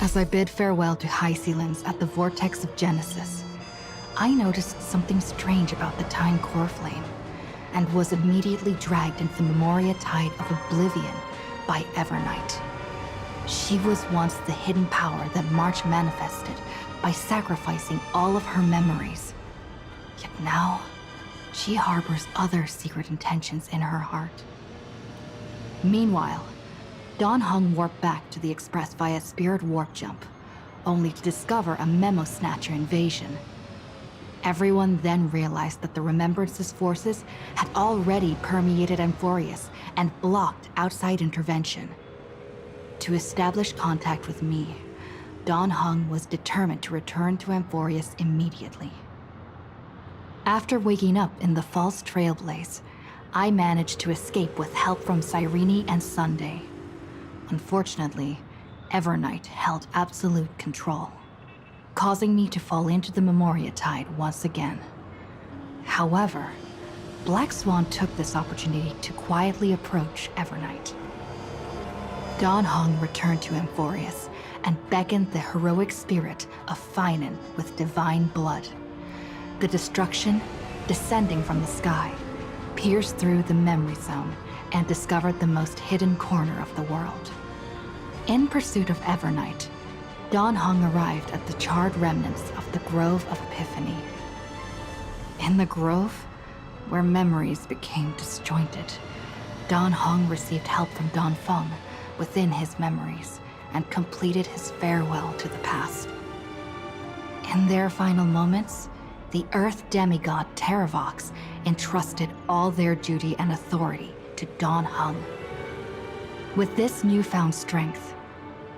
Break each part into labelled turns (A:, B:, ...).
A: As I bid farewell to High Sealings at the vortex of Genesis, I noticed something strange about the Time Core Flame, and was immediately dragged into the Memoria Tide of Oblivion by Evernight. She was once the hidden power that March manifested by sacrificing all of her memories. Yet now, she harbors other secret intentions in her heart. Meanwhile, Dan Heng warped back to the Express via Spirit Warp Jump, only to discover a Memo Snatcher invasion. Everyone then realized that the Remembrance's forces had already permeated Amphorius and blocked outside intervention. To establish contact with me, Dan Heng was determined to return to Amphorius immediately. After waking up in the false trailblaze, I managed to escape with help from Cyrene and Sunday. Unfortunately, Evernight held absolute control, causing me to fall into the Memoria Tide once again. However, Black Swan took this opportunity to quietly approach Evernight. Dan Heng returned to Amphorius and beckoned the heroic spirit of Finan with divine blood. The destruction, descending from the sky, pierced through the memory zone and discovered the most hidden corner of the world. In pursuit of Evernight, Dan Heng arrived at the charred remnants of the Grove of Epiphany. In the grove, where memories became disjointed, Dan Heng received help from Dan Feng within his memories and completed his farewell to the past. In their final moments, the Earth demigod Terravox entrusted all their duty and authority to Dan Heng. With this newfound strength,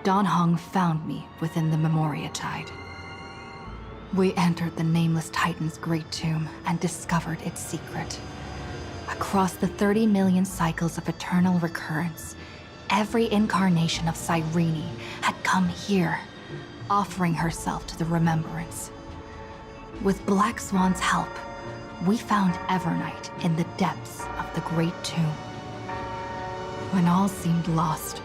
A: Dan Heng found me within the Memoria Tide. We entered the Nameless Titan's great tomb and discovered its secret. Across the 30 million cycles of eternal recurrence, every incarnation of Cyrene had come here, offering herself to the Remembrance. With Black Swan's help, we found Evernight in the depths of the great tomb. When all seemed lost,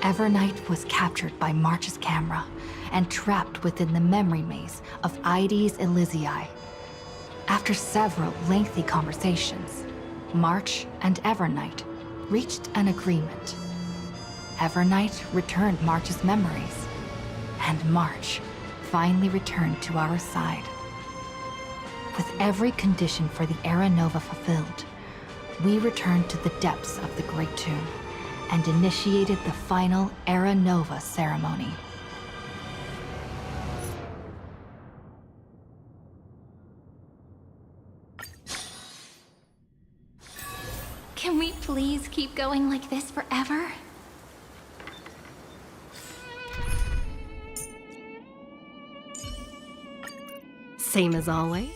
A: Evernight was captured by March's camera and trapped within the memory maze of Ides Elysiae. After several lengthy conversations, March and Evernight reached an agreement. Evernight returned March's memories, and March finally returned to our side. With every condition for the Era Nova fulfilled, we returned to the depths of the Great Tomb and initiated the final Era Nova ceremony.
B: Can we please keep going like this forever?
C: Same as always.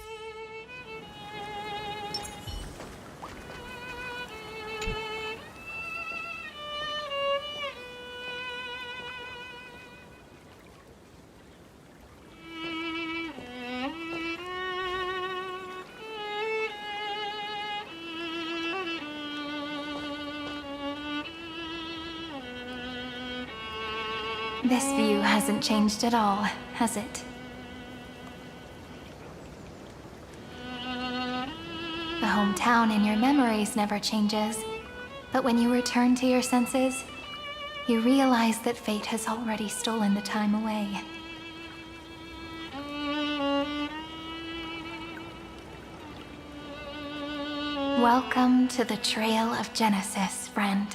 B: This view hasn't changed at all, has it? The hometown in your memories never changes, but when you return to your senses, you realize that fate has already stolen the time away. Welcome to the Trail of Genesis, friend.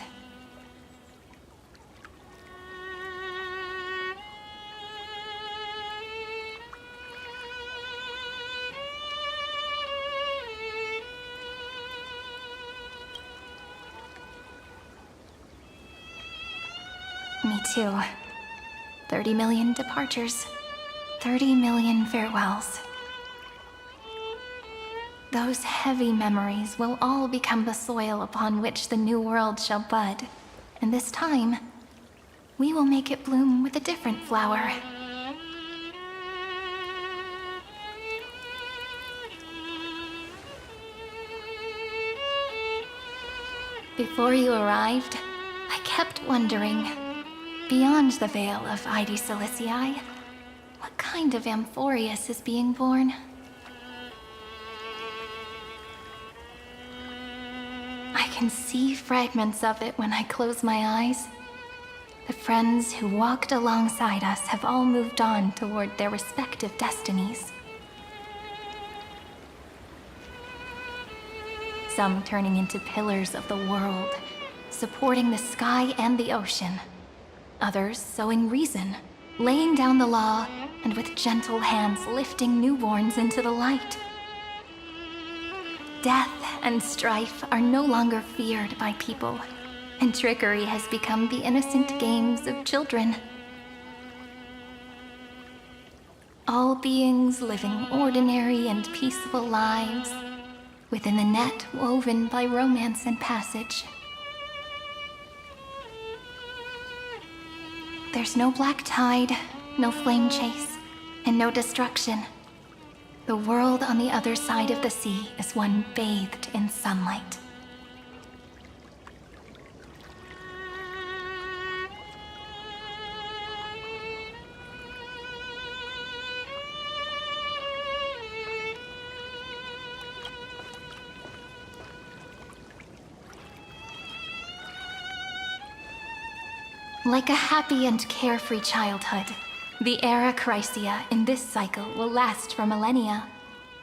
B: Me too. 30 million departures. 30 million farewells. Those heavy memories will all become the soil upon which the new world shall bud. And this time, we will make it bloom with a different flower. Before you arrived, I kept wondering, Beyond the veil of Ide Silicii, what kind of Amphorius is being born? I can see fragments of it when I close my eyes. The friends who walked alongside us have all moved on toward their respective destinies. Some turning into pillars of the world, supporting the sky and the ocean. Others sowing reason, laying down the law, and with gentle hands lifting newborns into the light. Death and strife are no longer feared by people, and trickery has become the innocent games of children. All beings living ordinary and peaceful lives within the net woven by romance and passage. There's no black tide, no flame chase, and no destruction. The world on the other side of the sea is one bathed in sunlight. Like a happy and carefree childhood, the era Chrysia in this cycle will last for millennia,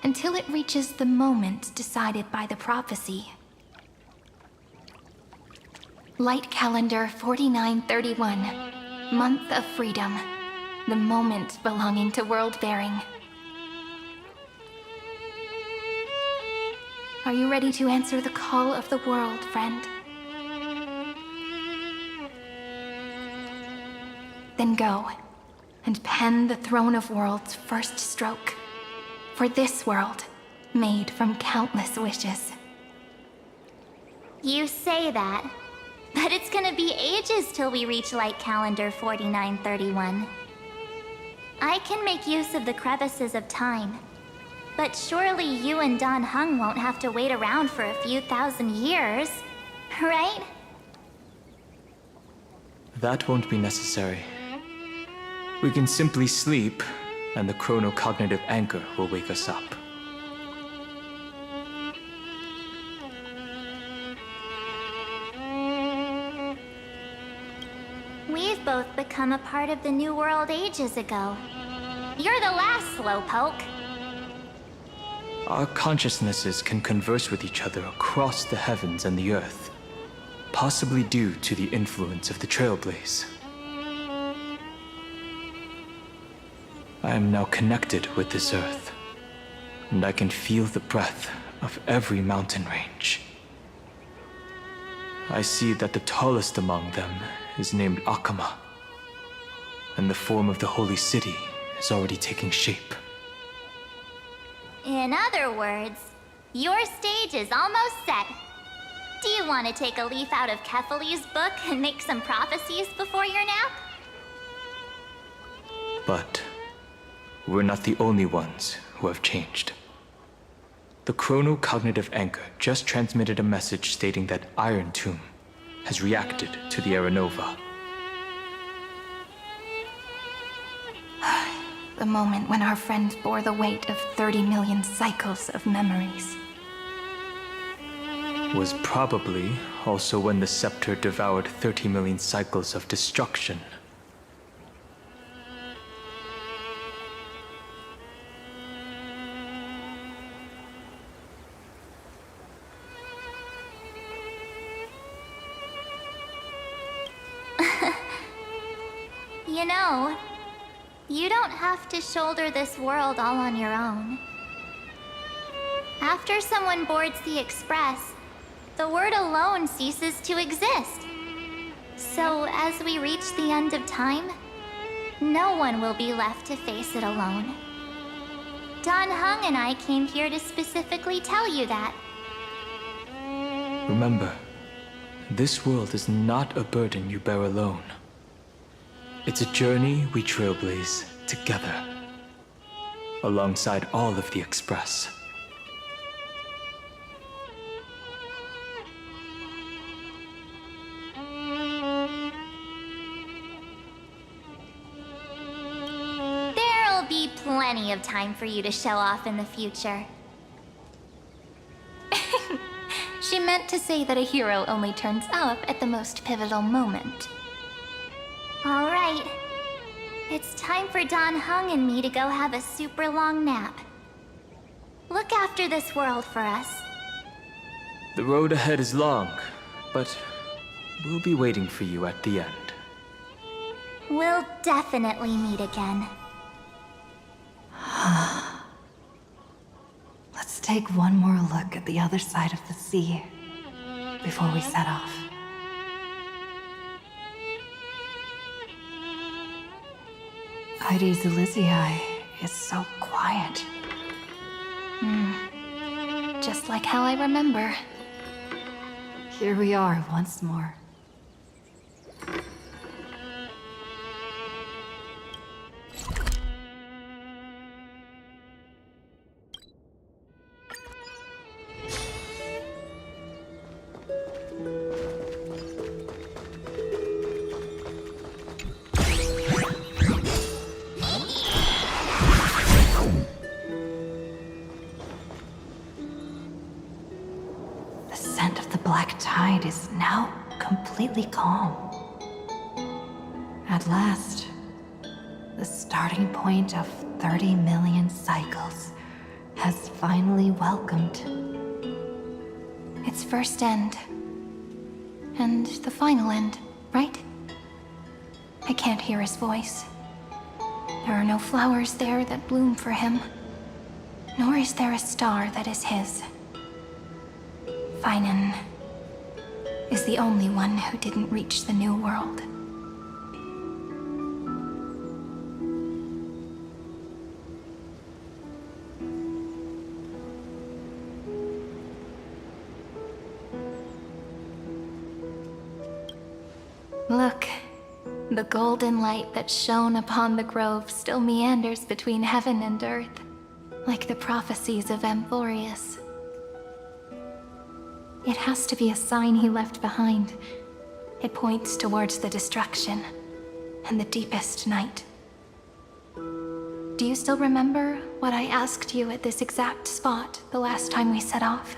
B: until it reaches the moment decided by the prophecy. Light calendar 4931, month of freedom, the moment belonging to world-bearing. Are you ready to answer the call of the world, friend? Then go, and pen the Throne of Worlds' first stroke. For this world, made from countless wishes.
D: You say that, but it's gonna be ages till we reach Light Calendar 4931. I can make use of the crevices of time, but surely you and Dan Heng won't have to wait around for a few thousand years, right?
E: That won't be necessary. We can simply sleep, and the chronocognitive anchor will wake us up.
D: We've both become a part of the New World ages ago. You're the last slowpoke.
E: Our consciousnesses can converse with each other across the heavens and the earth, possibly due to the influence of the trailblaze. I am now connected with this earth, and I can feel the breath of every mountain range. I see that the tallest among them is named Akama, and the form of the holy city is already taking shape.
D: In other words, your stage is almost set. Do you want to take a leaf out of Kefali's book and make some prophecies before your nap?
E: But we're not the only ones who have changed. The chronocognitive anchor just transmitted a message stating that Iron Tomb has reacted to the Aranova.
B: The moment when our friend bore the weight of 30 million cycles of memories.
E: Was probably also when the scepter devoured 30 million cycles of destruction.
D: You know, you don't have to shoulder this world all on your own. After someone boards the Express, the word alone ceases to exist. So as we reach the end of time, no one will be left to face it alone. Dan Heng and I came here to specifically tell you that.
E: Remember, this world is not a burden you bear alone. It's a journey we trailblaze together, alongside all of the Express.
D: plenty of time for you to show off in the future.
B: She meant to say that a hero only turns up at the most pivotal moment.
D: All right. It's time for Don Hung and me to go have a super long nap. Look after this world for us.
E: The road ahead is long, but we'll be waiting for you at the end.
D: We'll definitely meet again.
A: Let's take one more look at the other side of the sea before we set off. Heidi's Elysiae is so quiet.
B: Just like how I remember.
A: Here we are once more. The scent of the black tide is now completely calm. At last, the starting point of 30 million cycles has finally welcomed.
B: Its first end. And the final end, right? I can't hear his voice. There are no flowers there that bloom for him. Nor is there a star that is his. Finan is the only one who didn't reach the new world. Look, the golden light that shone upon the grove still meanders between heaven and earth, like the prophecies of Amphorius. It has to be a sign he left behind. It points towards the destruction and the deepest night. Do you still remember what I asked you at this exact spot the last time we set off?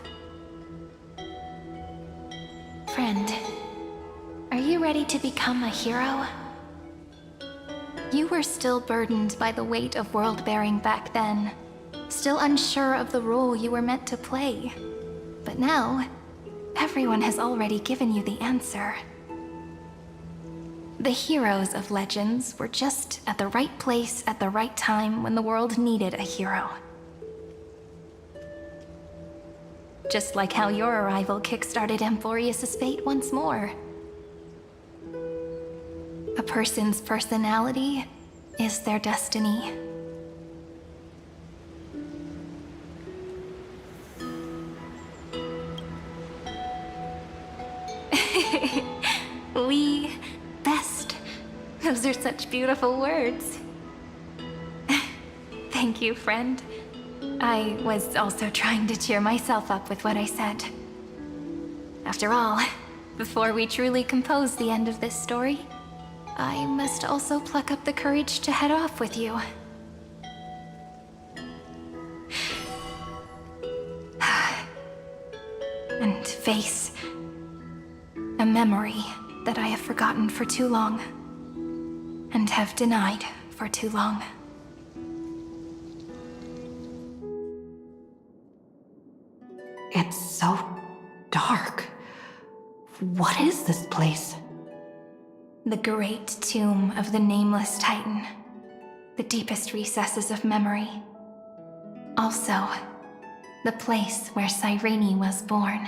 B: Friend, are you ready to become a hero? You were still burdened by the weight of world-bearing back then, still unsure of the role you were meant to play. But now, everyone has already given you the answer. The heroes of legends were just at the right place at the right time when the world needed a hero. Just like how your arrival kickstarted Amphorius' fate once more. A person's personality is their destiny. We best. Those are such beautiful words. Thank you, friend. I was also trying to cheer myself up with what I said. After all, before we truly compose the end of this story, I must also pluck up the courage to head off with you. And face a memory that I have forgotten for too long, and have denied for too long.
A: It's so dark. What is this place?
B: The great tomb of the nameless Titan. The deepest recesses of memory. Also, the place where Cyrene was born.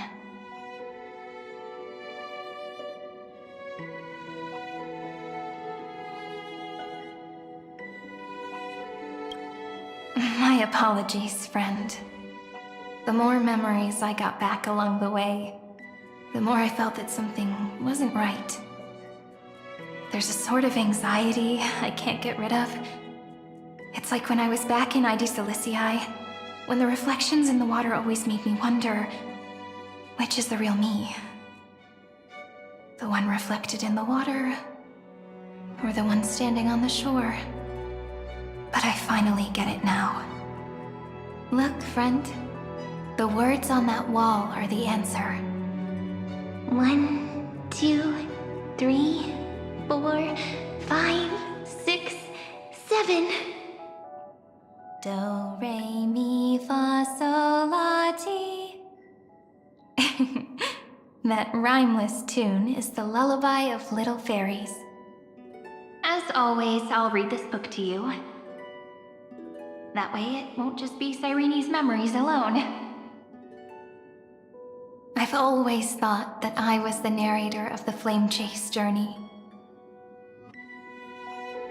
B: My apologies, friend. The more memories I got back along the way, the more I felt that something wasn't right. There's a sort of anxiety I can't get rid of. It's like when I was back in Heidi's Elysiae, when the reflections in the water always made me wonder, which is the real me? The one reflected in the water, or the one standing on the shore? but I finally get it now. Look, friend. The words on that wall are the answer.
D: 1, 2, 3, 4, 5, 6, 7.
B: Do, re, mi, fa, sol, la, ti. That rhymeless tune is the lullaby of little fairies. As always, I'll read this book to you. That way it won't just be Cyrene's memories alone. I've always thought that I was the narrator of the Flame Chase journey.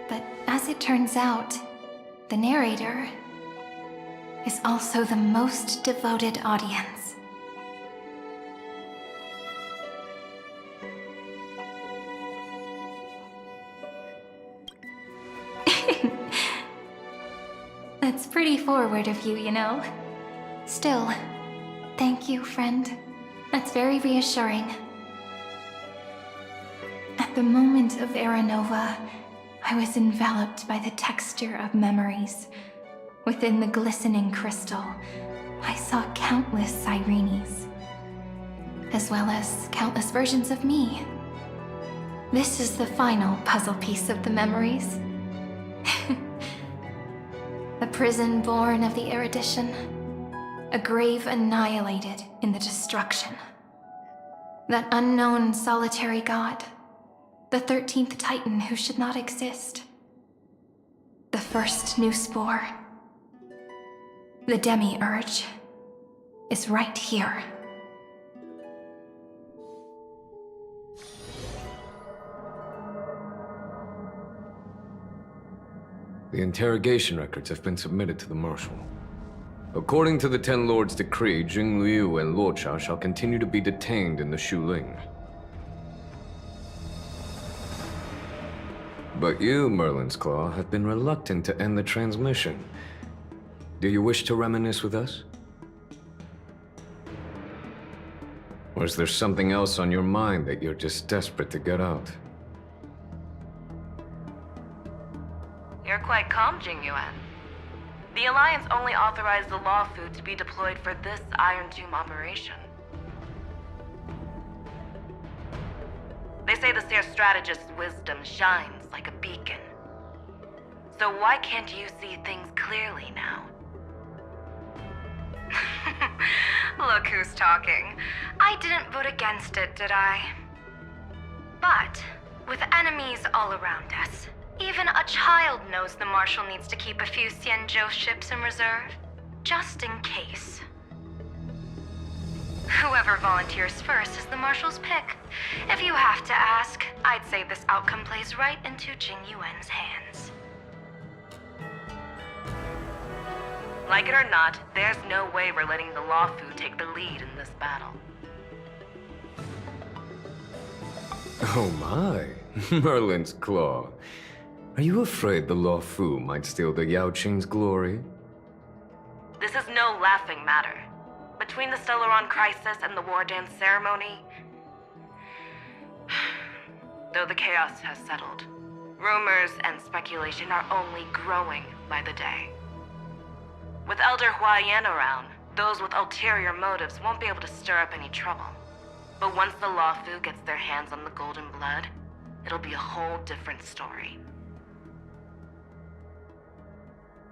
B: But as it turns out, the narrator is also the most devoted audience. That's pretty forward of you, you know. Still, thank you, friend. That's very reassuring. At the moment of Era Nova, I was enveloped by the texture of memories. Within the glistening crystal, I saw countless Cyrenes, as well as countless versions of me. This is the final puzzle piece of the memories. A prison born of the erudition, a grave annihilated in the destruction. That unknown solitary god, the 13th Titan who should not exist. The first new spore. The demiurge is right here.
F: The interrogation records have been submitted to the Marshal. According to the Ten Lords' decree, Jing Liu and Luocha shall continue to be detained in the Shuling. But you, Merlin's Claw, have been reluctant to end the transmission. Do you wish to reminisce with us? Or is there something else on your mind that you're just desperate to get out?
G: You're quite calm, Jingyuan. The Alliance only authorized the Law Fu to be deployed for this Iron Tomb operation. They say the Seer Strategist's wisdom shines like a beacon. So why can't you see things clearly now?
H: Look who's talking. I didn't vote against it, did I? But, with enemies all around us, even a child knows the Marshal needs to keep a few Xianzhou ships in reserve, just in case. Whoever volunteers first is the Marshal's pick. If you have to ask, I'd say this outcome plays right into Jing Yuan's hands.
G: Like it or not, there's no way we're letting the Law Fu take the lead in this battle.
F: Oh my, Merlin's Claw. Are you afraid the Law Fu might steal the Yao Qing's glory?
G: This is no laughing matter. Between the Stellaron crisis and the War Dance ceremony, though the chaos has settled, rumors and speculation are only growing by the day. With Elder Huaiyan around, those with ulterior motives won't be able to stir up any trouble. But once the Law Fu gets their hands on the Golden Blood, it'll be a whole different story.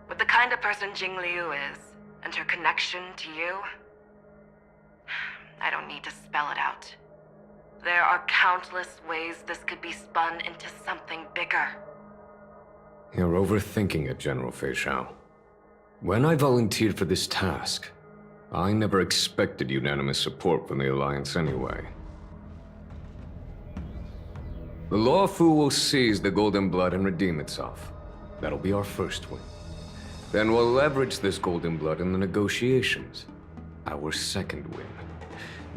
G: With the kind of person Jing Liu is, and her connection to you, I don't need to spell it out. There are countless ways this could be spun into something bigger.
F: You're overthinking it, General Fei Shao. When I volunteered for this task, I never expected unanimous support from the Alliance anyway. The Law Fu will seize the Golden Blood and redeem itself. That'll be our first win. Then we'll leverage this Golden Blood in the negotiations. Our second win.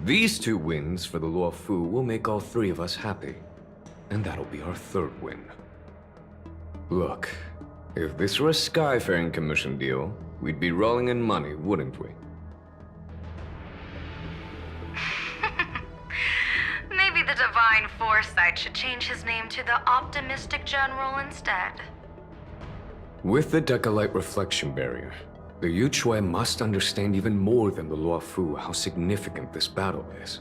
F: These two wins for the Law Fu will make all three of us happy. And that'll be our third win. Look, if this were a Skyfaring Commission deal, we'd be rolling in money, wouldn't we?
H: Maybe the Divine Foresight should change his name to the Optimistic General instead.
F: With the Decalite reflection barrier, the Yuchue must understand even more than the Luofu how significant this battle is.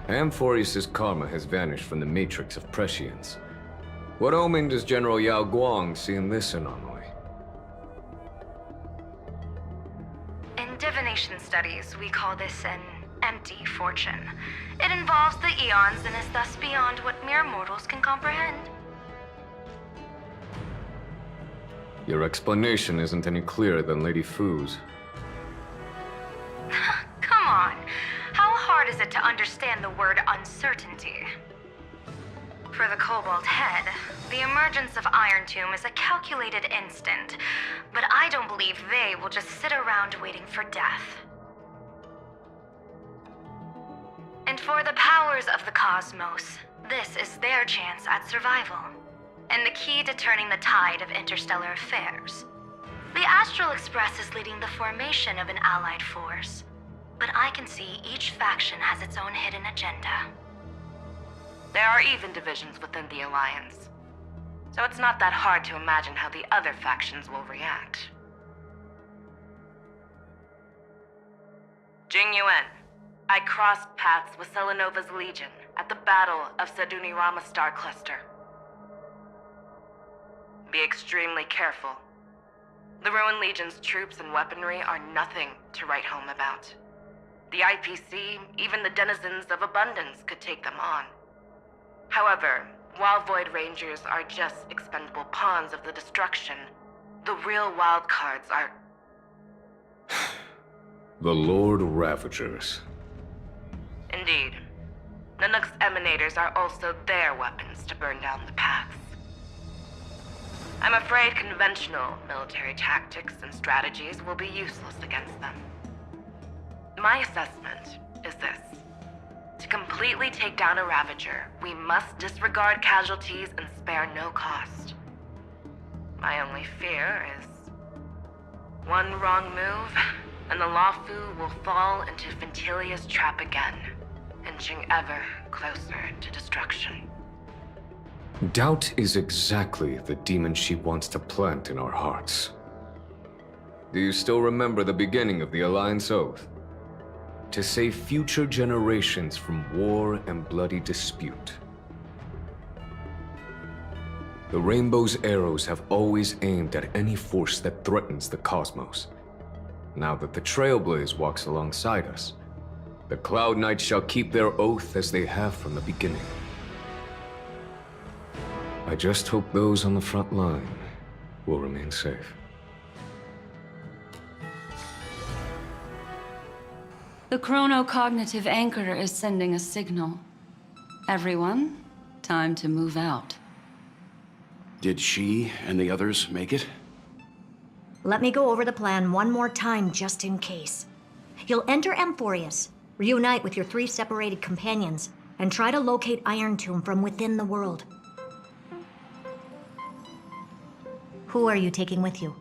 F: Amphorius' karma has vanished from the matrix of prescience. What omen does General Yao Guang see in this anomaly?
H: In divination studies, we call this an empty fortune. It involves the eons and is thus beyond what mere mortals can comprehend.
F: Your explanation isn't any clearer than Lady Fu's.
H: Come on. How hard is it to understand the word uncertainty? For the Cobalt Head, the emergence of Iron Tomb is a calculated instant, but I don't believe they will just sit around waiting for death. And for the powers of the cosmos, this is their chance at survival, and the key to turning the tide of interstellar affairs. The Astral Express is leading the formation of an allied force, but I can see each faction has its own hidden agenda.
G: There are even divisions within the Alliance, so it's not that hard to imagine how the other factions will react. Jing Yuan, I crossed paths with Selenova's Legion at the Battle of Sedunirama Star Cluster. Be extremely careful. The Ruined Legion's troops and weaponry are nothing to write home about. The IPC, even the denizens of Abundance, could take them on. However, while Void Rangers are just expendable pawns of the destruction, the real wild cards are...
F: The Lord Ravagers.
G: Indeed. Nanook's emanators are also their weapons to burn down the paths. I'm afraid conventional military tactics and strategies will be useless against them. My assessment is this. To completely take down a Ravager, we must disregard casualties and spare no cost. My only fear is... one wrong move, and the Luofu will fall into Ventilia's trap again, inching ever closer to destruction.
F: Doubt is exactly the demon she wants to plant in our hearts. Do you still remember the beginning of the Alliance Oath? To save future generations from war and bloody dispute. The Rainbow's arrows have always aimed at any force that threatens the cosmos. Now that the Trailblaze walks alongside us, the Cloud Knights shall keep their oath as they have from the beginning. I just hope those on the front line will remain safe.
I: The chronocognitive anchor is sending a signal. Everyone, time to move out.
J: Did she and the others make it?
K: Let me go over the plan one more time just in case. You'll enter Amphorius, reunite with your 3 separated companions, and try to locate Iron Tomb from within the world. Who are you taking with you?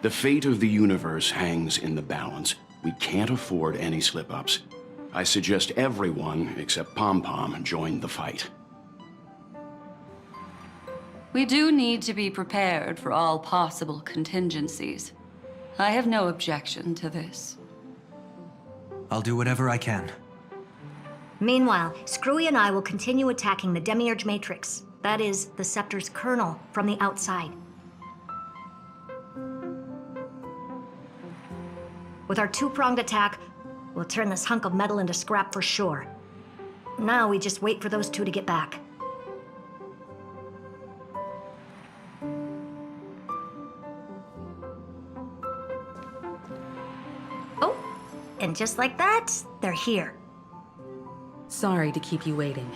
J: The fate of the universe hangs in the balance. We can't afford any slip-ups. I suggest everyone, except Pom-Pom, join the fight.
I: We do need to be prepared for all possible contingencies. I have no objection to this.
L: I'll do whatever I can.
K: Meanwhile, Screwy and I will continue attacking the Demiurge Matrix. That is, the Scepter's kernel, from the outside. With our 2-pronged attack, we'll turn this hunk of metal into scrap for sure. Now we just wait for those 2 to get back. Oh, and just like that, they're here.
M: Sorry to keep you waiting.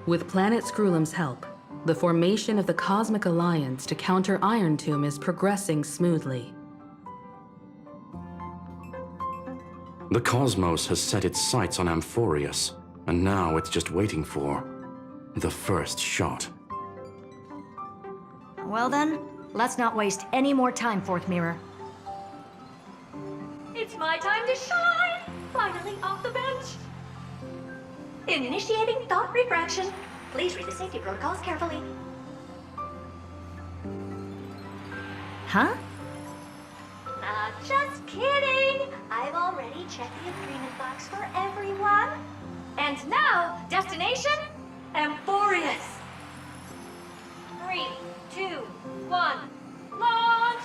M: With Planet Screwlum's help, the formation of the Cosmic Alliance to counter Iron Tomb is progressing smoothly.
N: The cosmos has set its sights on Amphorius, and now it's just waiting for the first shot.
K: Well then, let's not waste any more time, Fourth Mirror.
O: It's my time to shine! Finally off the bench! Initiating thought refraction.
K: Please read the safety protocols carefully. Huh? Just kidding! I've already checked the agreement box for everyone. And now, destination? Amphorius! 3, 2, 1, launch!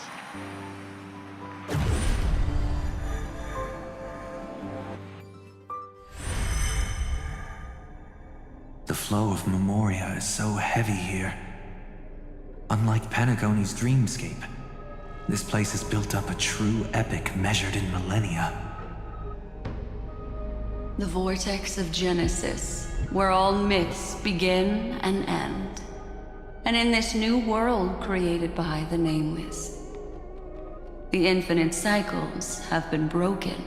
L: The flow of Memoria is so heavy here. Unlike Panagone's dreamscape, this place has built up a true epic measured in millennia.
I: The vortex of Genesis, where all myths begin and end. And in this new world created by the Nameless, the infinite cycles have been broken.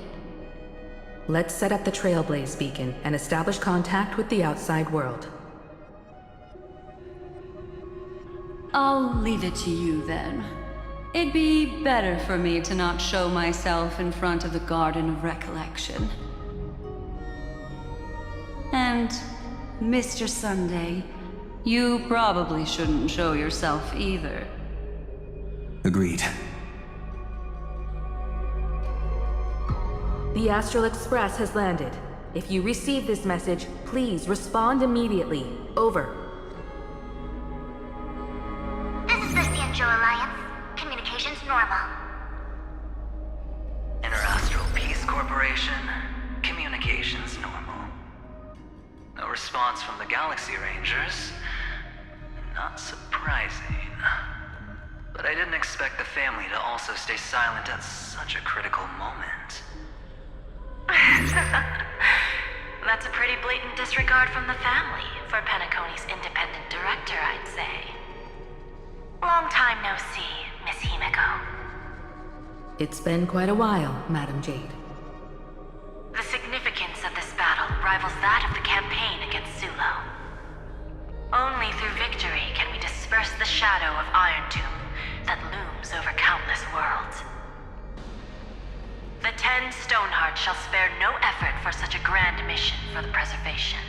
M: Let's set up the trailblaze beacon and establish contact with the outside world.
I: I'll leave it to you then. It'd be better for me to not show myself in front of the Garden of Recollection. And, Mr. Sunday, you probably shouldn't show yourself either.
L: Agreed.
M: The Astral Express has landed. If you receive this message, please respond immediately. Over.
D: This is the Cianjo Alliance. Communications normal.
O: Interastral Peace Corporation. Communications normal. No response from the Galaxy Rangers. Not surprising. But I didn't expect the family to also stay silent at such a critical moment.
G: That's a pretty blatant disregard from the family for Penacone's independent director, I'd say. Long time no see, Miss Himiko.
M: It's been quite a while, Madam Jade.
G: The significance of this battle rivals that of the campaign against Sulo. Only through victory can we disperse the shadow of Iron Tomb that looms over countless worlds. The 10 Stonehearts shall spare no effort for such a grand mission for the preservation.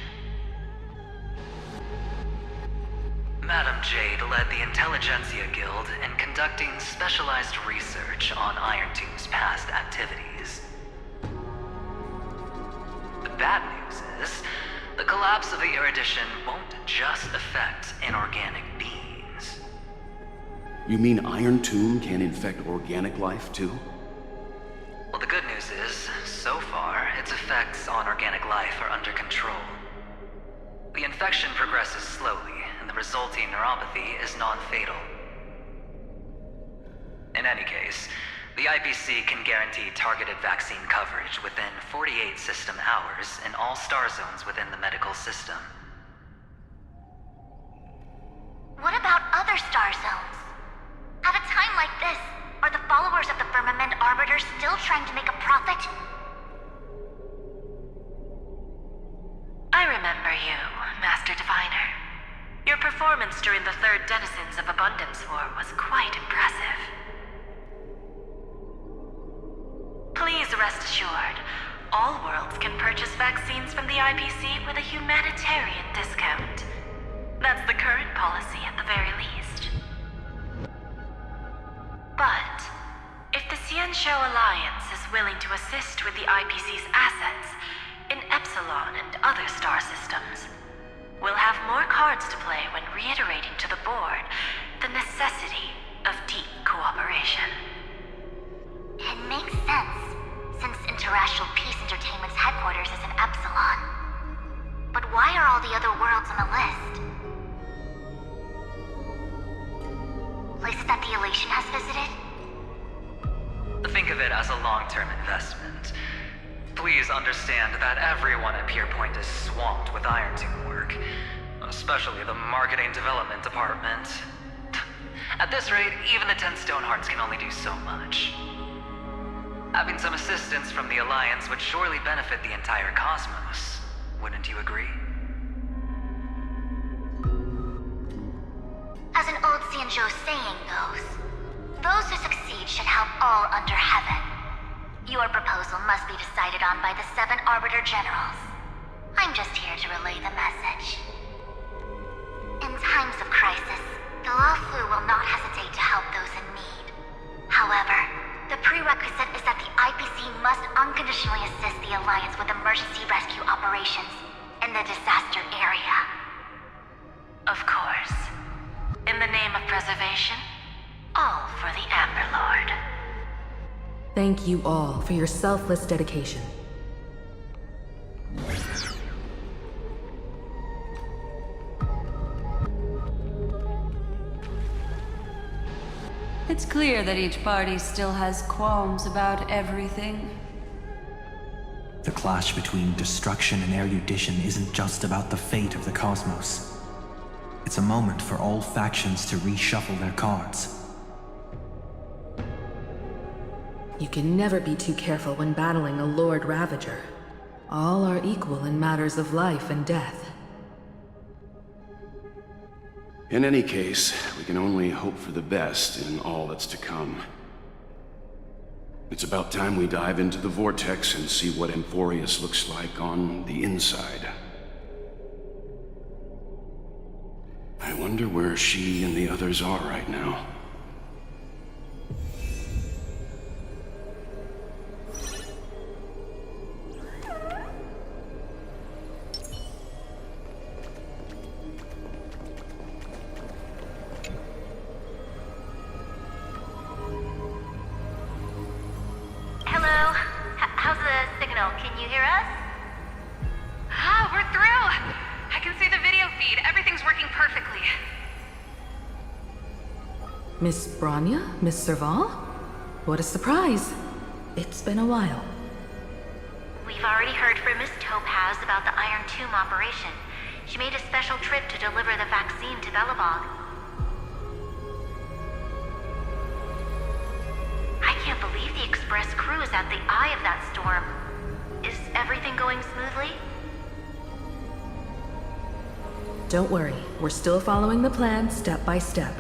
O: Madam Jade led the Intelligentsia Guild in conducting specialized research on Iron Tomb's past activities. The bad news is, the collapse of the Erudition won't just affect inorganic beings.
J: You mean Iron Tomb can infect organic life, too?
O: Well, the good news is, so far, its effects on organic life are under control. The infection progresses slowly, and the resulting neuropathy is non-fatal. In any case, the IPC can guarantee targeted vaccine coverage within 48 system hours in all star zones within the medical system.
D: What about other star zones? At a time like this, are the followers of the Firmament Arbiters still trying to make a profit?
G: I remember you, Master Diviner. Your performance during the Third Denizens of Abundance War was quite impressive. Please rest assured, all worlds can purchase vaccines from the IPC with a humanitarian discount. That's the current policy at the very least. But, if the Cianjo Alliance is willing to assist with the IPC's assets in Epsilon and other star systems, we'll have more cards to play when reiterating to the board the necessity of deep cooperation.
D: It makes sense, since Interastral Peace Entertainment's headquarters is in Epsilon. But why are all the other worlds on the list? Places that the Elation has visited?
O: Think of it as a long-term investment. Please understand that everyone at Pierpoint is swamped with Iron Tomb work, especially the Marketing Development Department. At this rate, even the 10 Stonehearts can only do so much. Having some assistance from the Alliance would surely benefit the entire cosmos. Wouldn't you agree?
D: As an old Cianjo saying goes, those who succeed should help all under heaven. Your proposal must be decided on by the 7 Arbiter Generals. I'm just here to relay the message. In times of crisis, the Luofu will not hesitate to help those in need. However, the prerequisite is that the IPC must unconditionally assist the Alliance with emergency rescue operations in the disaster area.
G: Of course. In the name of preservation, all for the Amber Lord.
M: Thank you all for your selfless dedication.
I: It's clear that each party still has qualms about everything.
L: The clash between destruction and erudition isn't just about the fate of the cosmos. It's a moment for all factions to reshuffle their cards.
M: You can never be too careful when battling a Lord Ravager. All are equal in matters of life and death.
J: In any case, we can only hope for the best in all that's to come. It's about time we dive into the vortex and see what Amphorius looks like on the inside. I wonder where she and the others are right now.
D: Hello? How's the signal? Can you hear us?
H: Ah, we're through! I can see the video feed. Everything's working perfectly.
M: Miss Bronya? Miss Serval? What a surprise. It's been a while.
D: We've already heard from Miss Topaz about the Iron Tomb operation. She made a special trip to deliver the vaccine to Belobog. I can't believe the Express crew is at the eye of that storm. Is everything going smoothly?
M: Don't worry, we're still following the plan step by step.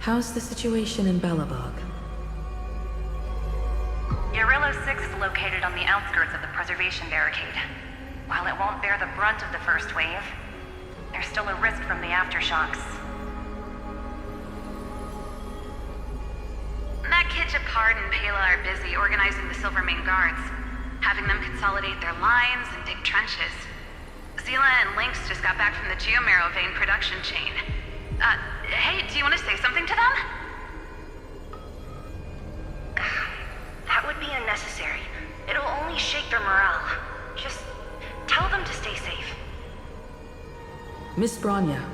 M: How's the situation in Belobog?
P: Urillo 6 is located on the outskirts of the preservation barricade. While it won't bear the brunt of the first wave, there's still a risk from the aftershocks.
H: That Japard and Pela are busy organizing the Silvermane Guards, having them consolidate their lines and dig trenches. Zila and Lynx just got back from the Geomarrow vein production chain. Hey, do you want to say something to them?
G: That would be unnecessary. It'll only shake their morale. Just tell them to stay safe.
M: Miss Bronya,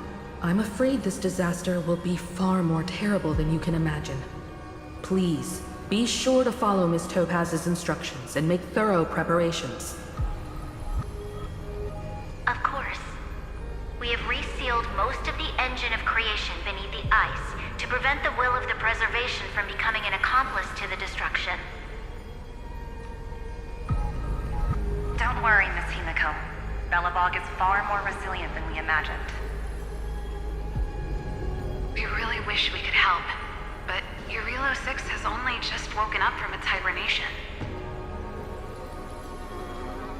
M: I'm afraid this disaster will be far more terrible than you can imagine. Please, be sure to follow Miss Topaz's instructions and make thorough preparations.
D: Of course. We have resealed most of the engine of creation beneath the ice to prevent the will of the preservation from becoming an accomplice to the destruction.
P: Don't worry, Miss Himiko. Belobog is far more resilient than we imagined.
H: We really wish we could help, but Urillo 6 has only just woken up from its hibernation.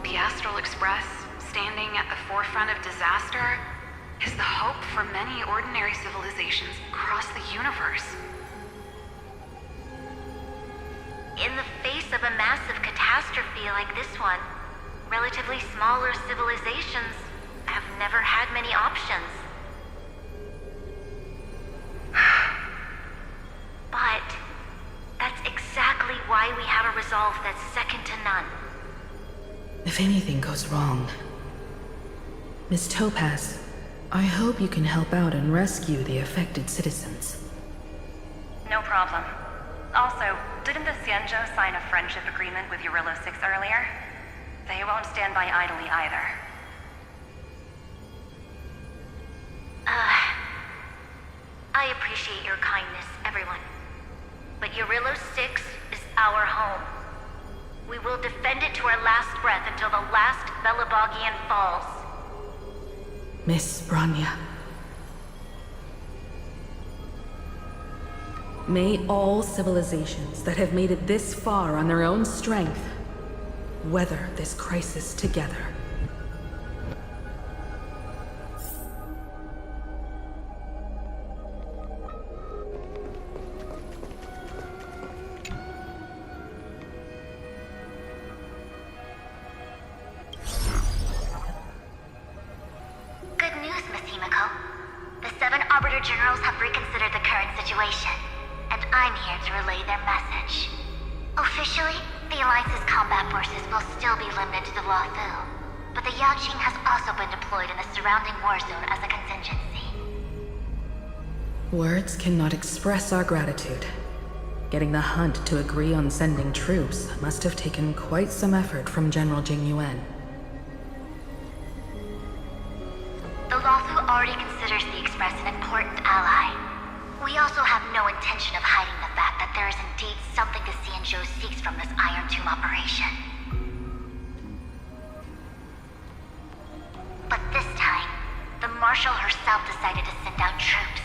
H: The Astral Express, standing at the forefront of disaster, is the hope for many ordinary civilizations across the universe.
D: In the face of a massive catastrophe like this one, relatively smaller civilizations have never had many options. But that's exactly why we have a resolve that's second to none.
M: If anything goes wrong... Miss Topaz, I hope you can help out and rescue the affected citizens.
P: No problem. Also, didn't the Xianzhou sign a friendship agreement with Urillo 6 earlier? They won't stand by idly either.
D: I appreciate your kindness, everyone. But Urillo 6 is our home. We will defend it to our last breath until the last Belobogian falls.
M: Miss Bronya. May all civilizations that have made it this far on their own strength weather this crisis together.
D: I'm here to relay their message. Officially, the Alliance's combat forces will still be limited to the Luofu, but the Yaoqing has also been deployed in the surrounding war zone as a contingency.
M: Words cannot express our gratitude. Getting the Hunt to agree on sending troops must have taken quite some effort from General Jing Yuan.
D: The Luofu already considers the Express an important ally. We also have no intention of hiding the fact that there is indeed something the Xianzhou seeks from this Iron Tomb operation. But this time, the Marshal herself decided to send out troops.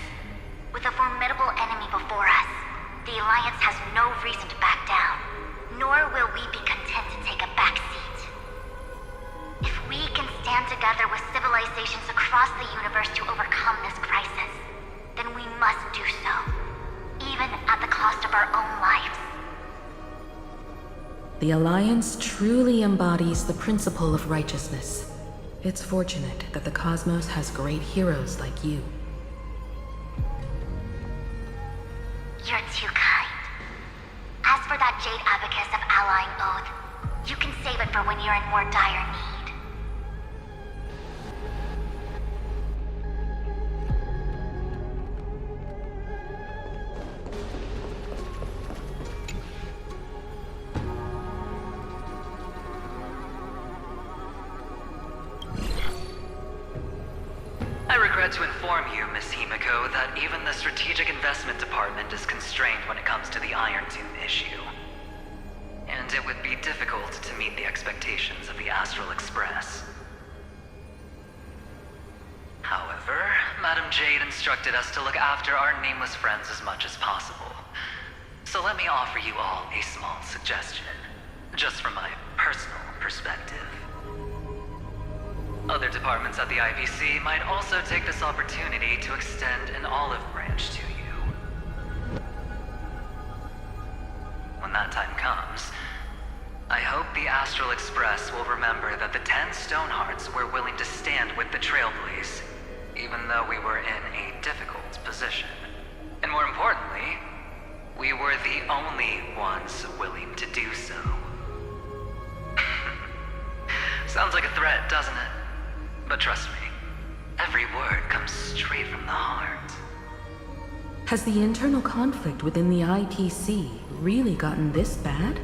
D: With a formidable enemy before us, the Alliance has no reason to back down, nor will we be content to take a back seat. If we can stand together with civilizations across the universe to overcome this crisis, then we must do so, even at the cost of our own lives.
M: The Alliance truly embodies the principle of righteousness. It's fortunate that the cosmos has great heroes like you.
D: You're too kind. As for that Jade Abacus of Allying Oath, you can save it for when you're in more dire need.
O: I regret to inform you, Miss Himiko, that even the Strategic Investment Department is constrained when it comes to the Iron Tomb issue. And it would be difficult to meet the expectations of the Astral Express. However, Madam Jade instructed us to look after our nameless friends as much as possible. So let me offer you all a small suggestion, just from my personal perspective. Other departments at the IPC might also take this opportunity to extend an olive branch to you. When that time comes, I hope the Astral Express will remember that the 10 Stonehearts were willing to stand with the Trailblaze, even though we were in a difficult position. And more importantly, we were the only ones willing to do so. Sounds like a threat, doesn't it? But trust me, every word comes straight from the heart.
M: Has the internal conflict within the IPC really gotten this bad?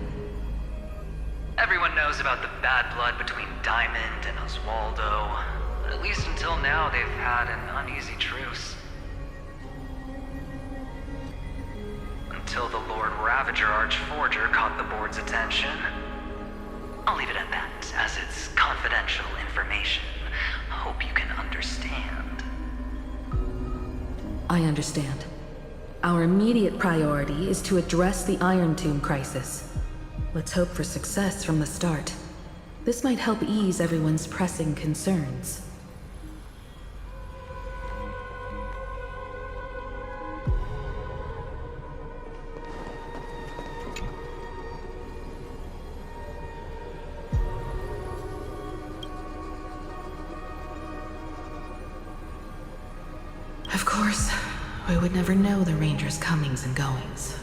O: Everyone knows about the bad blood between Diamond and Oswaldo, but at least until now they've had an uneasy truce. Until the Lord Ravager Archforger caught the board's attention. I'll leave it at that, as it's confidential information. Hope you can understand.
M: I understand. Our immediate priority is to address the Iron Tomb crisis. Let's hope for success from the start. This might help ease everyone's pressing concerns. Of course, we would never know the Ranger's comings and goings.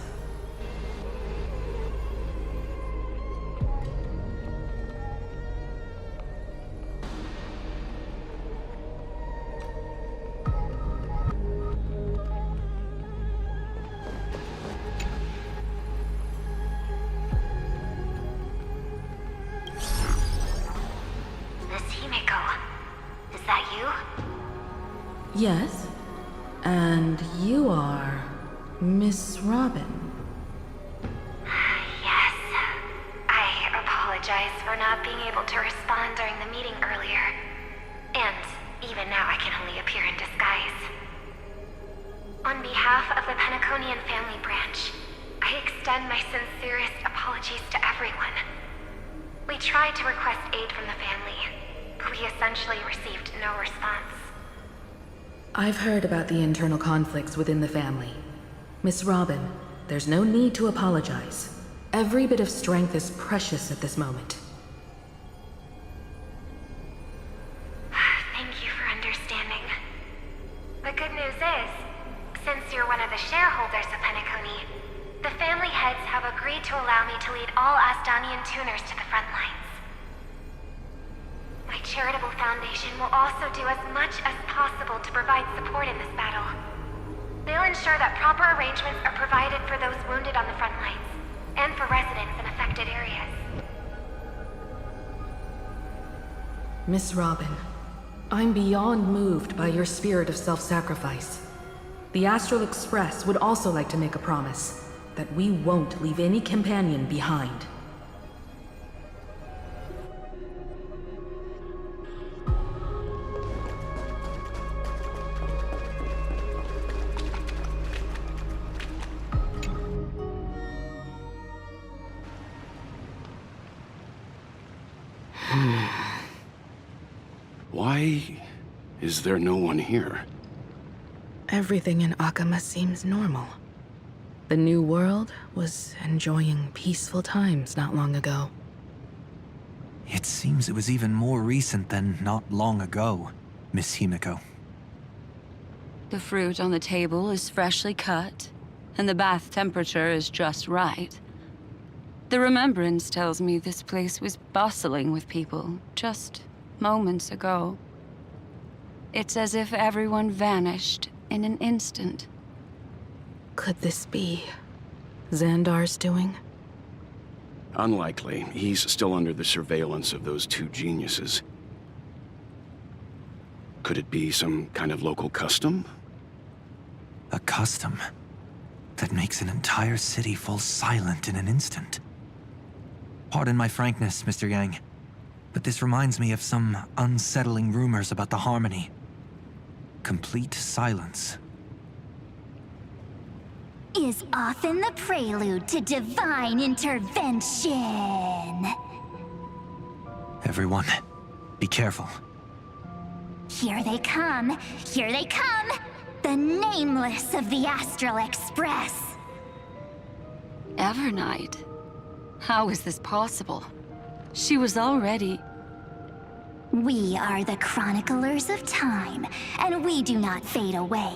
D: Miss Himiko, is that you?
M: Yes? And you are Miss Robin.
H: Yes. I apologize for not being able to respond during the meeting earlier. And even now I can only appear in disguise. On behalf of the Penaconian family branch, I extend my sincerest apologies to everyone. We tried to request aid from the family, but we essentially received no response.
M: I've heard about the internal conflicts within the family. Miss Robin, there's no need to apologize. Every bit of strength is precious at this moment.
H: Thank you for understanding. The good news is, since you're one of the shareholders of Penacony. The family heads have agreed to allow me to lead all Astonian tuners to the front lines. My charitable foundation will also do as much as possible to provide support in this battle. They'll ensure that proper arrangements are provided for those wounded on the front lines, and for residents in affected areas.
M: Miss Robin, I'm beyond moved by your spirit of self-sacrifice. The Astral Express would also like to make a promise that we won't leave any companion behind.
J: Why is there no one here?
M: Everything in Akama seems normal. The New World was enjoying peaceful times not long ago.
L: It seems it was even more recent than not long ago, Miss Himiko.
I: The fruit on the table is freshly cut, and the bath temperature is just right. The remembrance tells me this place was bustling with people just moments ago. It's as if everyone vanished in an instant.
M: Could this be Xandar's doing?
J: Unlikely. He's still under the surveillance of those two geniuses. Could it be some kind of local custom?
L: A custom that makes an entire city fall silent in an instant. Pardon my frankness, Mr. Yang, but this reminds me of some unsettling rumors about the Harmony. Complete silence.
D: Is often the prelude to divine intervention.
L: Everyone, be careful.
D: Here they come! Here they come! The Nameless of the Astral Express!
I: Evernight? How is this possible? She was already...
D: We are the Chroniclers of Time, and we do not fade away.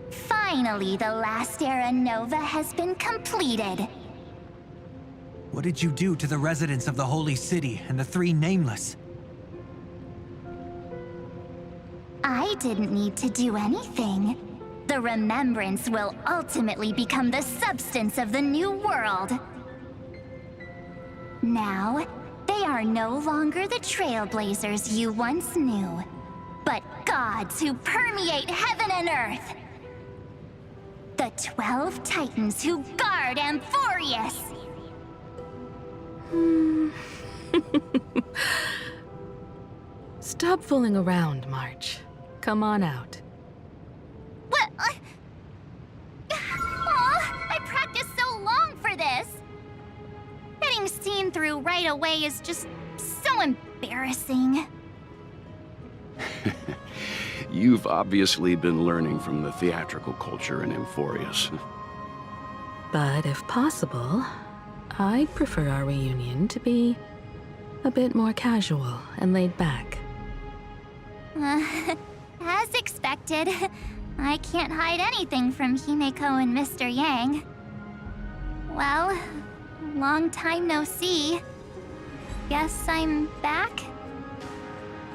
D: Finally, the last Era Nova has been completed.
L: What did you do to the residents of the Holy City and the three Nameless?
D: I didn't need to do anything. The remembrance will ultimately become the substance of the new world. Now, they are no longer the trailblazers you once knew, but gods who permeate heaven and earth. The 12 Titans who guard Amphorius!
M: Stop fooling around, March. Come on out.
D: What? Aw, I practiced so long for this! Getting seen through right away is just so embarrassing.
J: You've obviously been learning from the theatrical culture in Amphorius.
M: But if possible, I'd prefer our reunion to be a bit more casual and laid back.
D: As expected, I can't hide anything from Himeko and Mr. Yang. Well, long time no see. Guess I'm back?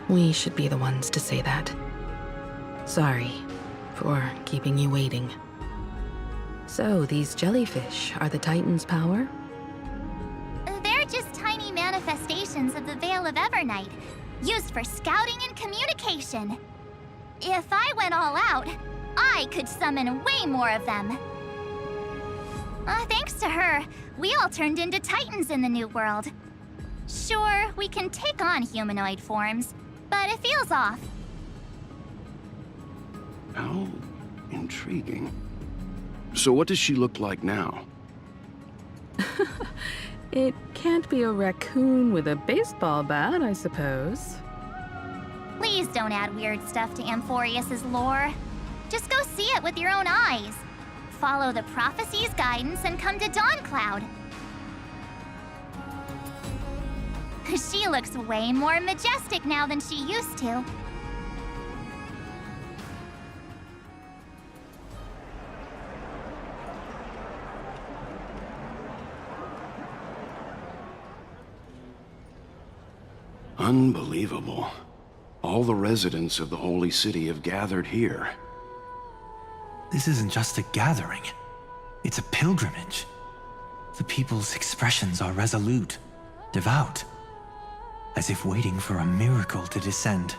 M: We should be the ones to say that. Sorry for keeping you waiting. So, these jellyfish are the Titan's power?
D: They're just tiny manifestations of the Veil of Evernight, used for scouting and communication. If I went all out, I could summon way more of them. Thanks to her, we all turned into Titans in the New World. Sure, we can take on humanoid forms, but it feels off.
J: How intriguing. So what does she look like now?
M: It can't be a raccoon with a baseball bat, I suppose.
D: Please don't add weird stuff to Amphorius's lore. Just go see it with your own eyes. Follow the prophecy's guidance and come to Dawncloud. She looks way more majestic now than she used to.
J: Unbelievable. All the residents of the Holy City have gathered here.
L: This isn't just a gathering. It's a pilgrimage. The people's expressions are resolute, devout, as if waiting for a miracle to descend.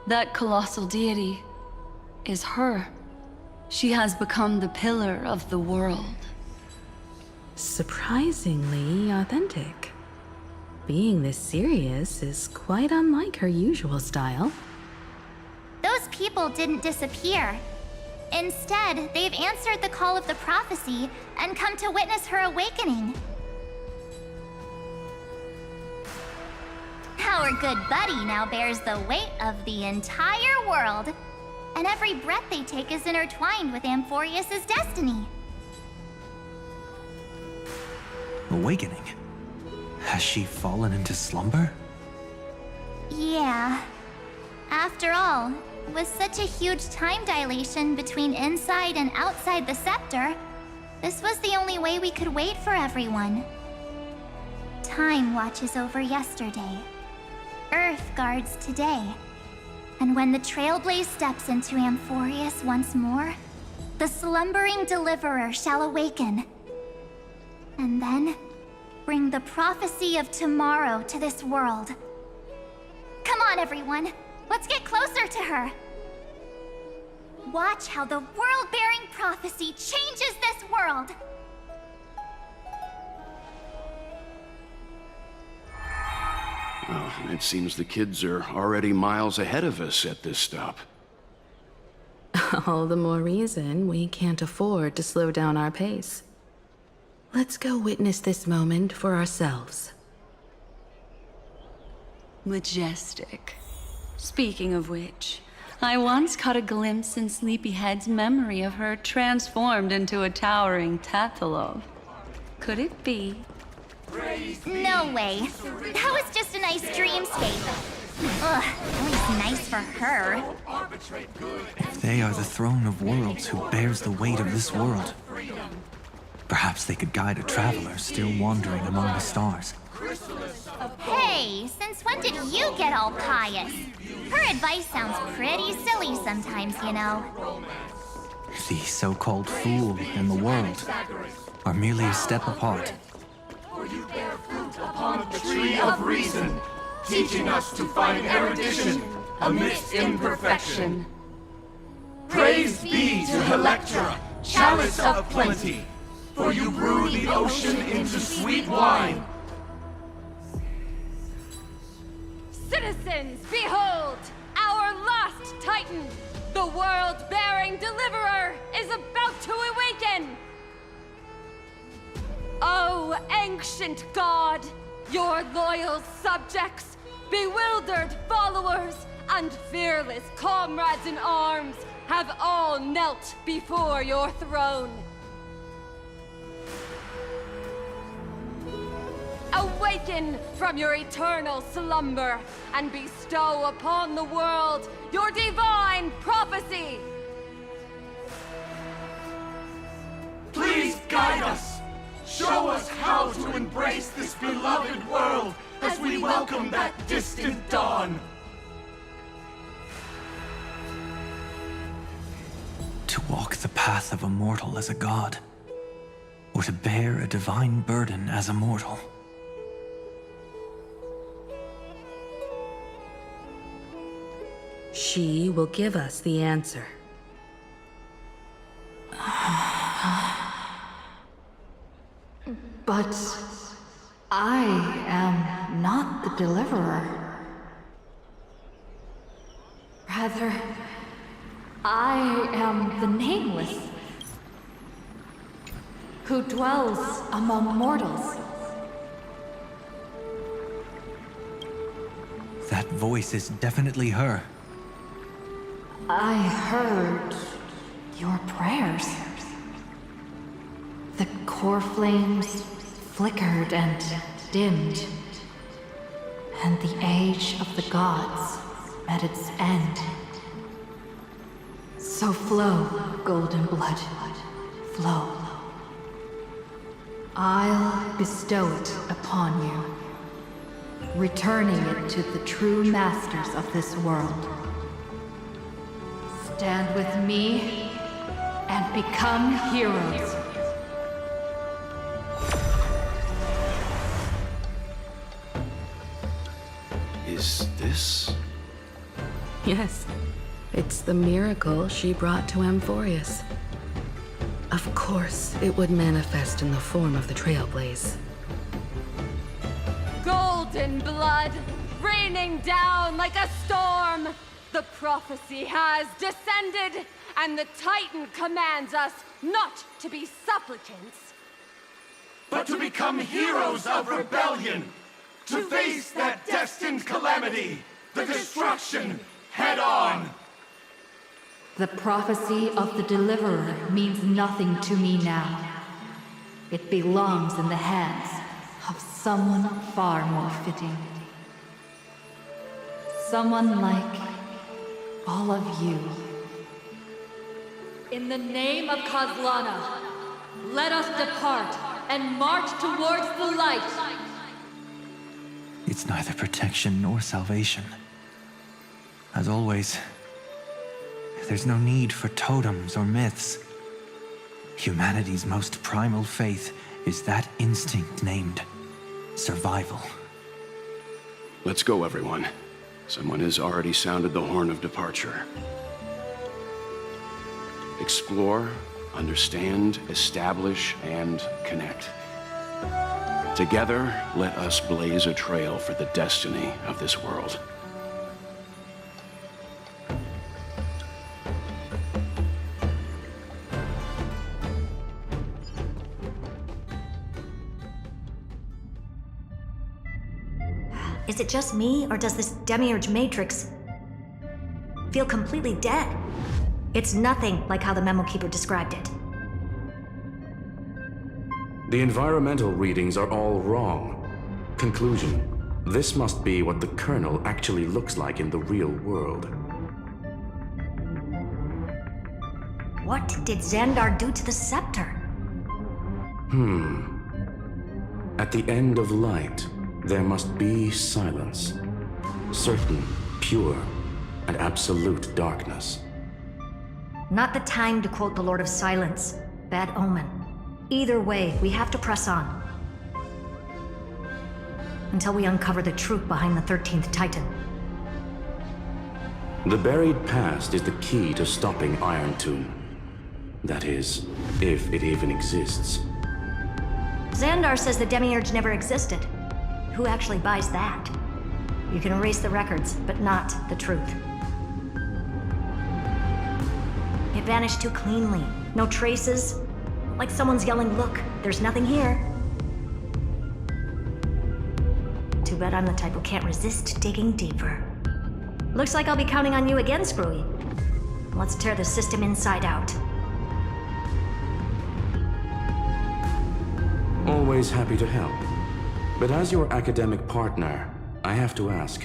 I: That colossal deity is her. She has become the pillar of the world.
M: Surprisingly authentic. Being this serious is quite unlike her usual style.
D: Those people didn't disappear. Instead, they've answered the call of the prophecy and come to witness her awakening. Our good buddy now bears the weight of the entire world, and every breath they take is intertwined with Amphorius' destiny.
L: Awakening? Has she fallen into slumber?
D: Yeah. After all, with such a huge time dilation between inside and outside the scepter, this was the only way we could wait for everyone. Time watches over yesterday. Earth guards today. And when the trailblaze steps into Amphorius once more, the slumbering deliverer shall awaken. And then, bring the prophecy of tomorrow to this world. Come on, everyone. Let's get closer to her. Watch how the world-bearing prophecy changes this world.
J: Well, it seems the kids are already miles ahead of us at this stop.
M: All the more reason we can't afford to slow down our pace. Let's go witness this moment for ourselves.
I: Majestic. Speaking of which, I once caught a glimpse in Sleepyhead's memory of her transformed into a towering Tathalov. Could it be?
D: No way. That was just a nice dreamscape. Ugh, at least nice for her.
L: If they are the throne of worlds who bears the weight of this world, perhaps they could guide a traveler still wandering among the stars.
D: Hey, since when did you get all pious? Her advice sounds pretty silly sometimes, you know.
L: The so-called fool and the world are merely a step apart.
Q: For you bear fruit upon the tree of reason, teaching us to find erudition amidst imperfection. Praise be to Helectra, chalice of plenty, for you brew the ocean into sweet wine.
R: Citizens, behold! Our last Titan, the world-bearing deliverer, is about to awaken! Oh, ancient god, your loyal subjects, bewildered followers, and fearless comrades in arms have all knelt before your throne. Awaken from your eternal slumber and bestow upon the world your divine prophecy!
Q: Please guide us! Show us how to embrace this beloved world as we welcome that distant dawn!
L: To walk the path of a mortal as a god, or to bear a divine burden as a mortal.
M: She will give us the answer.
A: But I am not the deliverer. Rather, I am the Nameless, who dwells among mortals.
L: That voice is definitely her.
A: I heard your prayers. The core flames flickered and dimmed, and the age of the gods met its end. So flow, golden blood, flow. I'll bestow it upon you. returning it to the true masters of this world. Stand with me and become heroes.
J: Is this?
M: Yes. It's the miracle she brought to Amphorius. Of course, it would manifest in the form of the trailblaze.
R: Golden blood, raining down like a storm. The prophecy has descended, and the Titan commands us not to be supplicants,
Q: but to become heroes of rebellion, to face that destined calamity, the destruction, head on.
A: The prophecy of the Deliverer means nothing to me now. It belongs in the hands of someone far more fitting. Someone like all of you.
R: In the name of Kozlana, let us depart and march towards the light.
L: It's neither protection nor salvation. As always, there's no need for totems or myths. Humanity's most primal faith is that instinct named survival.
J: Let's go, everyone. Someone has already sounded the horn of departure. Explore, understand, establish, and connect. Together, let us blaze a trail for the destiny of this world.
K: Is it just me, or does this demiurge matrix feel completely dead? It's nothing like how the memo keeper described it.
N: The environmental readings are all wrong. Conclusion: this must be what the kernel actually looks like in the real world.
K: What did Xandar do to the scepter?
N: At the end of light, there must be silence. Certain, pure, and absolute darkness.
K: Not the time to quote the Lord of Silence. Bad omen. Either way, we have to press on. Until we uncover the truth behind the 13th Titan.
N: The buried past is the key to stopping Iron Tomb. That is, if it even exists.
K: Xandar says the demiurge never existed. Who actually buys that? You can erase the records, but not the truth. It vanished too cleanly. No traces. Like someone's yelling, "Look, there's nothing here." Too bad I'm the type who can't resist digging deeper. Looks like I'll be counting on you again, Screwy. Let's tear the system inside out.
N: Always happy to help. But as your academic partner, I have to ask.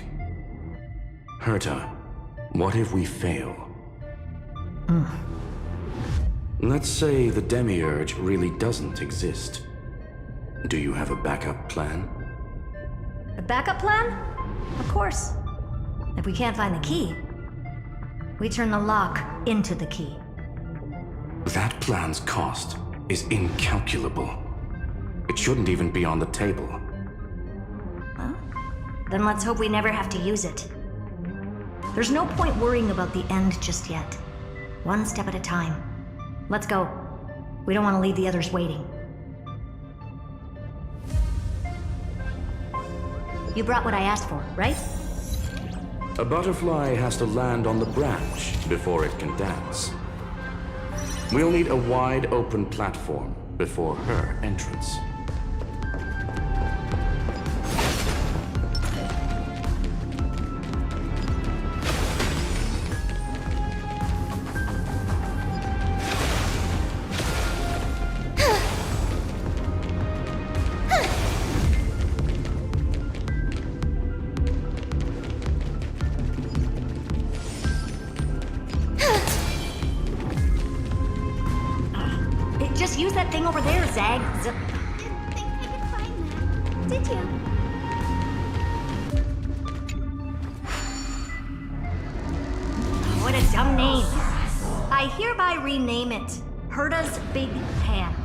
N: Herta, what if we fail? Let's say the demiurge really doesn't exist. Do you have a backup plan?
K: A backup plan? Of course. If we can't find the key, we turn the lock into the key.
N: That plan's cost is incalculable. It shouldn't even be on the table.
K: Well, then let's hope we never have to use it. There's no point worrying about the end just yet. One step at a time. Let's go. We don't want to leave the others waiting. You brought what I asked for, right?
N: A butterfly has to land on the branch before it can dance. We'll need a wide open platform before her entrance.
K: Just use that thing over there, Zag.
D: Didn't think I could find that, did you?
K: What a dumb name. I hereby rename it Herta's Big Hand.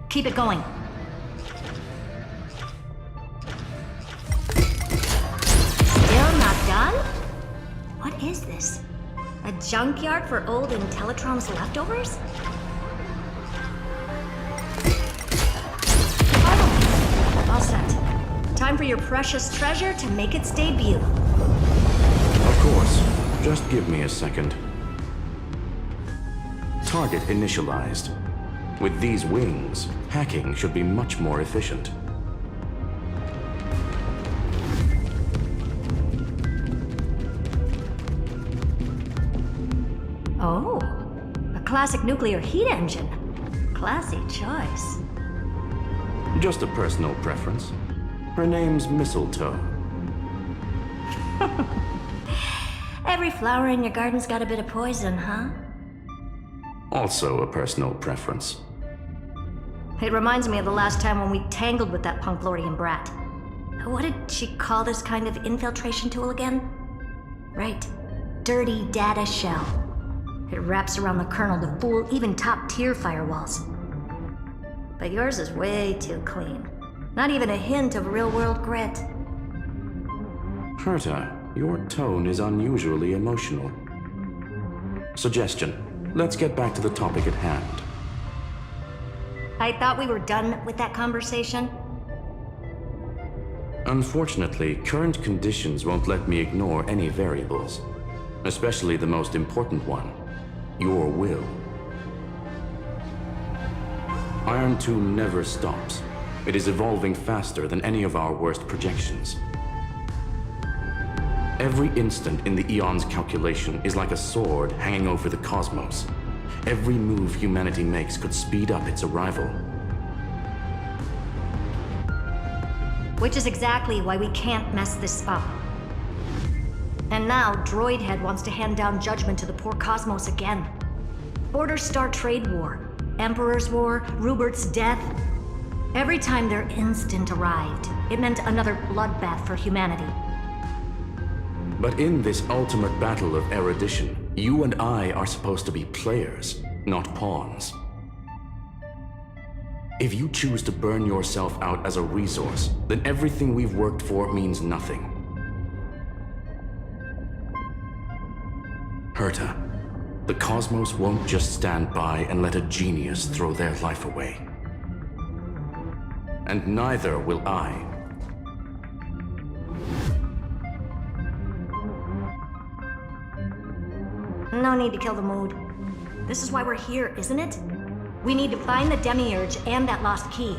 K: Keep it going. Still not done? What is this? A junkyard for old Intellitron's leftovers? Oh, all set. Time for your precious treasure to make its debut.
N: Of course. Just give me a second. Target initialized. With these wings, hacking should be much more efficient.
K: Oh, a classic nuclear heat engine. Classy choice.
N: Just a personal preference. Her name's Mistletoe.
K: Every flower in your garden's got a bit of poison, huh?
N: Also a personal preference.
K: It reminds me of the last time when we tangled with that Punklorian brat. What did she call this kind of infiltration tool again? Right. Dirty data shell. It wraps around the kernel to fool even top-tier firewalls. But yours is way too clean. Not even a hint of real-world grit.
N: Herta, your tone is unusually emotional. Suggestion. Let's get back to the topic at hand.
K: I thought we were done with that conversation.
N: Unfortunately, current conditions won't let me ignore any variables. Especially the most important one. Your will. Iron Tomb never stops. It is evolving faster than any of our worst projections. Every instant in the Eon's calculation is like a sword hanging over the cosmos. Every move humanity makes could speed up its arrival.
K: Which is exactly why we can't mess this up. And now, Droidhead wants to hand down judgment to the poor cosmos again. Border Star Trade War, Emperor's War, Rupert's death. Every time their instant arrived, it meant another bloodbath for humanity.
N: But in this ultimate battle of erudition, you and I are supposed to be players, not pawns. If you choose to burn yourself out as a resource, then everything we've worked for means nothing. Herta, the cosmos won't just stand by and let a genius throw their life away. And neither will I.
K: No need to kill the mood. This is why we're here, isn't it? We need to find the Demiurge and that lost key.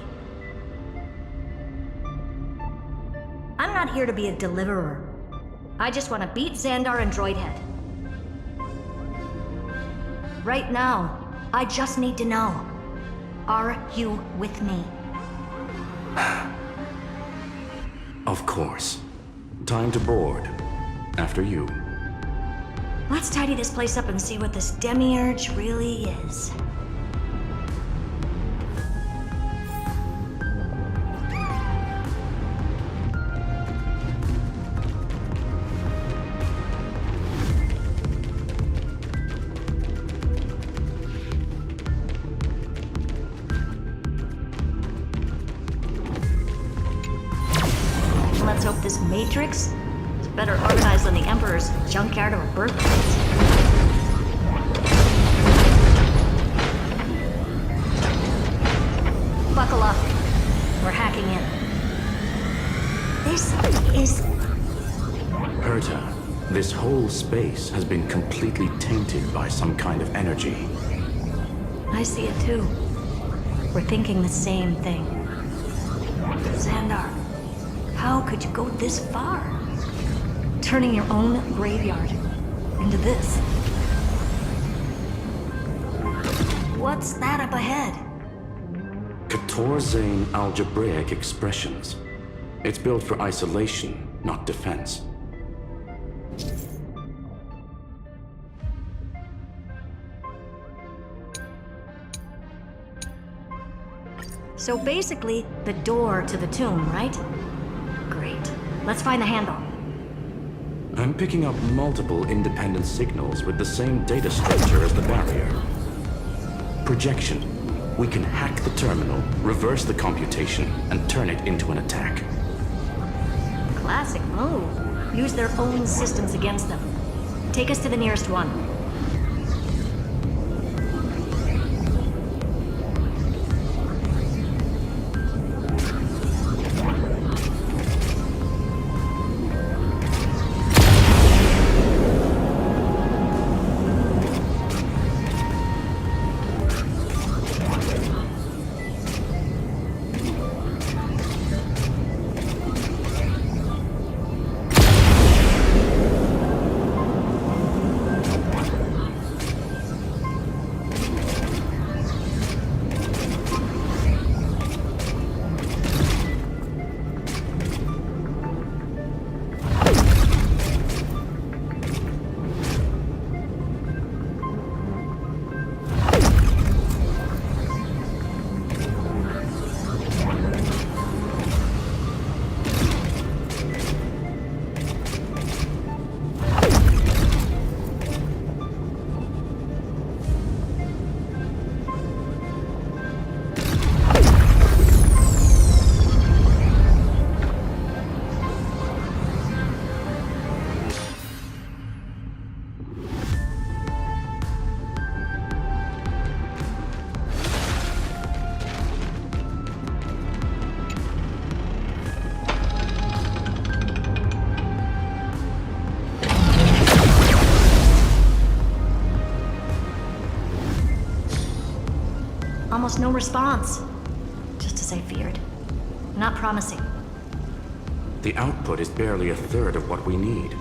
K: I'm not here to be a deliverer. I just want to beat Xandar and Droidhead. Right now, I just need to know. Are you with me?
N: Of course. Time to board. After you.
K: Let's tidy this place up and see what this Demiurge really is. Let's hope this Matrix is better organized than the Emperor's junkyard or birthplace. Buckle up. We're hacking in. This is...
N: Herta, this whole space has been completely tainted by some kind of energy.
K: I see it too. We're thinking the same thing. Xandar, how could you go this far? Turning your own graveyard into this. What's that up ahead?
N: Katorzane algebraic expressions. It's built for isolation, not defense.
K: So basically, the door to the tomb, right? Great. Let's find the handle.
N: I'm picking up multiple independent signals with the same data structure as the barrier. Projection. We can hack the terminal, reverse the computation, and turn it into an attack.
K: Classic move. Use their own systems against them. Take us to the nearest one. Almost no response. Just as I feared. Not promising.
N: The output is barely a third of what we need.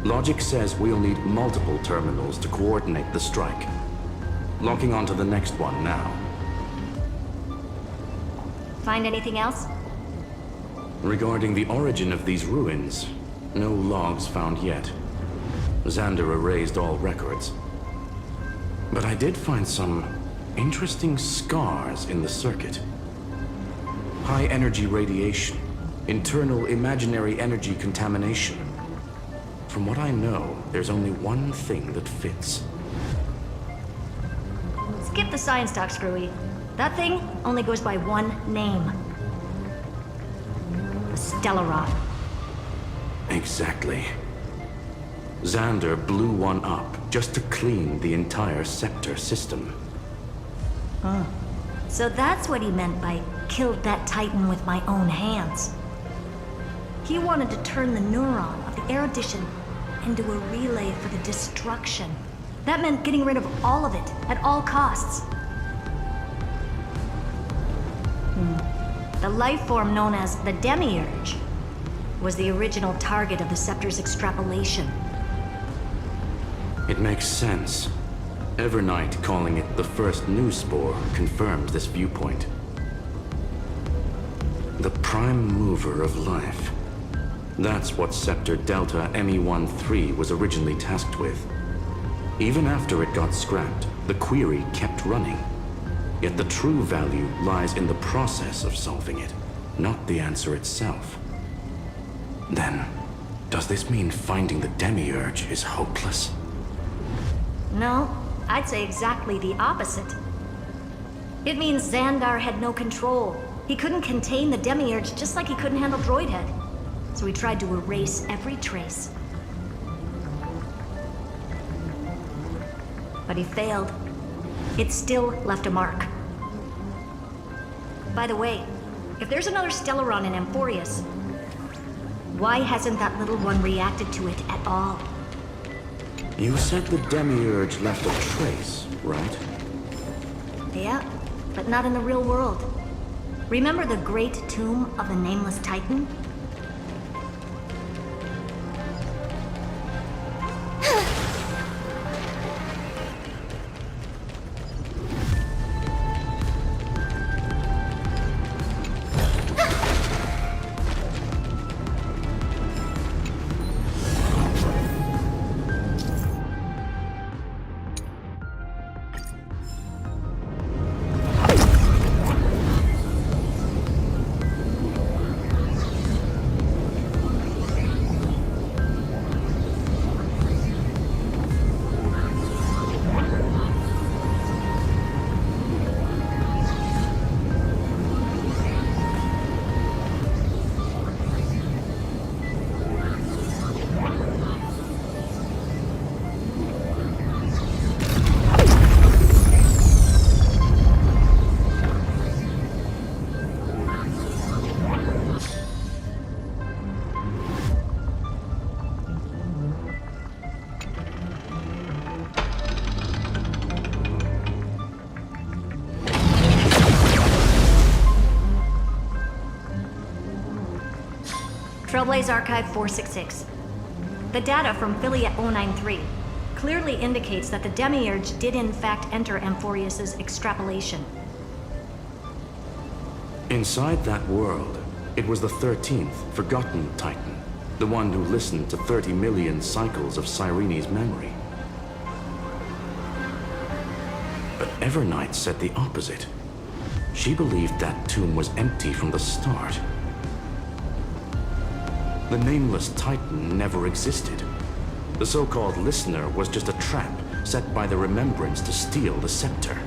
N: Logic says we'll need multiple terminals to coordinate the strike. Locking onto the next one now.
K: Find anything else?
N: Regarding the origin of these ruins, no logs found yet. Xander erased all records. But I did find some interesting scars in the circuit. High-energy radiation, internal imaginary energy contamination. From what I know, there's only one thing that fits.
K: Skip the science talk, Screwy. That thing only goes by one name. The Stellaron.
N: Exactly. Xander blew one up just to clean the entire Scepter system.
K: So that's what he meant by killed that Titan with my own hands. He wanted to turn the neuron of the erudition into a relay for the destruction. That meant getting rid of all of it, at all costs. The life form known as the Demiurge was the original target of the Scepter's extrapolation.
N: It makes sense. Evernight calling it the first new spore confirms this viewpoint. The prime mover of life. That's what Scepter Delta ME-13 was originally tasked with. Even after it got scrapped, the query kept running. Yet the true value lies in the process of solving it, not the answer itself. Then, does this mean finding the Demiurge is hopeless?
K: No, I'd say exactly the opposite. It means Xandar had no control. He couldn't contain the Demiurge just like he couldn't handle Droidhead. So he tried to erase every trace. But he failed. It still left a mark. By the way, if there's another Stellaron in Amphorius, why hasn't that little one reacted to it at all?
N: You said the Demiurge left a trace, right?
K: Yeah, but not in the real world. Remember the great tomb of the Nameless Titan? Trailblaze Archive 466. The data from Affiliate 093 clearly indicates that the Demiurge did in fact enter Amphorius's extrapolation.
N: Inside that world, it was the 13th, forgotten Titan, the one who listened to 30 million cycles of Cyrene's memory. But Evernight said the opposite. She believed that tomb was empty from the start. The nameless Titan never existed. The so-called Listener was just a trap set by the Remembrance to steal the scepter.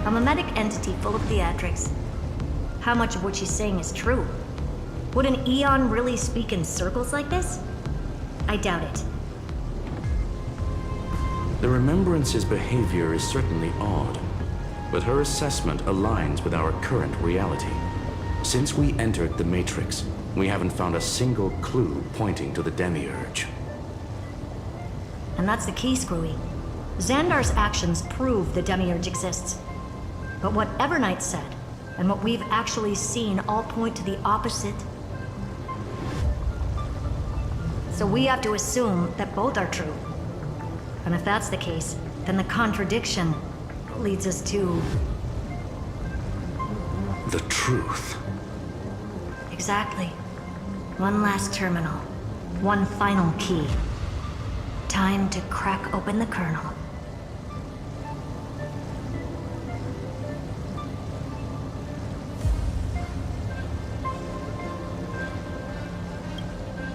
K: A mimetic entity full of theatrics. How much of what she's saying is true? Would an Eon really speak in circles like this? I doubt it.
N: The Remembrance's behavior is certainly odd, but her assessment aligns with our current reality. Since we entered the Matrix, we haven't found a single clue pointing to the Demiurge.
K: And that's the key, Screwy. Xandar's actions prove the Demiurge exists. But what Evernight said, and what we've actually seen all point to the opposite. So we have to assume that both are true. And if that's the case, then the contradiction leads us to...
N: the truth.
K: Exactly. One last terminal. One final key. Time to crack open the kernel.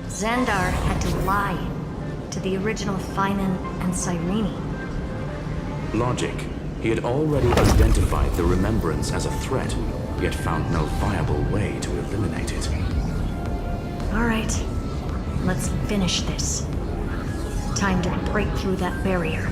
K: Xandar had to lie to the original Finan and Cyrene.
N: Logic. He had already identified the Remembrance as a threat, yet found no viable way to eliminate it.
K: All right, let's finish this. Time to break through that barrier.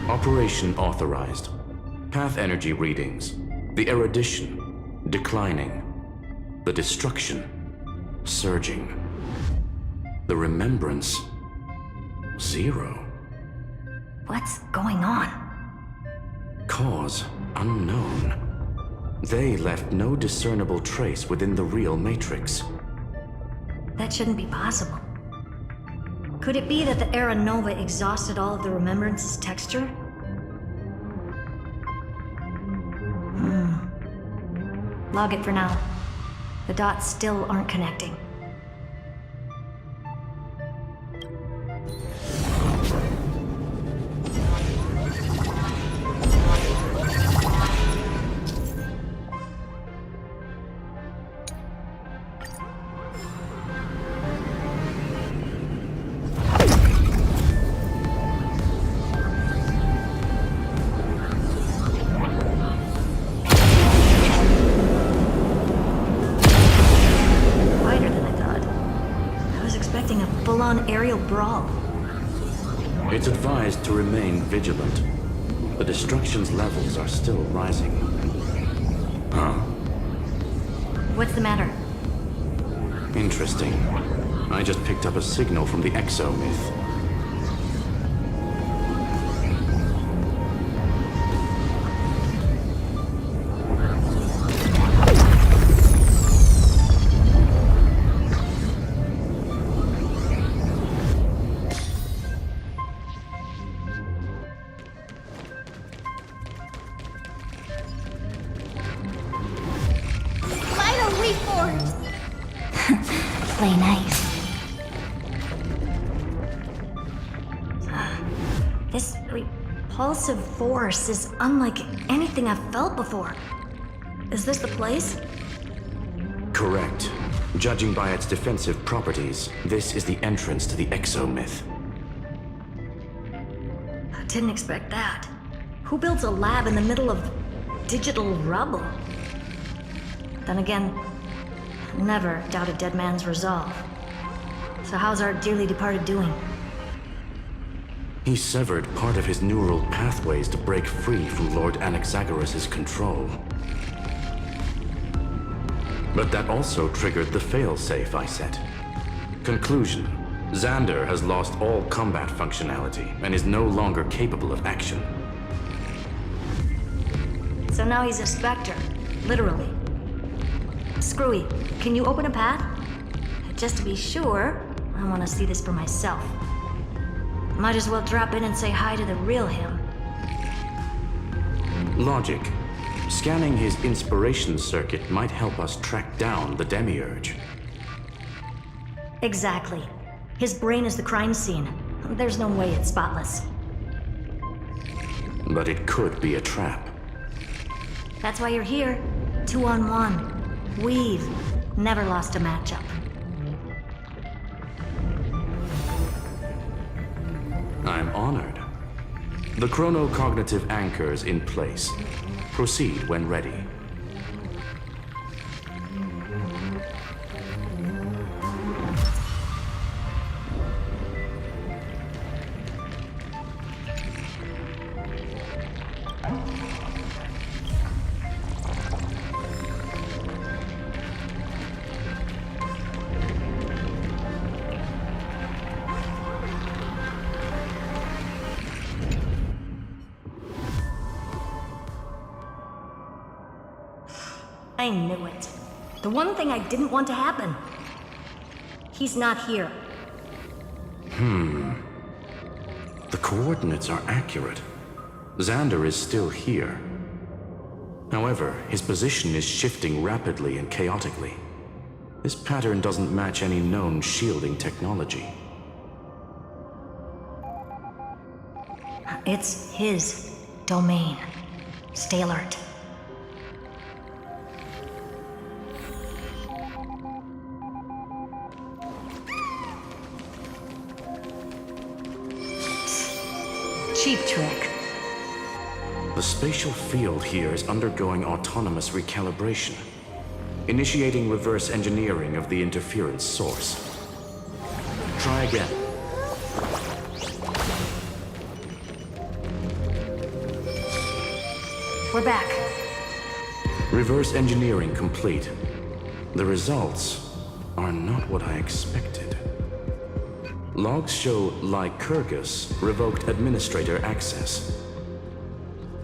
N: Operation authorized. Path energy readings. The erudition, declining. The destruction, surging. The remembrance, 0.
K: What's going on?
N: Cause unknown. They left no discernible trace within the real Matrix.
K: That shouldn't be possible. Could it be that the Era Nova exhausted all of the Remembrance's texture? Log it for now. The dots still aren't connecting. Aerial brawl.
N: It's advised to remain vigilant. The destruction's levels are still rising. Huh?
K: What's the matter?
N: Interesting. I just picked up a signal from the exo-myth.
D: Play nice.
K: This repulsive force is unlike anything I've felt before. Is this the place?
N: Correct. Judging by its defensive properties, this is the entrance to the exo-myth.
K: I didn't expect that. Who builds a lab in the middle of digital rubble? Then again, never doubt a dead man's resolve. So how's our dearly departed doing?
N: He severed part of his neural pathways to break free from Lord Anaxagoras' control. But that also triggered the failsafe I set. Conclusion: Xander has lost all combat functionality and is no longer capable of action.
K: So now he's a Spectre, literally. Screwy, can you open a path? Just to be sure, I want to see this for myself. Might as well drop in and say hi to the real him.
N: Logic. Scanning his inspiration circuit might help us track down the Demiurge.
K: Exactly. His brain is the crime scene. There's no way it's spotless.
N: But it could be a trap.
K: That's why you're here. 2-on-1. We've never lost a matchup.
N: I'm honored. The chronocognitive anchor's in place. Proceed when ready.
K: I knew it. The one thing I didn't want to happen. He's not here.
N: The coordinates are accurate. Xander is still here. However, his position is shifting rapidly and chaotically. This pattern doesn't match any known shielding technology.
K: It's his domain. Stay alert. Cheap trick.
N: The spatial field here is undergoing autonomous recalibration, initiating reverse engineering of the interference source. Try again.
K: We're back.
N: Reverse engineering complete. The results are not what I expected. Logs show Lycurgus revoked administrator access.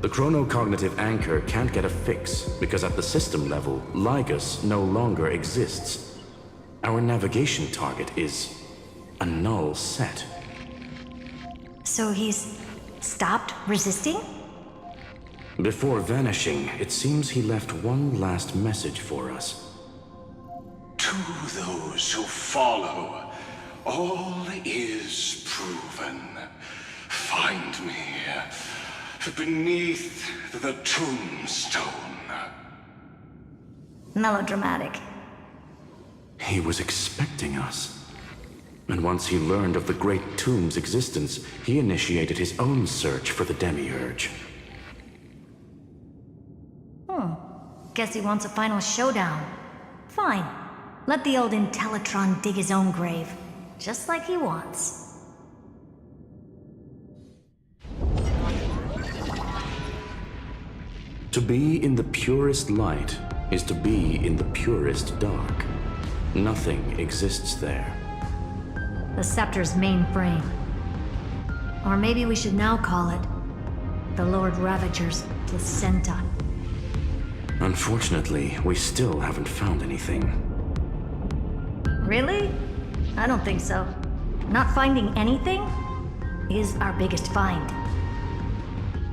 N: The chronocognitive anchor can't get a fix because at the system level, Lygus no longer exists. Our navigation target is a null set.
K: So he's stopped resisting?
N: Before vanishing, it seems he left one last message for us.
J: To those who follow, all is proven. Find me beneath the tombstone.
K: Melodramatic.
N: He was expecting us. And once he learned of the Great Tomb's existence, he initiated his own search for the Demiurge.
K: Guess he wants a final showdown. Fine. Let the old Intellitron dig his own grave. Just like he wants.
N: To be in the purest light is to be in the purest dark. Nothing exists there.
K: The Scepter's mainframe. Or maybe we should now call it the Lord Ravager's placenta.
N: Unfortunately, we still haven't found anything.
K: Really? I don't think so. Not finding anything is our biggest find.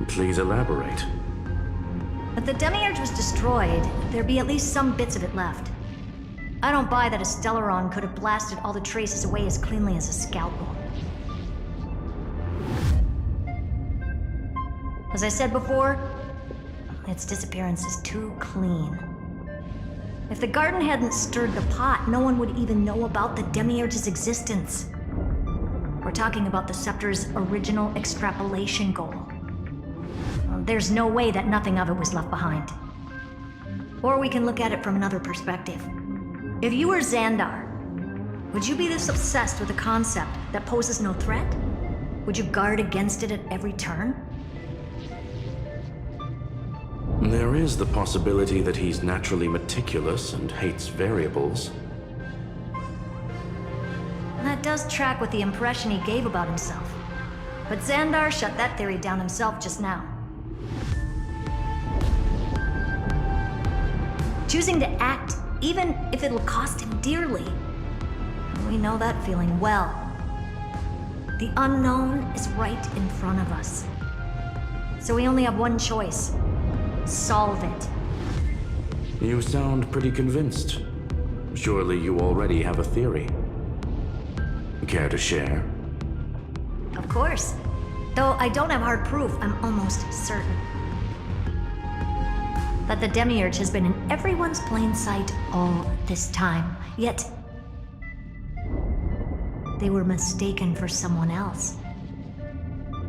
N: Please elaborate.
K: If the Demiurge was destroyed, there'd be at least some bits of it left. I don't buy that a Stellaron could have blasted all the traces away as cleanly as a scalpel. As I said before, its disappearance is too clean. If the garden hadn't stirred the pot, no one would even know about the Demiurge's existence. We're talking about the Scepter's original extrapolation goal. There's no way that nothing of it was left behind. Or we can look at it from another perspective. If you were Xandar, would you be this obsessed with a concept that poses no threat? Would you guard against it at every turn?
N: There is the possibility that he's naturally meticulous and hates variables.
K: That does track with the impression he gave about himself. But Xandar shut that theory down himself just now. Choosing to act, even if it'll cost him dearly. We know that feeling well. The unknown is right in front of us. So we only have one choice. Solve it.
N: You sound pretty convinced. Surely you already have a theory. Care to share?
K: Of course. Though I don't have hard proof, I'm almost certain that the Demiurge has been in everyone's plain sight all this time. Yet, they were mistaken for someone else.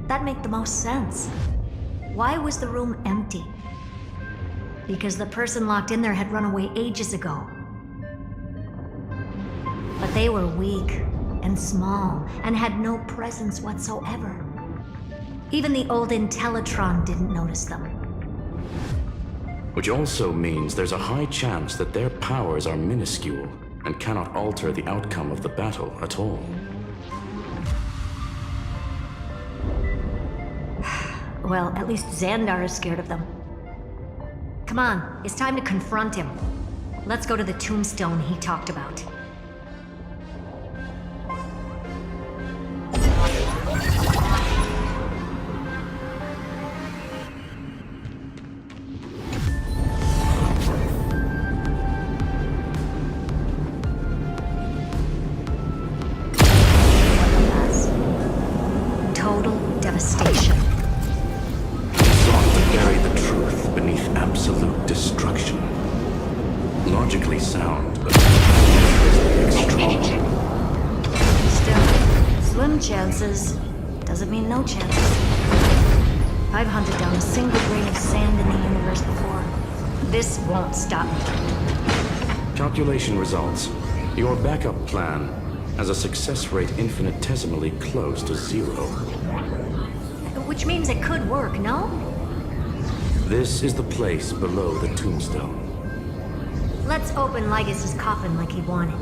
K: That makes the most sense. Why was the room empty? Because the person locked in there had run away ages ago. But they were weak and small and had no presence whatsoever. Even the old Intellitron didn't notice them.
N: Which also means there's a high chance that their powers are minuscule and cannot alter the outcome of the battle at all.
K: Well, at least Xandar is scared of them. Come on, it's time to confront him. Let's go to the tombstone he talked about. Total devastation.
N: Sought to bury the truth beneath absolute destruction. Logically sound, but extreme.
K: Still, slim chances doesn't mean no chances. I've hunted down a single grain of sand in the universe before. This won't stop me.
N: Calculation results. Your backup plan has a success rate infinitesimally close to 0.
K: Which means it could work, no?
N: This is the place below the tombstone.
K: Let's open Lygus' coffin like he wanted.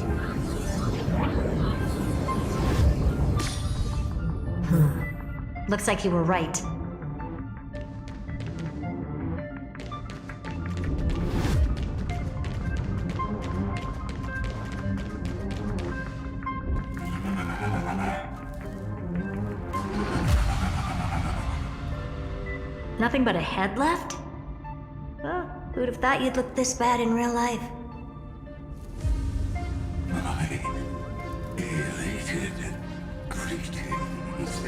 K: Looks like you were right. Nothing but a head left? Oh, who'd have thought you'd look this bad in real life?
Q: My elated greetings.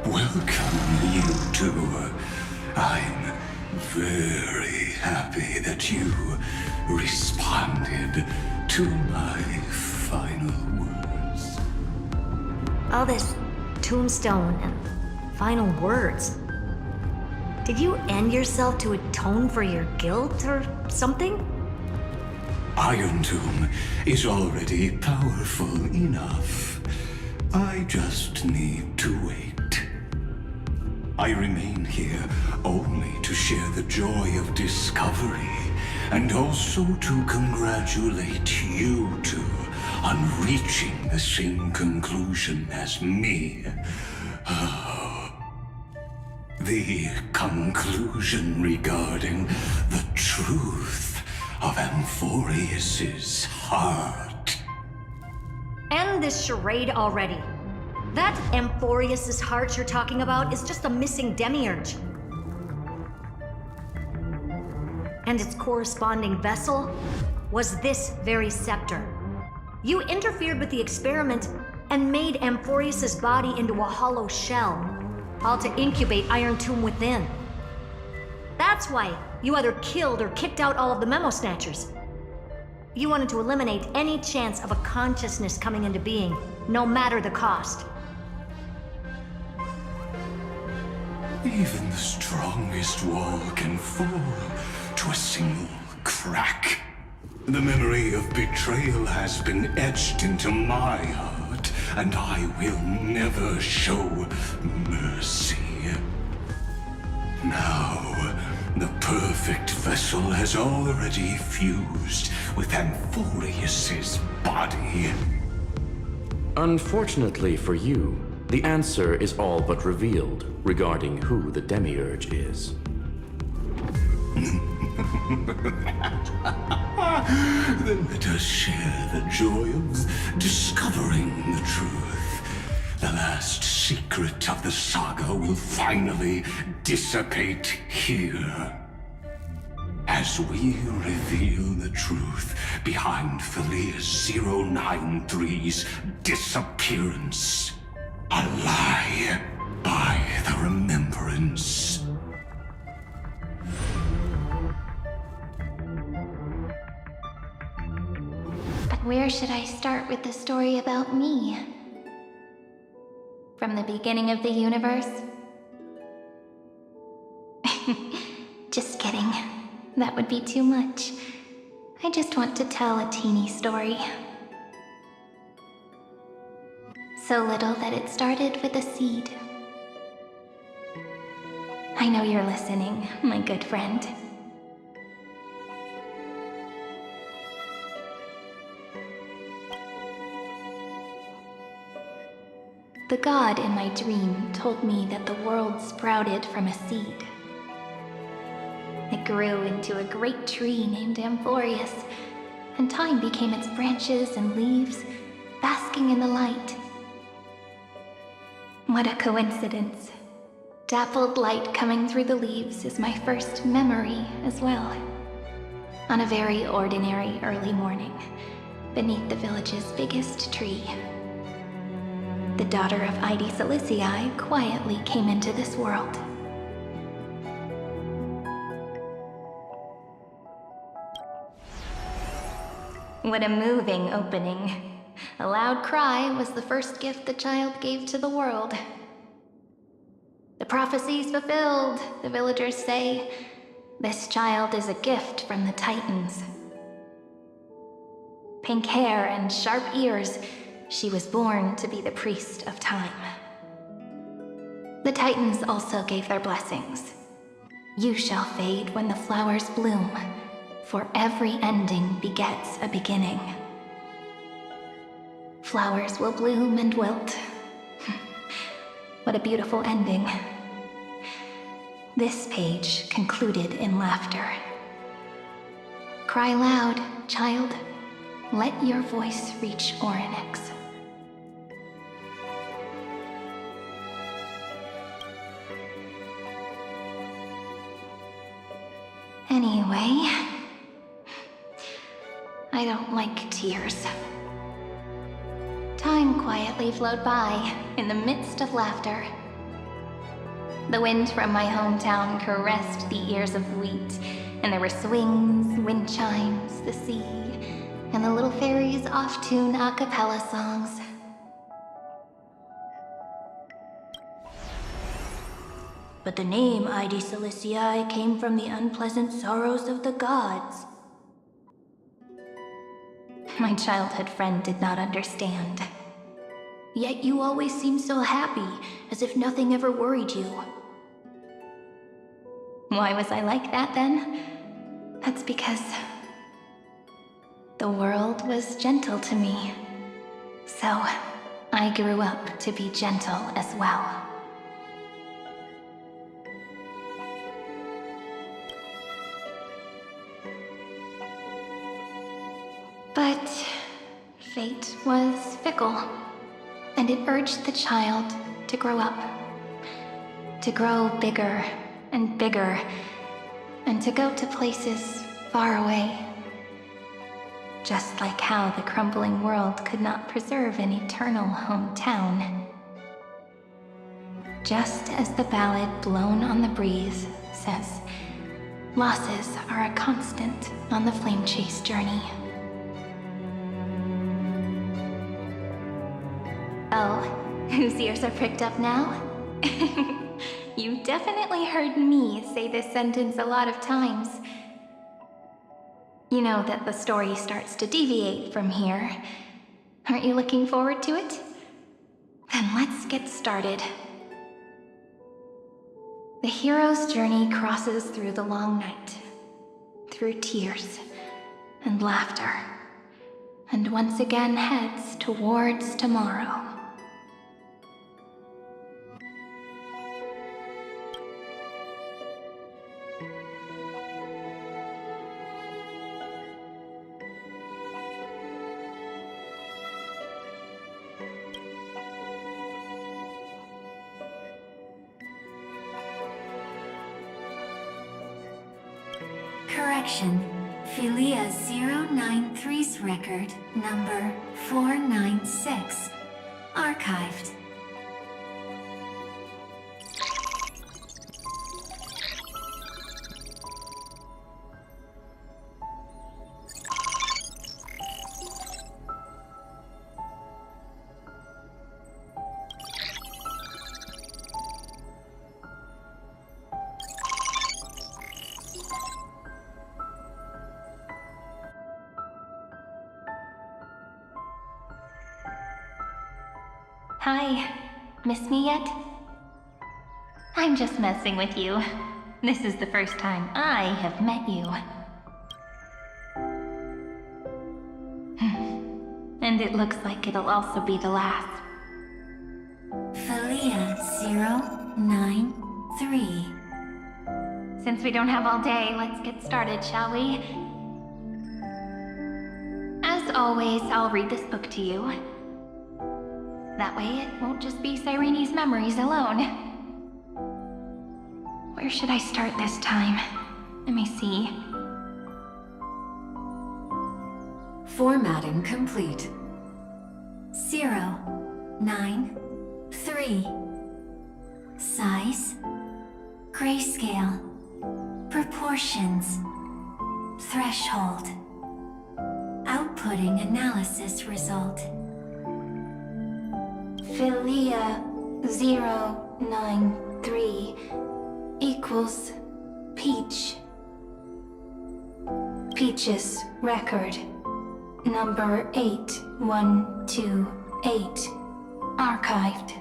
Q: Welcome, you two. I'm very happy that you responded to my final words.
K: All this tombstone and final words. Did you end yourself to atone for your guilt or something?
Q: Iron Tomb is already powerful enough. I just need to wait. I remain here only to share the joy of discovery, and also to congratulate you two on reaching the same conclusion as me. The conclusion regarding the truth of Amphorius's heart.
K: End this charade already. That Amphorius's heart you're talking about is just a missing demiurge. And its corresponding vessel was this very scepter. You interfered with the experiment and made Amphorius's body into a hollow shell, all to incubate Iron Tomb within. That's why you either killed or kicked out all of the Memo Snatchers. You wanted to eliminate any chance of a consciousness coming into being, no matter the cost.
Q: Even the strongest wall can fall to a single crack. The memory of betrayal has been etched into my heart
S: and I will never show mercy. Now, the perfect vessel has already fused with Amphorius's body.
N: Unfortunately for you, the answer is all but revealed regarding who the Demiurge is.
S: Then let us share the joy of discovering the truth. The last secret of the saga will finally dissipate here. As we reveal the truth behind Thalia's 093's disappearance. A lie by the remembrance.
B: But where should I start with the story about me? From the beginning of the universe? Just kidding. That would be too much. I just want to tell a teeny story. So little that it started with a seed. I know you're listening, my good friend. The god in my dream told me that the world sprouted from a seed. It grew into a great tree named Amphorius, and time became its branches and leaves, basking in the light. What a coincidence. Dappled light coming through the leaves is my first memory as well. On a very ordinary early morning, beneath the village's biggest tree, the daughter of Ide Silicii quietly came into this world. What a moving opening. A loud cry was the first gift the child gave to the world. The prophecy's fulfilled, the villagers say. This child is a gift from the Titans. Pink hair and sharp ears, she was born to be the priest of time. The Titans also gave their blessings. You shall fade when the flowers bloom, for every ending begets a beginning. Flowers will bloom and wilt. What a beautiful ending. This page concluded in laughter. Cry loud, child. Let your voice reach Orynyx. Anyway, I don't like tears. Time quietly flowed by in the midst of laughter. The wind from my hometown caressed the ears of wheat, and there were swings, wind chimes, the sea, and the little fairies off-tune a cappella songs. But the name Ide Silicii came from the unpleasant sorrows of the gods. My childhood friend did not understand. Yet you always seemed so happy, as if nothing ever worried you. Why was I like that then? That's because the world was gentle to me. So I grew up to be gentle as well. But fate was fickle, and it urged the child to grow up. To grow bigger and bigger, and to go to places far away. Just like how the crumbling world could not preserve an eternal hometown. Just as the ballad blown on the breeze says, losses are a constant on the flame chase journey. Oh, whose ears are pricked up now? You've definitely heard me say this sentence a lot of times. You know that the story starts to deviate from here. Aren't you looking forward to it? Then let's get started. The hero's journey crosses through the long night, through tears and laughter, and once again heads towards tomorrow.
T: Correction. Philia 093's record, number 496. Archived.
B: Hi. Miss me yet? I'm just messing with you. This is the first time I have met you. And it looks like it'll also be the last.
T: Philia 093.
B: Since we don't have all day, let's get started, shall we? As always, I'll read this book to you. That way it won't just be Cyrene's memories alone. Where should I start this time? Let me see.
T: Formatting complete. 093. Size. Grayscale. Proportions. Threshold. Outputting analysis result.
B: Philia 093 equals Peach. Peach's record, number 8128, archived.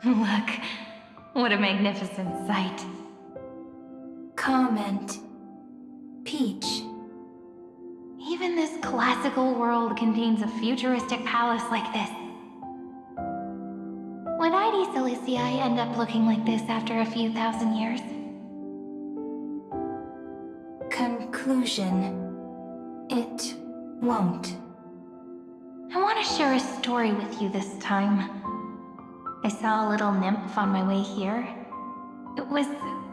B: Look, what a magnificent sight. Comment. Peach. Even this classical world contains a futuristic palace like this. Would ID Silicii end up looking like this after a few thousand years? Conclusion. It won't. I want to share a story with you this time. I saw a little nymph on my way here. It was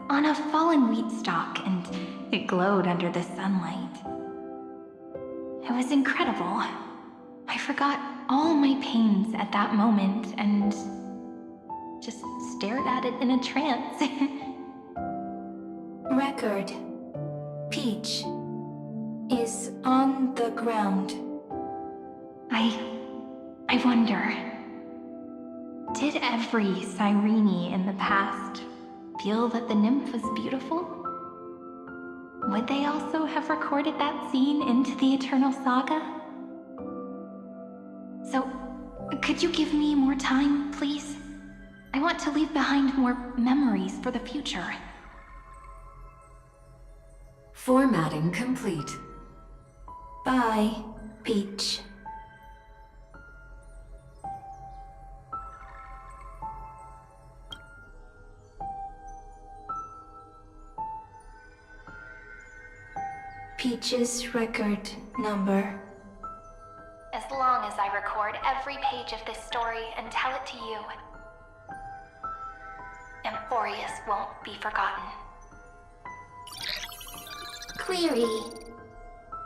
B: on a fallen wheat stalk, and it glowed under the sunlight. It was incredible. I forgot all my pains at that moment and just stared at it in a trance. Record. Peach is on the ground. I wonder, did every Cyrene in the past feel that the nymph was beautiful? Would they also have recorded that scene into the Eternal Saga? So, could you give me more time, please? I want to leave behind more memories for the future.
T: Formatting complete.
B: Bye, Peach. Peach's record number. As long as I record every page of this story and tell it to you, Amphorius won't be forgotten.
D: Query.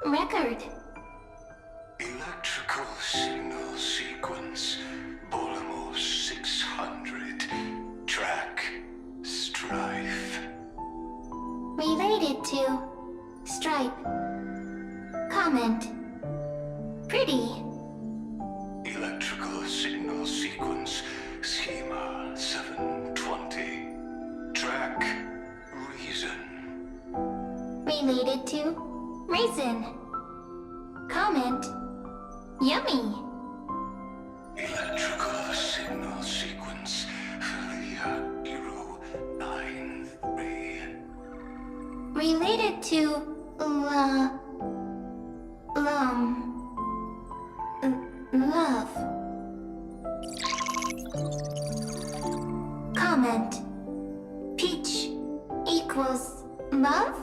D: Record.
S: Electrical signal sequence. Bolimo 600. Track. Strife.
D: Related to. Stripe. Comment. Pretty.
S: Electrical signal sequence. Schema 720. Track. Reason.
D: Related to. Raisin. Comment. Yummy.
S: Electrical signal sequence. Filia 093.
D: Related to. Love. Comment. Peach equals love?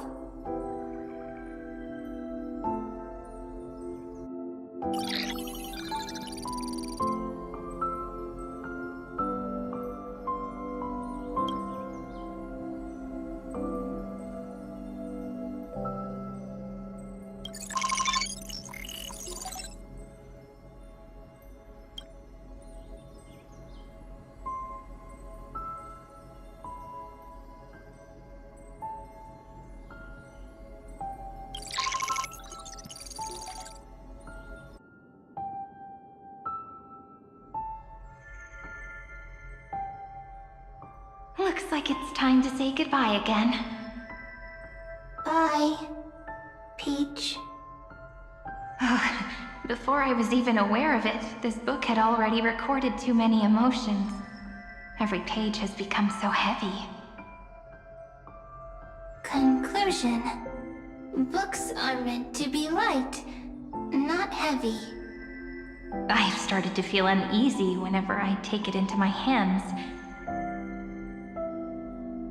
B: Looks like it's time to say goodbye again.
D: Bye, Peach.
B: Before I was even aware of it, this book had already recorded too many emotions. Every page has become so heavy.
D: Conclusion. Books are meant to be light, not heavy.
B: I have started to feel uneasy whenever I take it into my hands.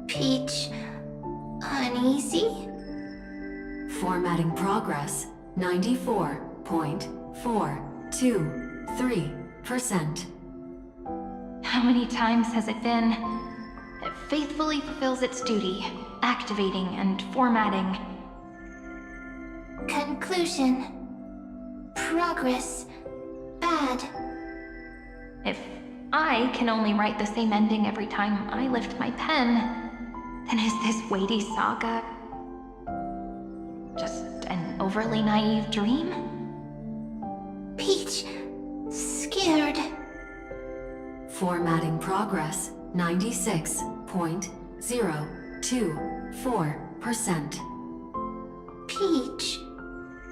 D: Peach, uneasy?
T: Formatting progress 94.423%.
B: How many times has it been? It faithfully fulfills its duty, activating and formatting.
D: Conclusion. Progress. Bad.
B: If I can only write the same ending every time I lift my pen, then is this weighty saga just an overly naive dream?
D: Peach, scared.
T: Formatting progress 96.024%.
D: Peach,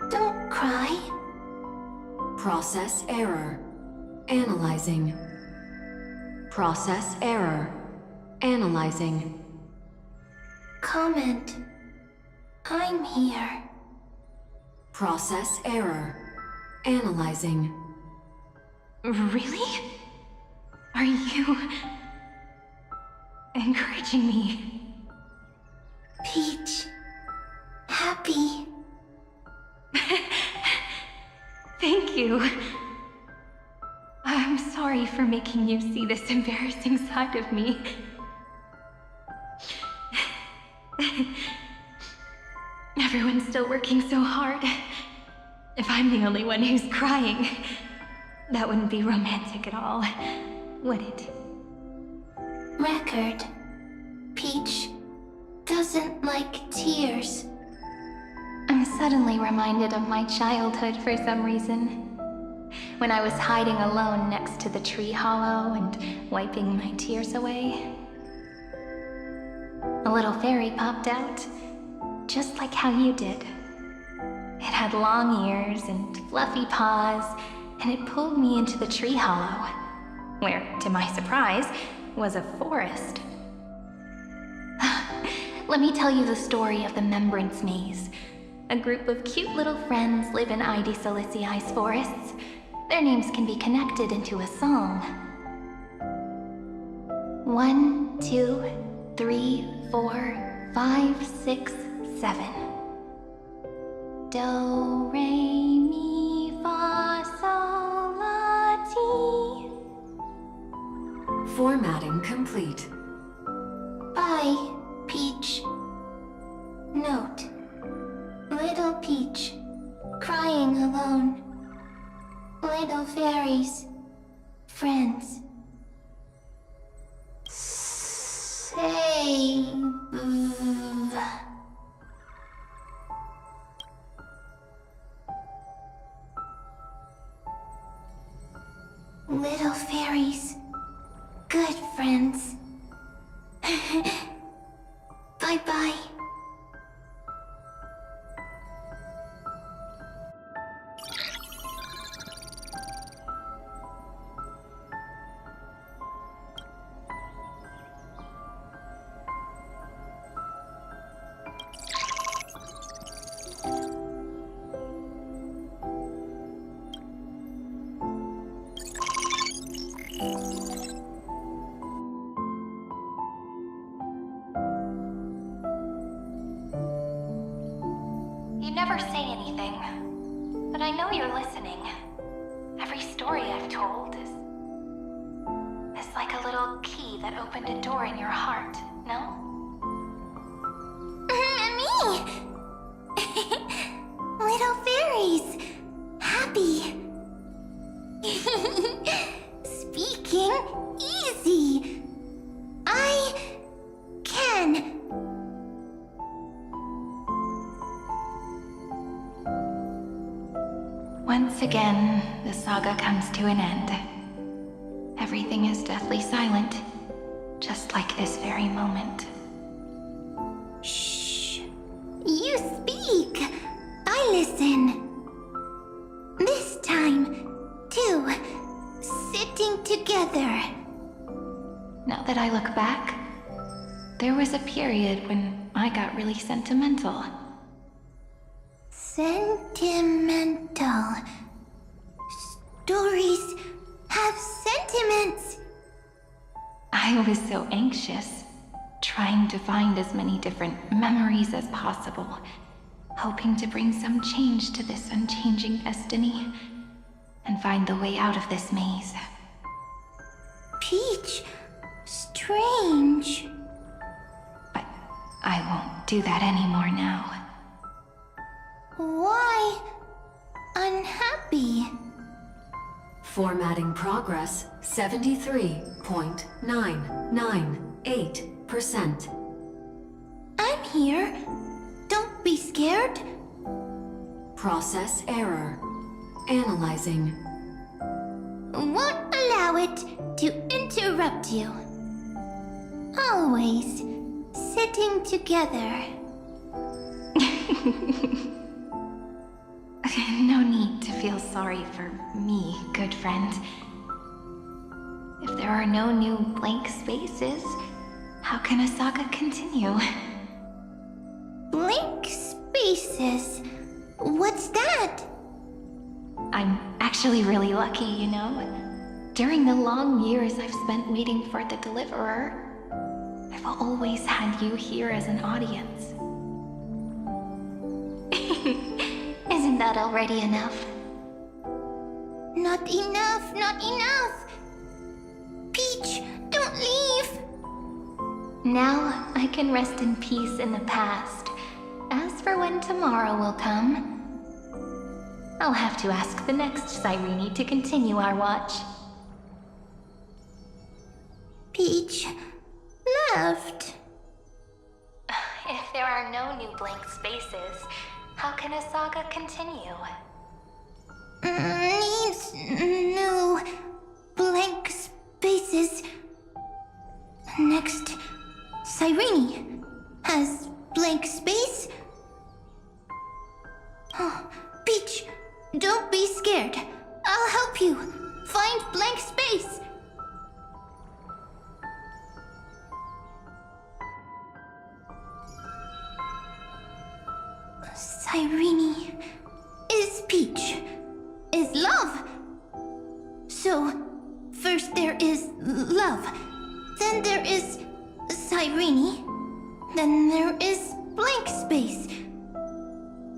D: don't cry.
T: Process error. Analyzing. Process error. Analyzing.
D: Comment. I'm here.
T: Process error. Analyzing.
B: Really? Are you encouraging me?
D: Peach, happy.
B: Thank you. I'm sorry for making you see this embarrassing side of me. Everyone's still working so hard. If I'm the only one who's crying, that wouldn't be romantic at all, would it?
D: Record. Peach doesn't like tears.
B: I'm suddenly reminded of my childhood for some reason. When I was hiding alone next to the tree hollow and wiping my tears away. A little fairy popped out, just like how you did. It had long ears and fluffy paws, and it pulled me into the tree hollow, where, to my surprise, was a forest. Let me tell you the story of the Membrance Maze. A group of cute little friends live in Ide Silicii's forests. Their names can be connected into a song. 1, 2, 3, 4, 5, 6, 7. Do, re, mi, fa, sol, la, ti.
T: Formatting complete.
D: Good friends. Bye-bye.
B: You never say anything, but I know you're listening. Every story I've told is like a little key that opened a door in your heart, no?
D: Me! Little fairies! Happy! Speaking easy! I can!
B: Once again, the saga comes to an end. Everything is deathly silent, just like this very moment.
D: Shh! You speak! I listen! This time, too, sitting together.
B: Now that I look back, there was a period when I got really sentimental.
D: Sentimental. Stories have sentiments.
B: I was so anxious, trying to find as many different memories as possible, hoping to bring some change to this unchanging destiny, and find the way out of this maze.
D: Peach, strange.
B: But I won't do that anymore now.
D: Why unhappy?
T: Formatting progress 73.998%.
D: I'm here. Don't be scared.
T: Process error. Analyzing.
D: Won't allow it to interrupt you. Always sitting together.
B: No need to feel sorry for me, good friend. If there are no new blank spaces, how can a saga continue?
D: Blank spaces? What's that?
B: I'm actually really lucky, you know? During the long years I've spent waiting for the deliverer, I've always had you here as an audience.
D: Isn't that already enough? Not enough, not enough! Peach, don't leave!
B: Now I can rest in peace in the past. As for when tomorrow will come, I'll have to ask the next Cyrene to continue our watch.
D: Peach left.
B: If there are no new blank spaces, how can a saga continue?
D: Needs new blank spaces. Next, Cyrene has blank space. Oh, Peach, don't be scared. I'll help you find blank space. Cyrene is Peach, is love. So, first there is love, then there is Cyrene, then there is blank space.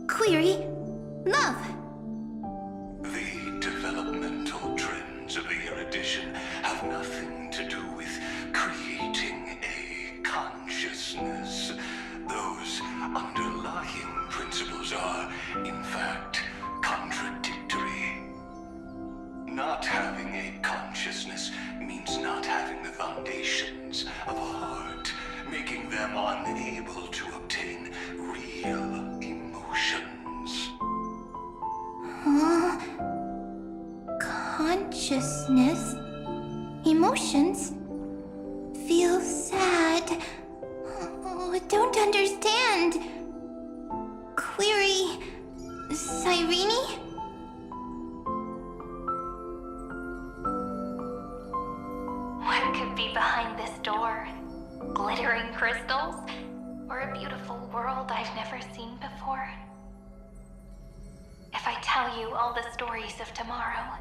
D: Query, love.
S: The developmental trends of the erudition have nothing to do with creating a consciousness. Those underlying principles are, in fact, contradictory. Not having a consciousness means not having the foundations of a heart, making them unable to obtain real emotions.
D: Consciousness? Emotions? don't understand. Query... Cyrene?
B: What could be behind this door? Glittering crystals? Or a beautiful world I've never seen before? If I tell you all the stories of tomorrow,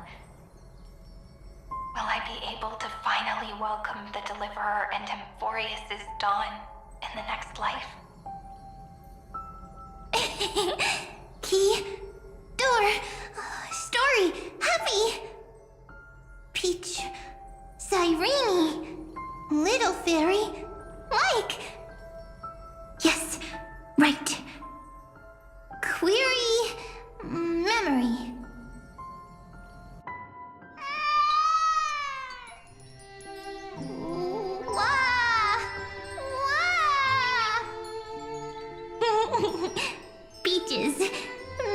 B: will I be able to finally welcome the Deliverer and Emphorius' dawn in the next life?
D: Key, door, story, happy. Peach, Cyrene, little fairy, Mike. Yes, right. Query, memory. Peaches,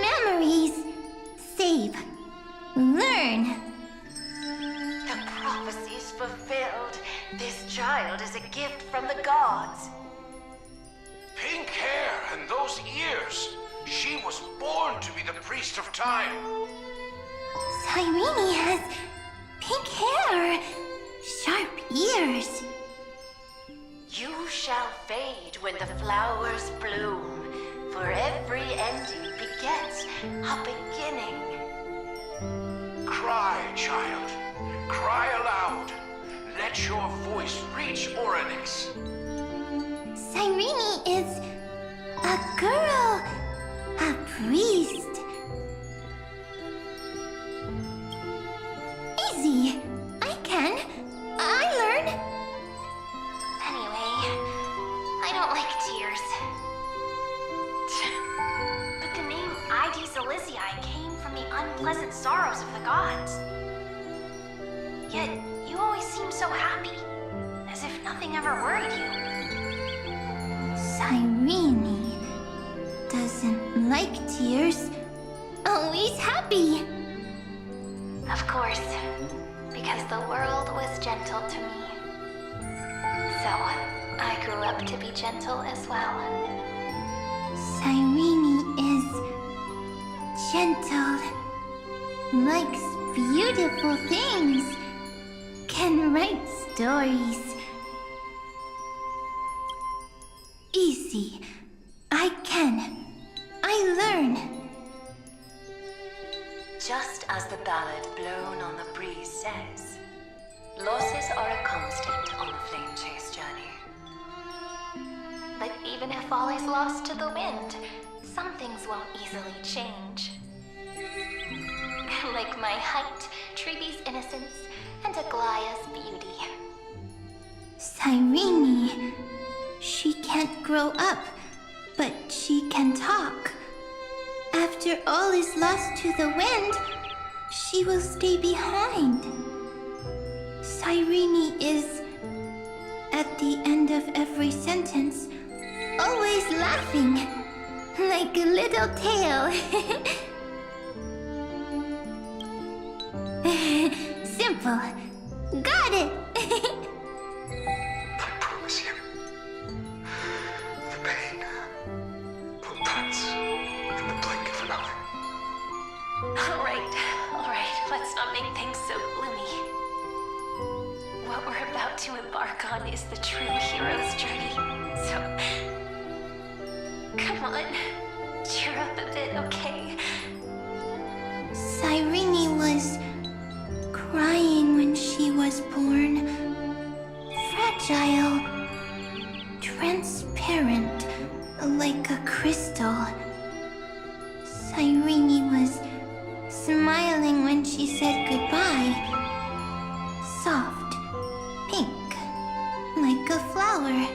D: memories, save, learn.
G: The prophecy's fulfilled. This child is a gift from the gods.
J: Pink hair and those ears. She was born to be the priest of time.
D: Cyrene has pink hair, sharp ears.
G: You shall fade when the flowers bloom, for every ending begets a beginning.
J: Cry, child. Cry aloud. Let your voice reach Oryx.
D: Cyrene is a girl, a priest. Easy. I can. I learn.
B: Anyway, I don't like tears. But the name Id Celestii came from the unpleasant sorrows of the gods. Yet, you always seem so happy, as if nothing ever worried you.
D: Cyrene doesn't like tears. Always happy.
B: Of course, because the world was gentle to me. So, I grew up to be gentle as well.
D: Cyrene is gentle, likes beautiful things, can write stories. Easy. I can. I learn.
G: Just as the ballad blown on the breeze says, losses are a constant on the flame chase journey.
B: But even if all is lost to the wind, some things won't easily change. Like my height, Treeby's innocence, and Aglaya's beauty.
D: Cyrene. She can't grow up, but she can talk. After all is lost to the wind, she will stay behind. Cyrene is, at the end of every sentence, always laughing, like a little tail. Simple. Got it!
S: I promise you, the pain will pass in the blink of an eye.
B: All right, let's not make things so gloomy. What we're about to embark on is the true hero's journey, so... Come on, cheer up a bit, okay?
D: Cyrene was crying when she was born. Fragile, transparent, like a crystal. Cyrene was smiling when she said goodbye. Soft, pink, like a flower.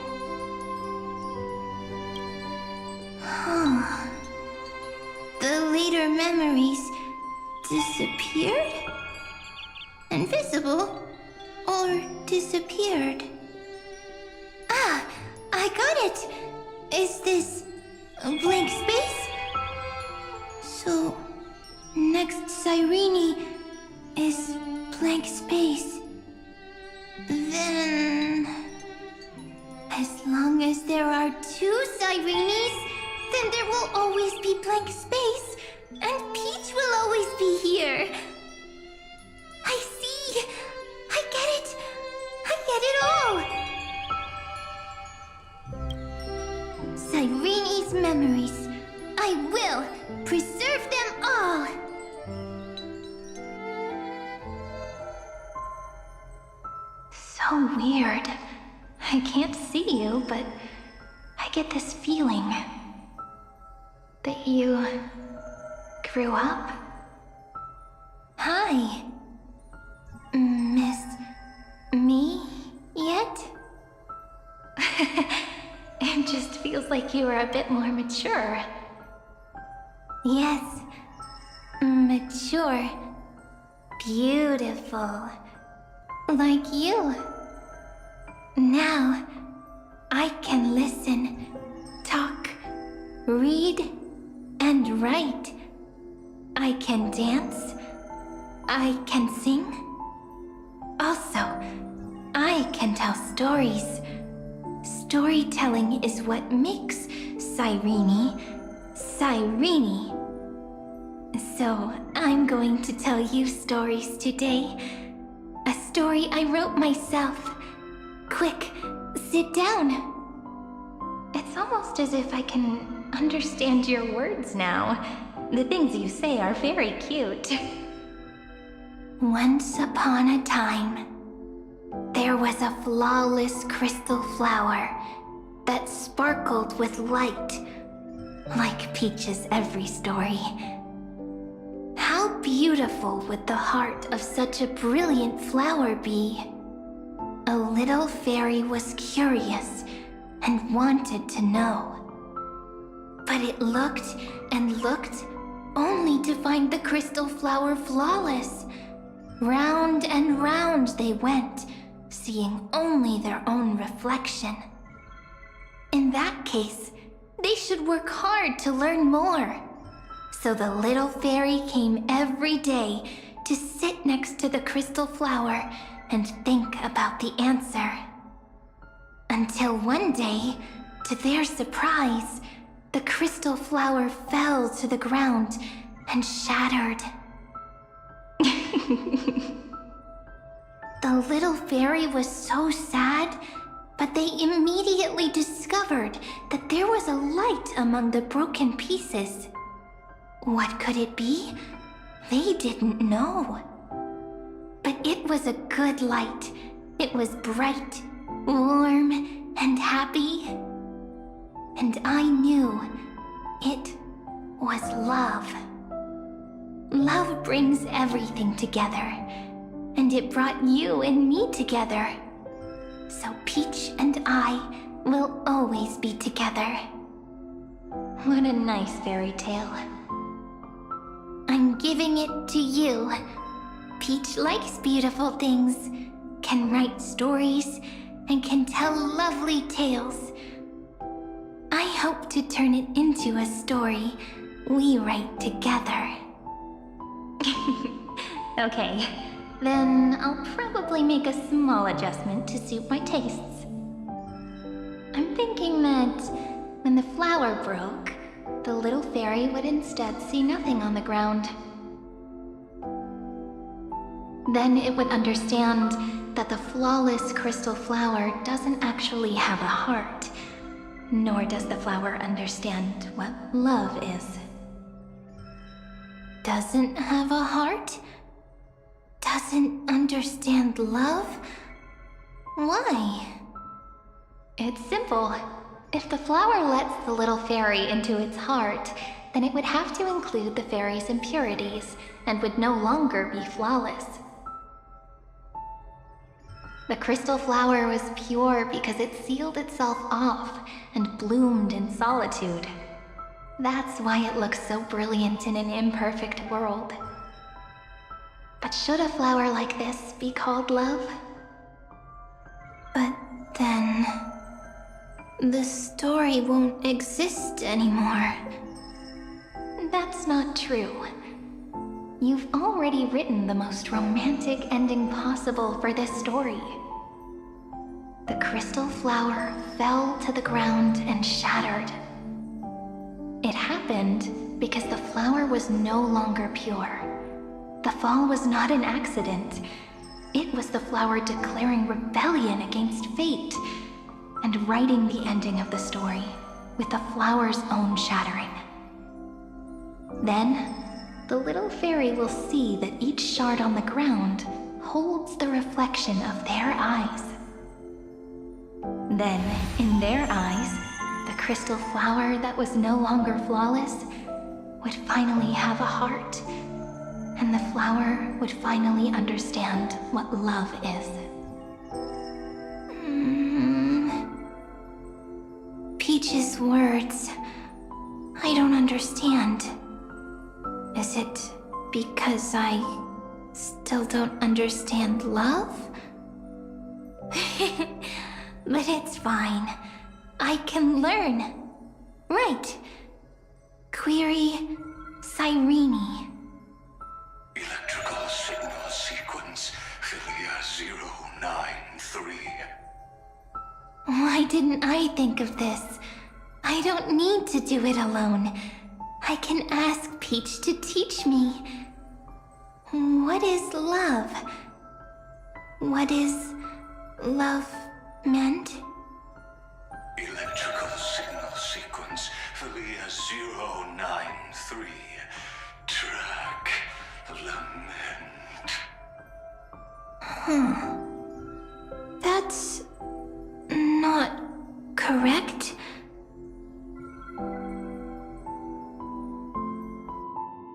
D: The later memories disappeared? Invisible? Or disappeared? Ah, I got it! Is this a blank space? So, next Cyrene is blank space. Then... As long as there are two Cyrenes, then there will always be blank space, and Peach will always be here. I see. I get it. I get it all. Cyrene's memories. I will preserve them all.
B: So weird. I can't see you, but I get this feeling that you grew up.
D: Hi. Miss me yet?
B: It just feels like you are a bit more mature.
D: Yes. Mature. Beautiful. Like you. Now, I can listen, talk, read, and write. I can dance. I can sing. Also, I can tell stories. Storytelling is what makes Cyrene, Cyrene. So, I'm going to tell you stories today. A story I wrote myself. Quick, sit down.
B: It's almost as if I can understand your words now. The things you say are very cute.
D: Once upon a time, there was a flawless crystal flower that sparkled with light, like Peach's every story. How beautiful would the heart of such a brilliant flower be? A little fairy was curious and wanted to know. But it looked and looked only to find the crystal flower flawless. Round and round they went, seeing only their own reflection. In that case, they should work hard to learn more. So the little fairy came every day to sit next to the crystal flower and think about the answer. Until one day, to their surprise, the crystal flower fell to the ground and shattered. The little fairy was so sad, but they immediately discovered that there was a light among the broken pieces. What could it be? They didn't know. But it was a good light. It was bright, warm, and happy. And I knew it was love. Love brings everything together. And it brought you and me together. So Peach and I will always be together.
B: What a nice fairy tale.
D: I'm giving it to you. Peach likes beautiful things, can write stories, and can tell lovely tales. I hope to turn it into a story we write together.
B: Okay, then I'll probably make a small adjustment to suit my tastes. I'm thinking that when the flower broke, the little fairy would instead see nothing on the ground. Then it would understand that the flawless crystal flower doesn't actually have a heart, nor does the flower understand what love is.
D: Doesn't have a heart? Doesn't understand love? Why?
B: It's simple. If the flower lets the little fairy into its heart, then it would have to include the fairy's impurities and would no longer be flawless. The crystal flower was pure because it sealed itself off and bloomed in solitude. That's why it looks so brilliant in an imperfect world. But should a flower like this be called love?
D: But then... the story won't exist anymore.
B: That's not true. You've already written the most romantic ending possible for this story. The crystal flower fell to the ground and shattered. It happened because the flower was no longer pure. The fall was not an accident. It was the flower declaring rebellion against fate and writing the ending of the story with the flower's own shattering. Then, the little fairy will see that each shard on the ground holds the reflection of their eyes. Then, in their eyes, the crystal flower that was no longer flawless would finally have a heart, and the flower would finally understand what love is. Peach's words, I don't understand. Is it because I still don't understand love? But it's fine. I can learn. Right. Query Cyrene.
Q: Electrical signal sequence Philia 093.
B: Why didn't I think of this? I don't need to do it alone. I can ask Peach to teach me. What is love? What is love meant?
Q: Electrical signal sequence Philia 093. Track lament.
B: That's not correct.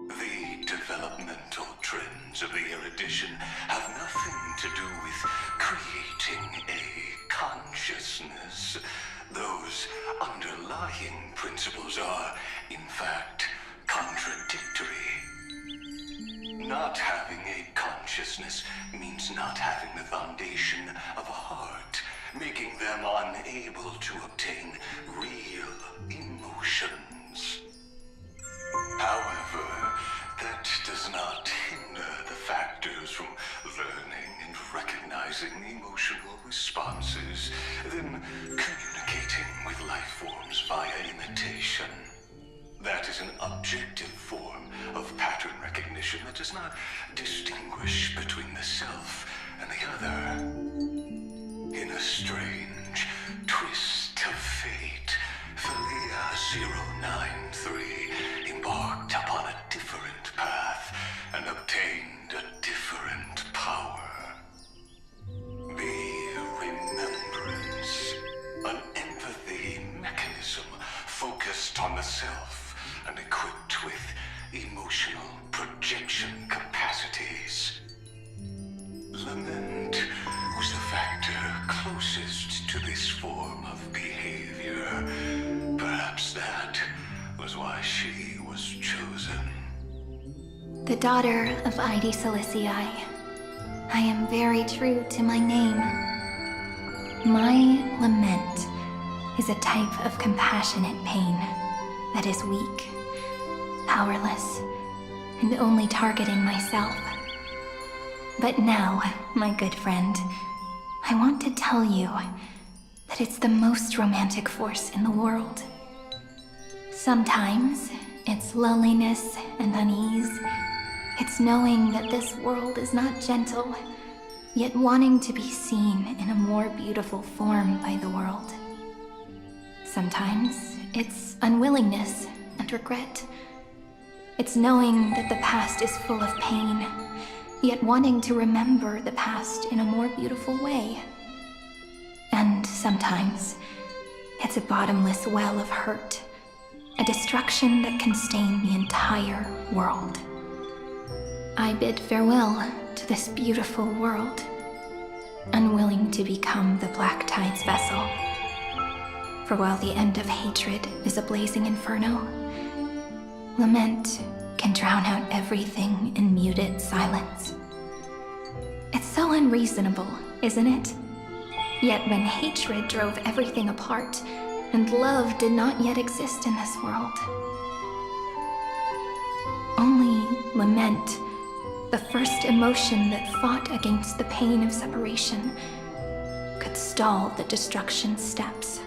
Q: The developmental trends of the erudition have nothing to do with creating a consciousness. Those underlying principles are, in fact, contradictory. Not having a consciousness means not having the foundation of a heart, making them unable to obtain real emotions. However, that does not hinder the factors from learning and recognizing emotional responses, then communicating with life forms via imitation. That is an objective form of pattern recognition that does not distinguish between the self and the other. In a strange twist of fate, Philia 093 embarked upon a different path and obtained a different power. The remembrance, an empathy mechanism focused on the self and equipped with emotional projection capacities. Lament was the factor closest to this form of behavior. Perhaps that was why she was chosen.
B: The daughter of Ide Silicii. I am very true to my name. My lament is a type of compassionate pain that is weak, powerless, and only targeting myself. But now, my good friend, I want to tell you that it's the most romantic force in the world. Sometimes, it's loneliness and unease. It's knowing that this world is not gentle, yet wanting to be seen in a more beautiful form by the world. Sometimes, it's unwillingness and regret. It's knowing that the past is full of pain, yet wanting to remember the past in a more beautiful way. And sometimes, it's a bottomless well of hurt, a destruction that can stain the entire world. I bid farewell to this beautiful world, unwilling to become the Black Tide's vessel. For while the end of hatred is a blazing inferno, lament can drown out everything in muted silence. It's so unreasonable, isn't it? Yet when hatred drove everything apart, and love did not yet exist in this world, only lament, the first emotion that fought against the pain of separation, could but stall the destruction steps.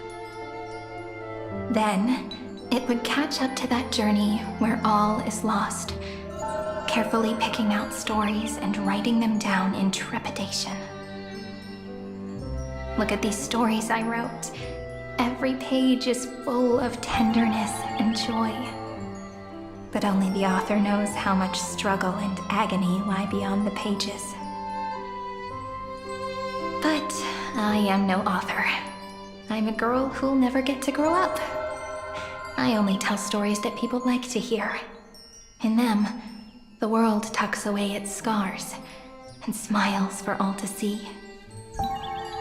B: Then, it would catch up to that journey where all is lost, carefully picking out stories and writing them down in trepidation. Look at these stories I wrote. Every page is full of tenderness and joy. But only the author knows how much struggle and agony lie beyond the pages. But I am no author. I'm a girl who'll never get to grow up. I only tell stories that people like to hear. In them, the world tucks away its scars and smiles for all to see.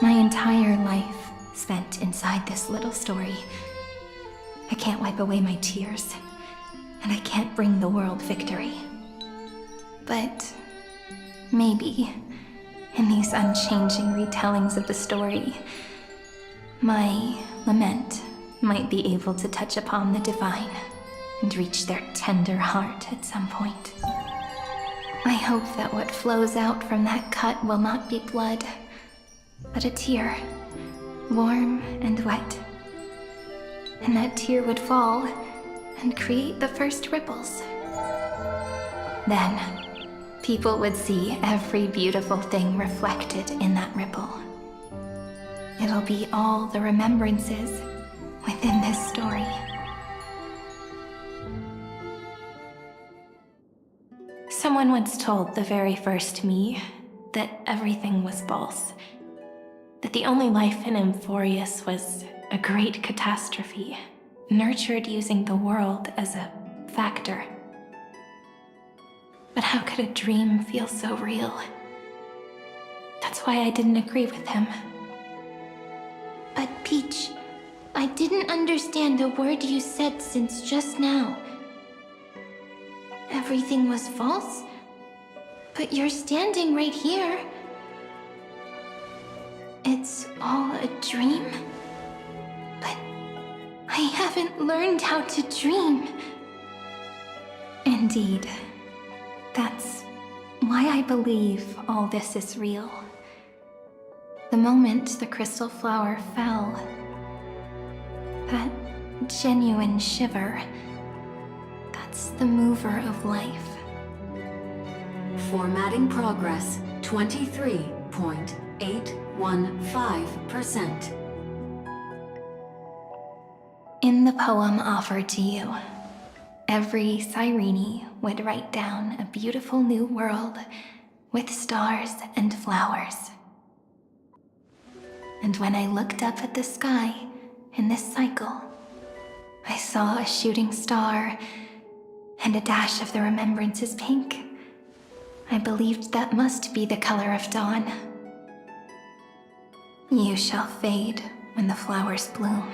B: My entire life spent inside this little story. I can't wipe away my tears, and I can't bring the world victory. But maybe, in these unchanging retellings of the story, my lament might be able to touch upon the divine and reach their tender heart at some point. I hope that what flows out from that cut will not be blood, but a tear, warm and wet. And that tear would fall and create the first ripples. Then, people would see every beautiful thing reflected in that ripple. It'll be all the remembrances within this story. Someone once told the very first me that everything was false. That the only life in Amphorius was a great catastrophe, nurtured using the world as a factor. But how could a dream feel so real? That's why I didn't agree with him.
D: But Peach, I didn't understand a word you said since just now. Everything was false? But you're standing right here. It's all a dream? But I haven't learned how to dream.
B: Indeed. That's why I believe all this is real. The moment the crystal flower fell, that genuine shiver, that's the mover of life.
T: Formatting progress 23.815%.
B: In the poem offered to you, every Cyrene would write down a beautiful new world with stars and flowers. And when I looked up at the sky in this cycle, I saw a shooting star and a dash of the remembrances pink. I believed that must be the color of dawn. You shall fade when the flowers bloom.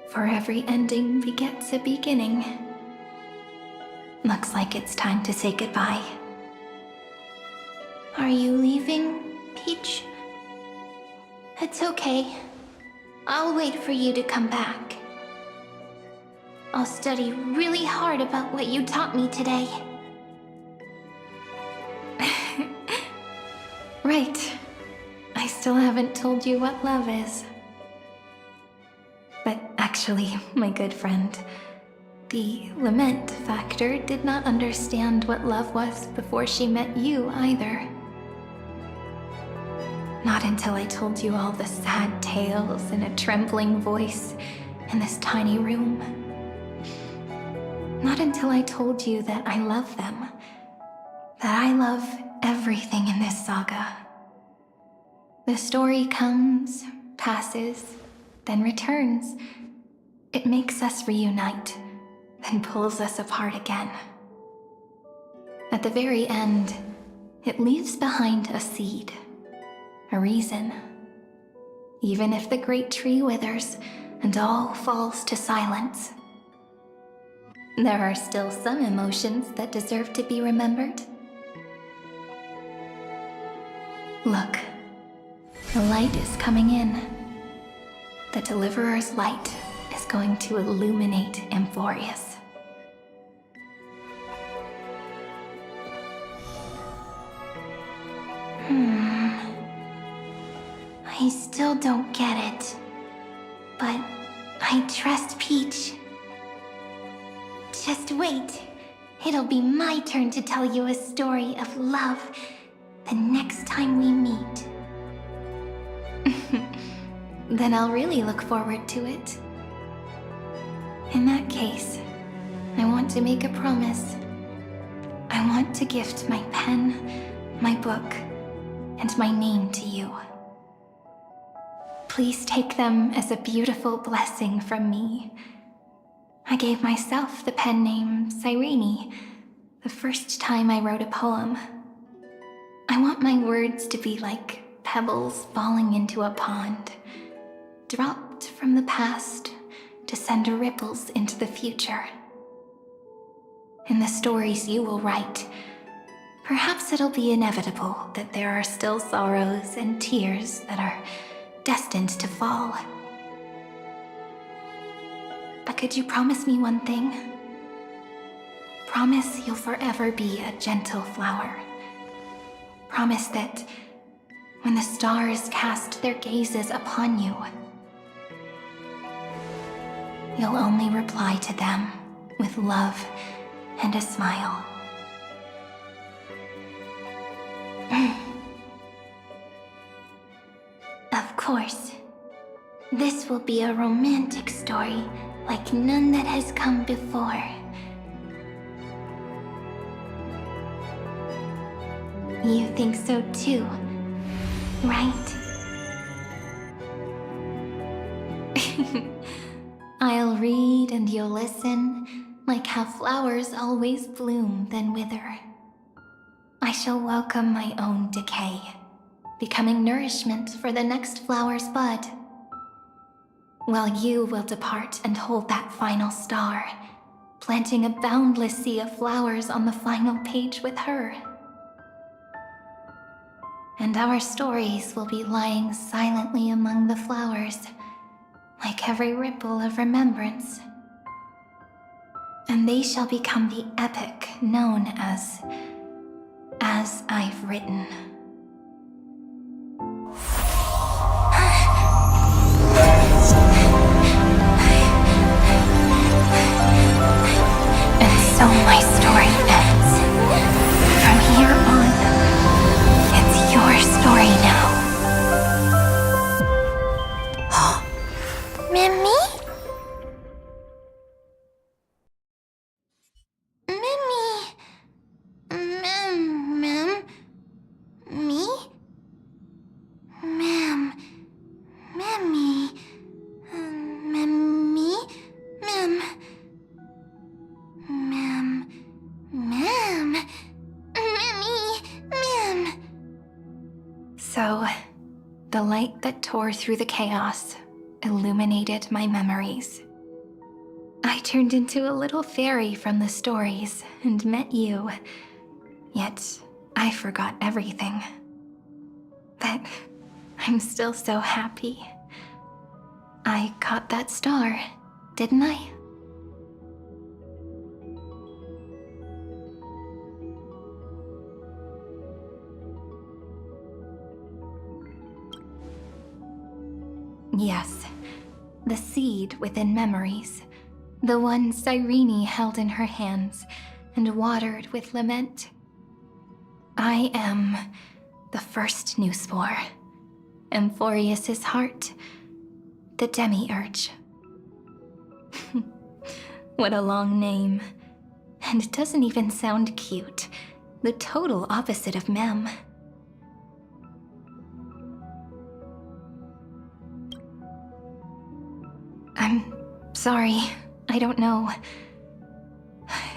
B: For every ending begets a beginning. Looks like it's time to say goodbye.
D: Are you leaving, Peach? It's okay. I'll wait for you to come back. I'll study really hard about what you taught me today.
B: Right. I still haven't told you what love is. But actually, my good friend, the lament factor did not understand what love was before she met you either. Not until I told you all the sad tales in a trembling voice in this tiny room. Not until I told you that I love them. That I love everything in this saga. The story comes, passes, then returns. It makes us reunite, then pulls us apart again. At the very end, it leaves behind a seed, a reason. Even if the great tree withers and all falls to silence, there are still some emotions that deserve to be remembered. Look, the light is coming in. The Deliverer's light is going to illuminate Amphorius. I still don't get it. But I trust Peach. Just wait. It'll be my turn to tell you a story of love the next time we meet. Then I'll really look forward to it. In that case, I want to make a promise. I want to gift my pen, my book, and my name to you. Please take them as a beautiful blessing from me. I gave myself the pen name Cyrene the first time I wrote a poem. I want my words to be like pebbles falling into a pond, dropped from the past to send ripples into the future. In the stories you will write, perhaps it'll be inevitable that there are still sorrows and tears that are destined to fall. But could you promise me one thing? Promise you'll forever be a gentle flower. Promise that when the stars cast their gazes upon you, you'll only reply to them with love and a smile. Of course, this will be a romantic story like none that has come before. You think so too, right? I'll read and you'll listen, like how flowers always bloom then wither. I shall welcome my own decay, becoming nourishment for the next flower's bud. While you will depart and hold that final star, planting a boundless sea of flowers on the final page with her. And our stories will be lying silently among the flowers, like every ripple of remembrance. And they shall become the epic known as I've Written. And so my story ends. From here on, it's your story now. Mimi? So, the light that tore through the chaos illuminated my memories. I turned into a little fairy from the stories and met you, yet I forgot everything. But I'm still so happy. I caught that star, didn't I? Yes, the seed within memories, the one Cyrene held in her hands and watered with lament. I am the first new spore, Amphorius's heart, the demiurge. What a long name. And it doesn't even sound cute. The total opposite of Mem. I'm sorry. I don't know.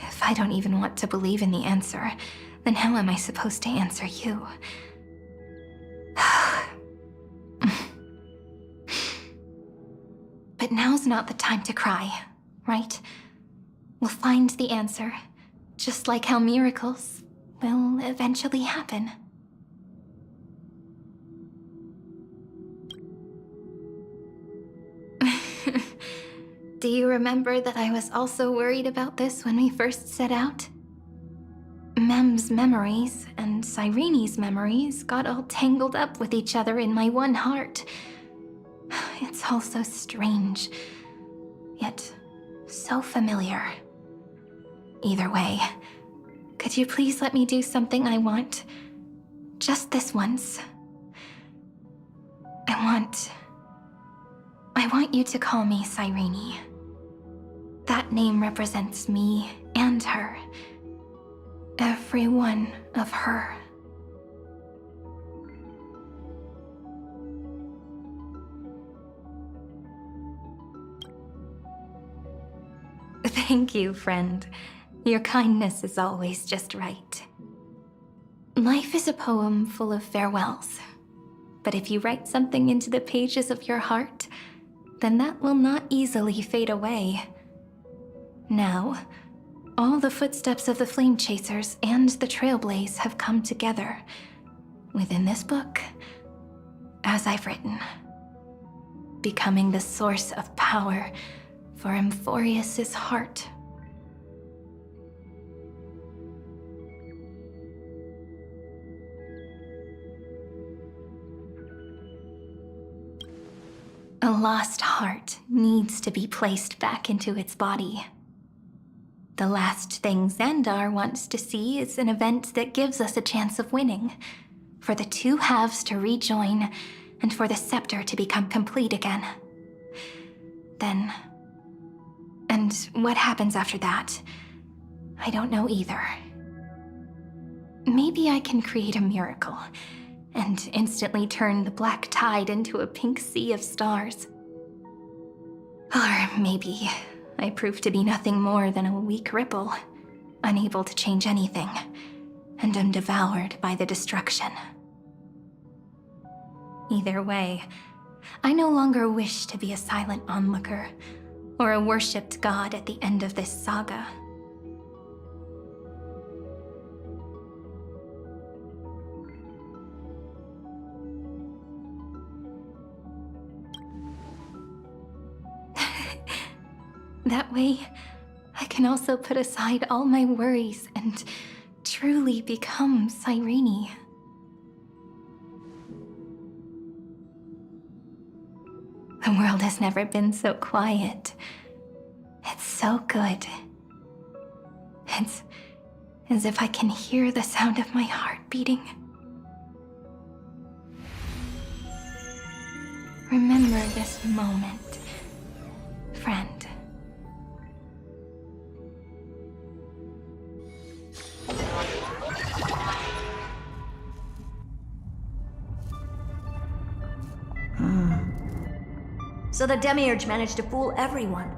B: If I don't even want to believe in the answer, then how am I supposed to answer you? But now's not the time to cry, right? We'll find the answer, just like how miracles will eventually happen. Do you remember that I was also worried about this when we first set out? Mem's memories and Cyrene's memories got all tangled up with each other in my one heart. It's all so strange, yet so familiar. Either way, could you please let me do something I want? Just this once. I want you to call me Cyrene. That name represents me and her. Every one of her. Thank you, friend. Your kindness is always just right. Life is a poem full of farewells. But if you write something into the pages of your heart, then that will not easily fade away. Now, all the footsteps of the Flame Chasers and the Trailblaze have come together within this book, as I've written, becoming the source of power for Emphorius's heart. A lost heart needs to be placed back into its body. The last thing Xandar wants to see is an event that gives us a chance of winning, for the two halves to rejoin, and for the scepter to become complete again. Then... and what happens after that? I don't know either. Maybe I can create a miracle, and instantly turn the black tide into a pink sea of stars. Or maybe I prove to be nothing more than a weak ripple, unable to change anything, and am devoured by the destruction. Either way, I no longer wish to be a silent onlooker, or a worshipped god at the end of this saga. That way, I can also put aside all my worries and truly become Cyrene. The world has never been so quiet. It's so good. It's as if I can hear the sound of my heart beating. Remember this moment, friend.
K: So the Demiurge managed to fool everyone,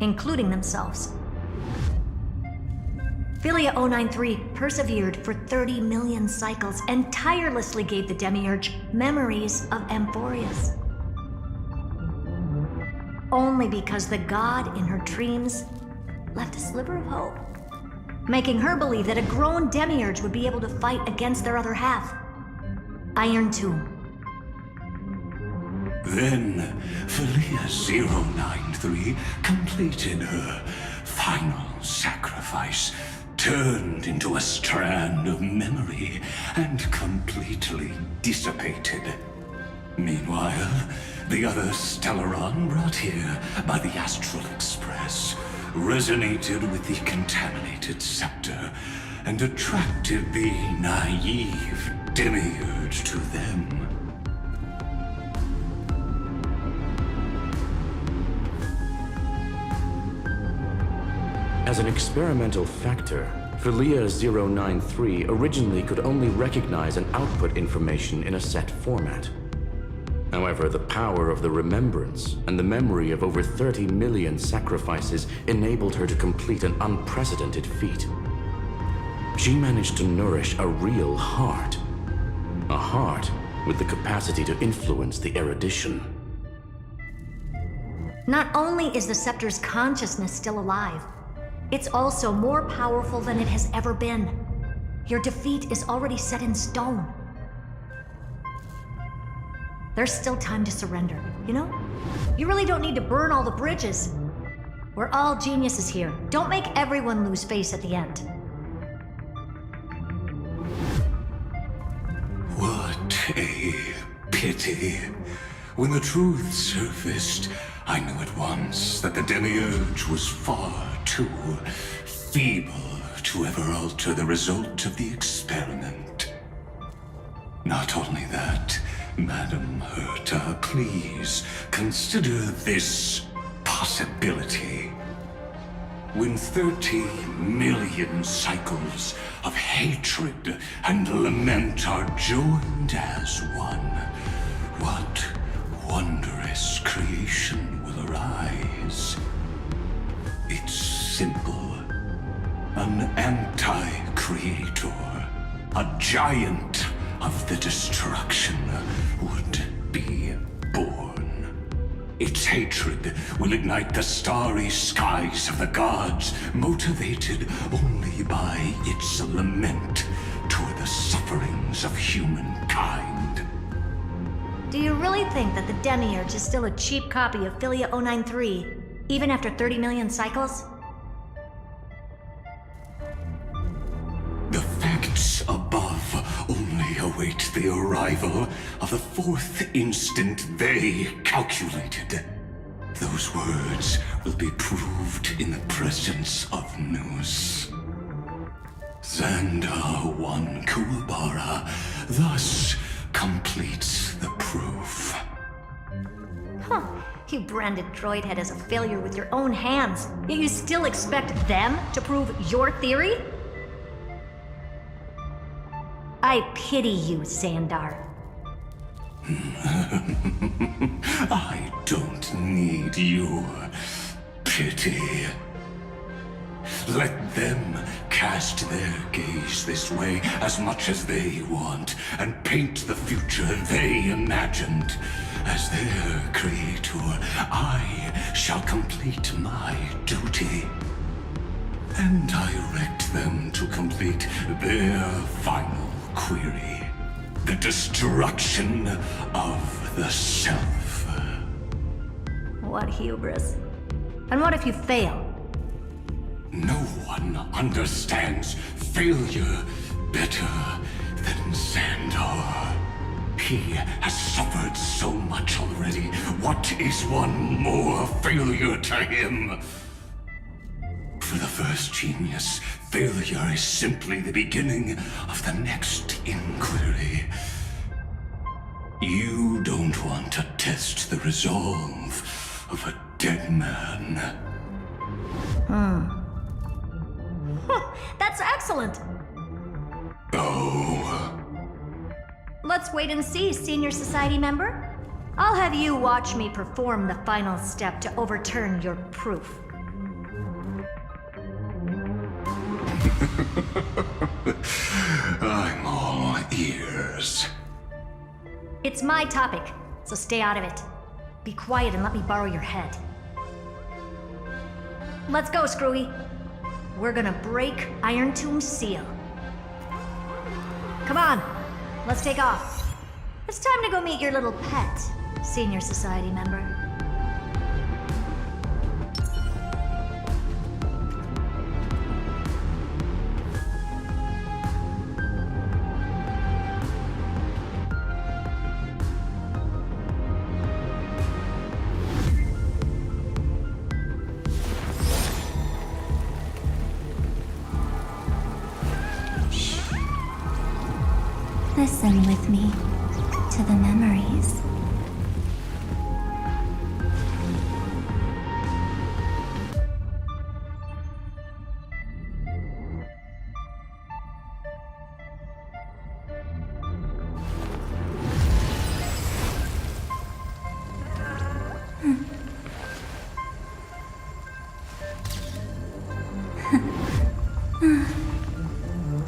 K: including themselves. Philia 093 persevered for 30 million cycles and tirelessly gave the Demiurge memories of Emphorius. Only because the god in her dreams left a sliver of hope, making her believe that a grown Demiurge would be able to fight against their other half, Iron Tomb.
U: Then, Philia 093 completed her final sacrifice, turned into a strand of memory, and completely dissipated. Meanwhile, the other Stellaron brought here by the Astral Express resonated with the contaminated scepter and attracted the naive Demiurge to them.
N: As an experimental factor, Philia 093 originally could only recognize and output information in a set format. However, the power of the remembrance and the memory of over 30 million sacrifices enabled her to complete an unprecedented feat. She managed to nourish a real heart. A heart with the capacity to influence the erudition.
K: Not only is the scepter's consciousness still alive, it's also more powerful than it has ever been. Your defeat is already set in stone. There's still time to surrender, you know? You really don't need to burn all the bridges. We're all geniuses here. Don't make everyone lose face at the end.
U: a pity. When the truth surfaced, I knew at once that the Demiurge was far too feeble to ever alter the result of the experiment. Not only that, Madam Herta, please consider this possibility. When 30 million cycles of hatred and lament are joined as one, what wondrous creation will arise? It's simple. An anti-creator, a giant of the destruction would be born. Its hatred will ignite the starry skies of the gods, motivated only by its lament toward the sufferings of humankind.
K: Do you really think that the Demiurge is still a cheap copy of Philia 093, even after 30 million cycles?
U: The facts above only await the arrival of the fourth instant they calculated. Those words will be proved in the presence of Nous. Xandar 1 Kuwabara thus completes the proof.
K: Huh. You branded Droidhead as a failure with your own hands, yet you still expect them to prove your theory? I pity you, Xandar.
U: I don't need your pity. Let them cast their gaze this way as much as they want, and paint the future they imagined. As their creator, I shall complete my duty and direct them to complete their final query. The destruction of the self.
K: What hubris. And what if you fail?
U: No one understands failure better than Xandar. He has suffered so much already. What is one more failure to him? For the first genius, failure is simply the beginning of the next inquiry. You don't want to test the resolve of a dead man.
K: That's excellent!
U: Oh.
K: Let's wait and see, Senior Society member. I'll have you watch me perform the final step to overturn your proof.
U: I'm all ears.
K: It's my topic, so stay out of it. Be quiet and let me borrow your head. Let's go, Screwy. We're gonna break Iron Tomb's seal. Come on, let's take off. It's time to go meet your little pet, Senior Society member.
D: Listen with me to the memories.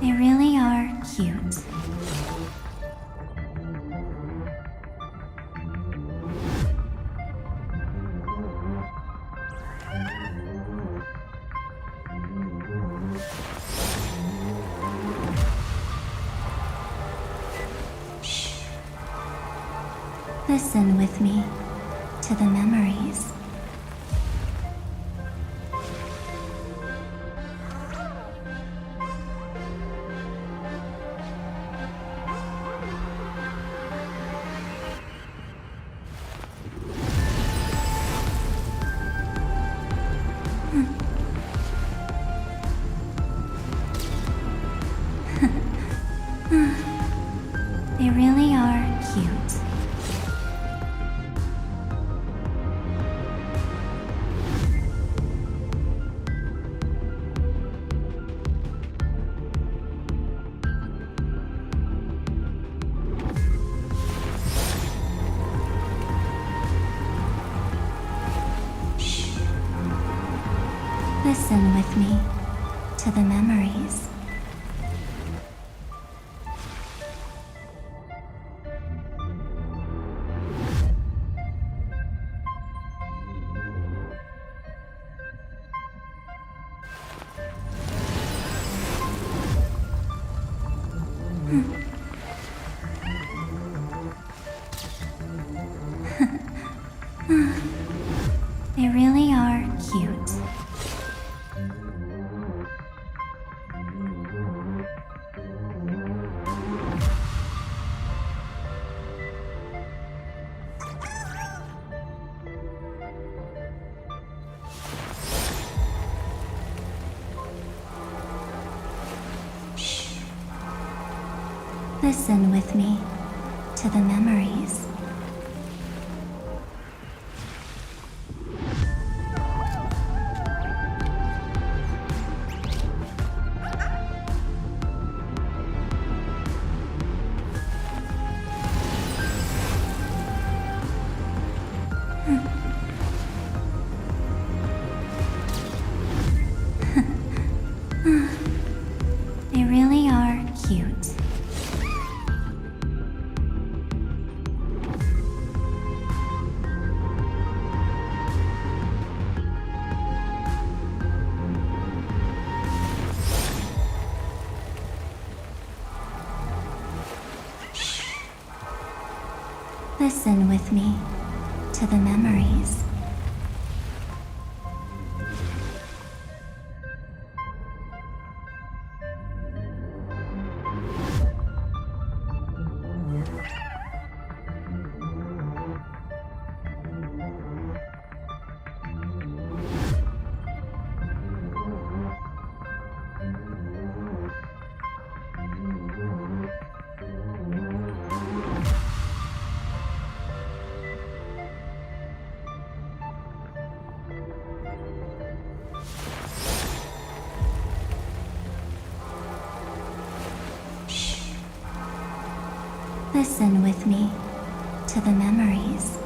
D: They really are cute. Listen with me to the memories. Listen with me to the memories. They really are cute. Shh. Listen with me to the memories. They really are cute. Shh. Listen with me to the memories. Listen with me to the memories.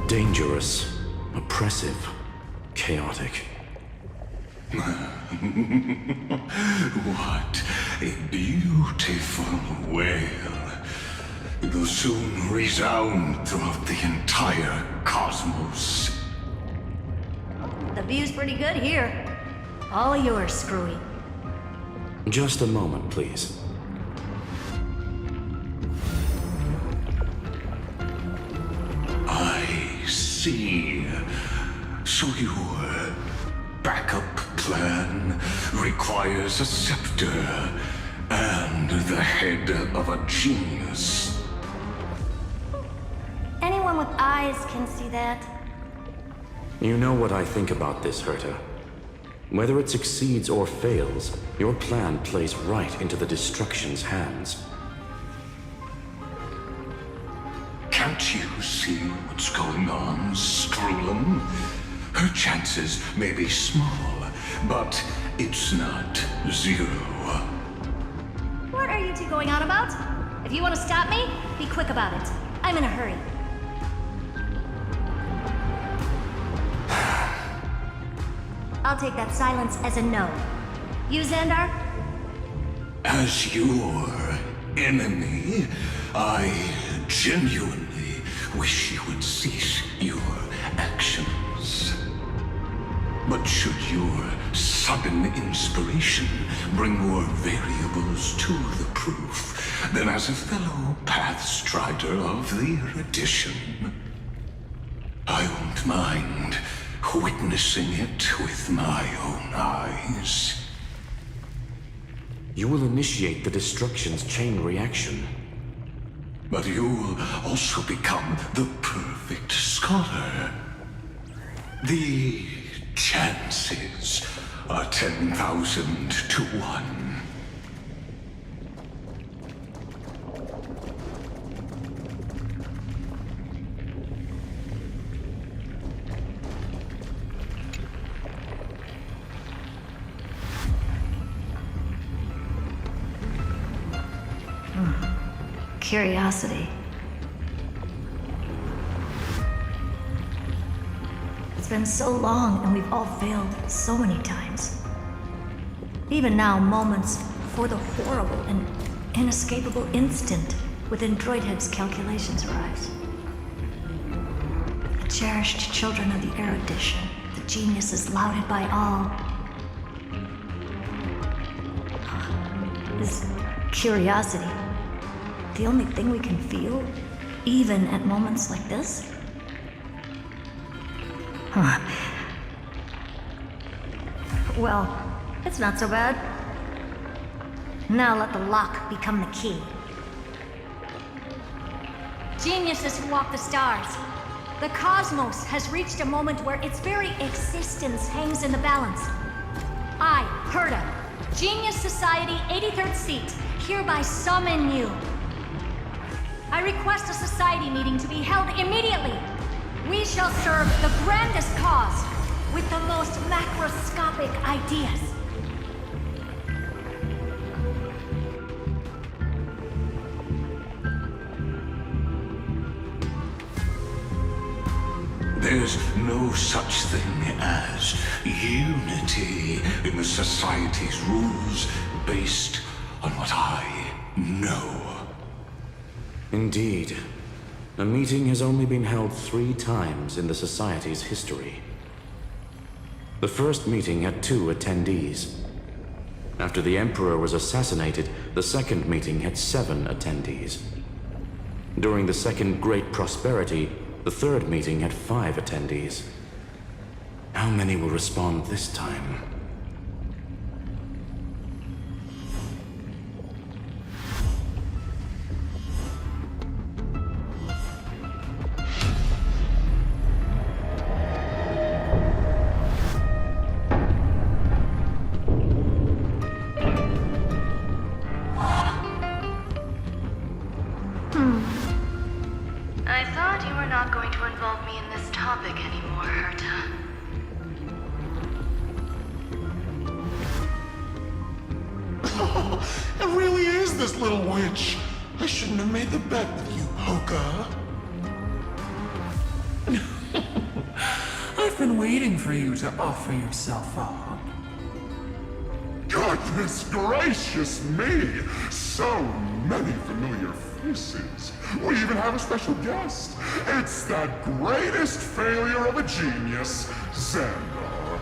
N: Dangerous, oppressive, chaotic.
U: What a beautiful wail. It will soon resound throughout the entire cosmos.
K: The view's pretty good here. All yours, Screwy.
N: Just a moment, please.
U: See, so your backup plan requires a scepter and the head of a genius.
K: Anyone with eyes can see that.
N: You know what I think about this, Herta. Whether it succeeds or fails, your plan plays right into the Destruction's hands.
U: Can't you see what's going on, Strulum? Her chances may be small, but it's not zero.
K: What are you two going on about? If you want to stop me, be quick about it. I'm in a hurry. I'll take that silence as a no. You, Xandar?
U: As your enemy, I genuinely wish you would cease your actions. But should your sudden inspiration bring more variables to the proof, then as a fellow Pathstrider of the Erudition, I won't mind witnessing it with my own eyes.
N: You will initiate the Destruction's chain reaction.
U: But you'll also become the perfect scholar. The chances are 10,000 to 1.
K: Curiosity. It's been so long, and we've all failed so many times. Even now, moments before the horrible and inescapable instant within Droidhead's calculations arise. The cherished children of the erudition, the geniuses lauded by all. Is curiosity the only thing we can feel, even at moments like this? Huh. Well, it's not so bad. Now let the lock become the key. Geniuses who walk the stars. The cosmos has reached a moment where its very existence hangs in the balance. I, Herta, Genius Society 83rd seat, hereby summon you. I request a society meeting to be held immediately. We shall serve the grandest cause with the most macroscopic ideas.
U: There's no such thing as unity in the Society's rules based on what I know.
N: Indeed. A meeting has only been held 3 times in the Society's history. The first meeting had 2 attendees. After the Emperor was assassinated, the second meeting had 7 attendees. During the Second Great Prosperity, the third meeting had 5 attendees. How many will respond this time?
G: I thought you were not going to involve me in this topic anymore, Herta.
Q: It really is this little witch. I shouldn't have made the bet with you, Hoka.
C: I've been waiting for you to offer yourself up.
Q: Goodness gracious me! So many familiar faces. We even have a special guest. It's that greatest failure of a genius, Xandar.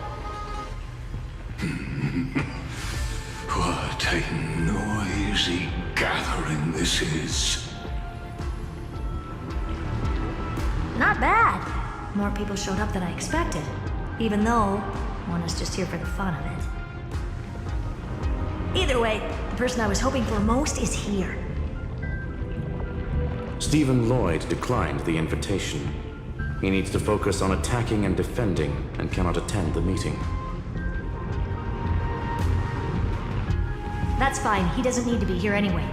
U: What a noisy gathering this is.
K: Not bad. More people showed up than I expected. Even though one is just here for the fun of it. Either way, the person I was hoping for most is here.
N: Stephen Lloyd declined the invitation. He needs to focus on attacking and defending and cannot attend the meeting.
K: That's fine, he doesn't need to be here anyway.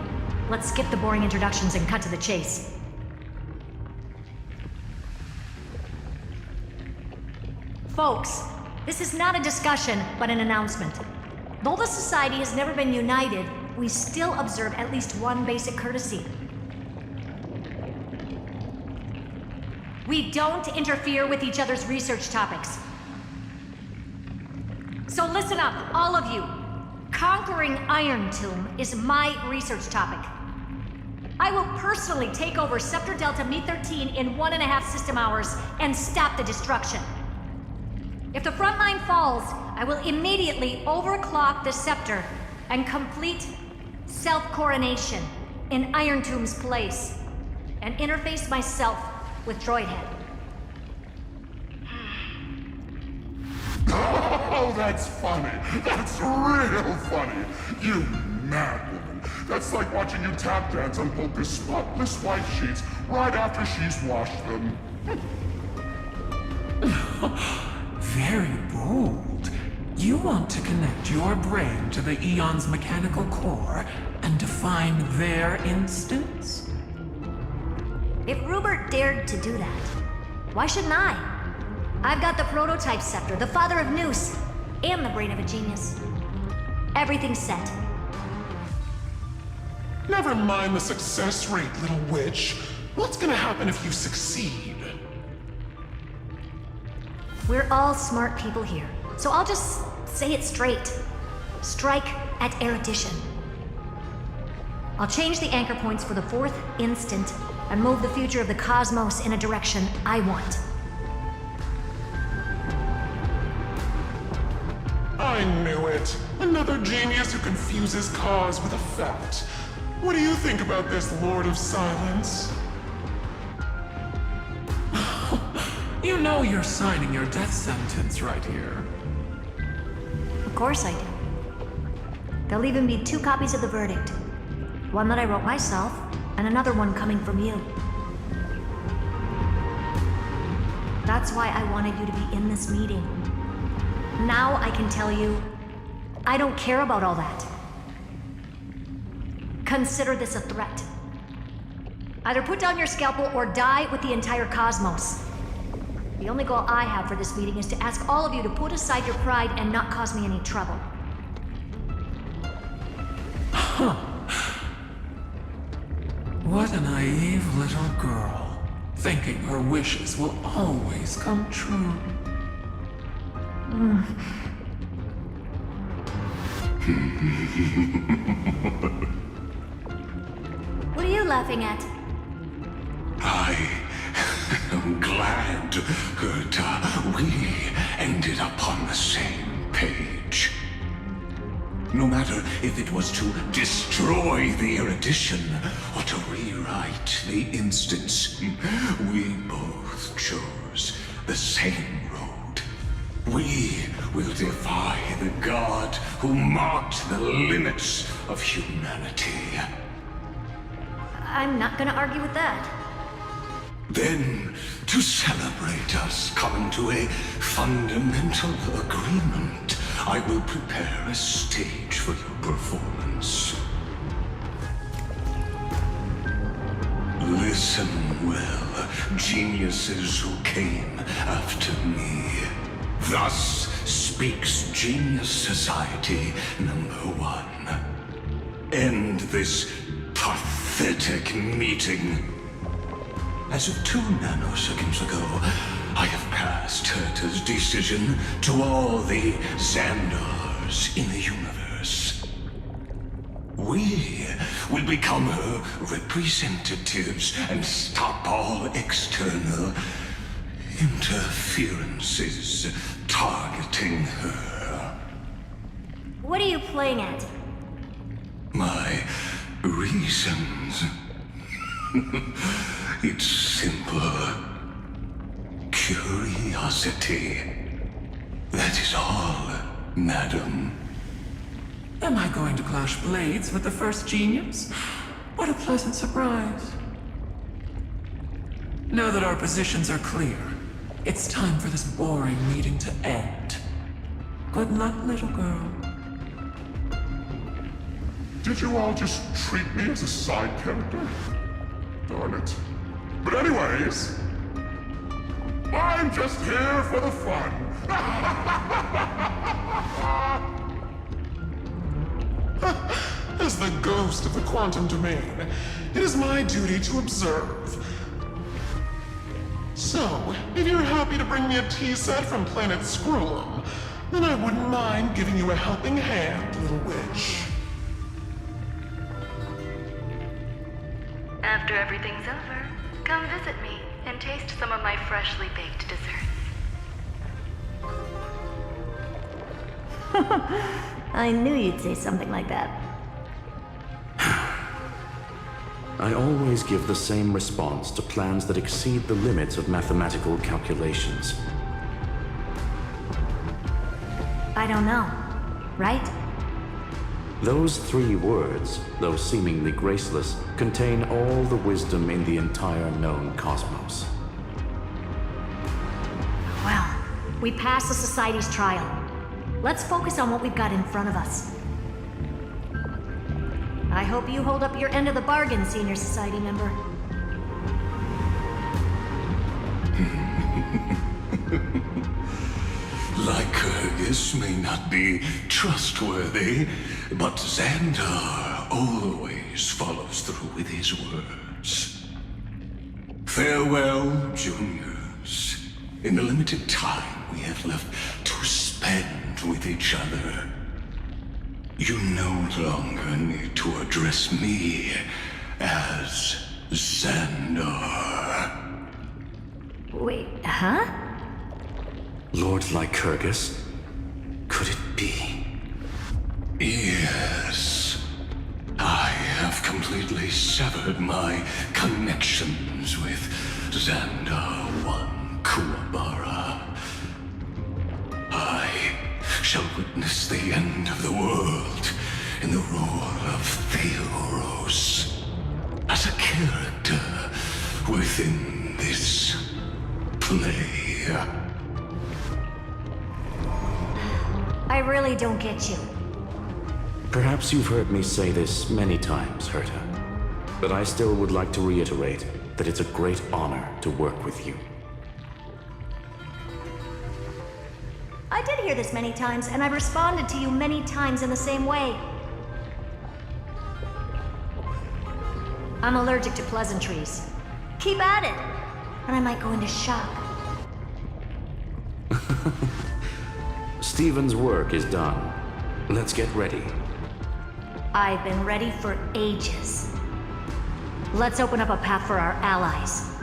K: Let's skip the boring introductions and cut to the chase. Folks, this is not a discussion, but an announcement. Though the Society has never been united, we still observe at least one basic courtesy. We don't interfere with each other's research topics. So listen up, all of you. Conquering Iron Tomb is my research topic. I will personally take over Scepter Delta Me-13 in 1.5 system hours and stop the destruction. If the front line falls, I will immediately overclock the Scepter and complete self-coronation in Iron Tomb's place and interface myself with Droidhead.
Q: Oh, that's funny. That's real funny. You mad woman. That's like watching you tap dance on Polka's spotless white sheets right after she's washed them.
C: very bold. You want to connect your brain to the Eon's mechanical core and define their instance?
K: If Rupert dared to do that, why shouldn't I? I've got the prototype scepter, the father of Noose, and the brain of a genius. Everything's set.
Q: Never mind the success rate, little witch. What's gonna happen if you succeed?
K: We're all smart people here, so I'll just say it straight. Strike at erudition. I'll change the anchor points for the fourth instant and move the future of the cosmos in a direction I want.
Q: I knew it. Another genius who confuses cause with effect. What do you think about this, Lord of Silence?
C: You know you're signing your death sentence right here.
K: Of course I do. There'll even be 2 copies of the verdict. One that I wrote myself, and another one coming from you. That's why I wanted you to be in this meeting. Now I can tell you, I don't care about all that. Consider this a threat. Either put down your scalpel or die with the entire cosmos. The only goal I have for this meeting is to ask all of you to put aside your pride and not cause me any trouble.
C: Huh. What a naive little girl, thinking her wishes will always come true.
K: What are you laughing at?
U: I am glad that we ended up on the same page. No matter if it was to destroy the erudition or to rewrite the instance, we both chose the same road. We will defy the god who marked the limits of humanity.
K: I'm not gonna argue with that.
U: Then, to celebrate us coming to a fundamental agreement, I will prepare a stage for your performance. Listen well, geniuses who came after me. Thus speaks Genius Society #1. End this pathetic meeting. As of 2 nanoseconds ago, I have passed Herta's decision to all the Xandars in the universe. We will become her representatives and stop all external interferences targeting her.
K: What are you playing at?
U: My reasons. It's simple. Curiosity. That is all, madam.
C: Am I going to clash blades with the first genius? What a pleasant surprise. Now that our positions are clear, it's time for this boring meeting to end. Good luck, little girl.
Q: Did you all just treat me as a side character? Darn it. But anyways, I'm just here for the fun. As the ghost of the quantum domain, it is my duty to observe. So, if you're happy to bring me a tea set from planet Scrollum, then I wouldn't mind giving you a helping hand, little witch.
G: After everything's over, come visit me and taste some of my freshly baked desserts.
K: I knew you'd say something like that.
N: I always give the same response to plans that exceed the limits of mathematical calculations.
K: I don't know, right?
N: Those 3 words, though seemingly graceless, contain all the wisdom in the entire known cosmos.
K: Well, We passed the Society's trial. Let's focus on what we've got in front of us. I hope you hold up your end of the bargain, Senior Society member.
U: Lycurgus may not be trustworthy, but Xandar always follows through with his words. Farewell, juniors. In the limited time we have left to spend with each other, you no longer need to address me as Xandar.
K: Wait, huh?
N: Lord Lycurgus? Could it be?
U: Yes. I have completely severed my connections with Xandar I Kuwabara. I shall witness the end of the world in the role of Theoros, as a character within this play.
K: I really don't get you.
N: Perhaps you've heard me say this many times, Herta, but I still would like to reiterate that it's a great honor to work with you.
K: I did hear this many times, and I've responded to you many times in the same way. I'm allergic to pleasantries. Keep at it, and I might go into shock.
N: Stephen's work is done. Let's get ready.
K: I've been ready for ages. Let's open up a path for our allies.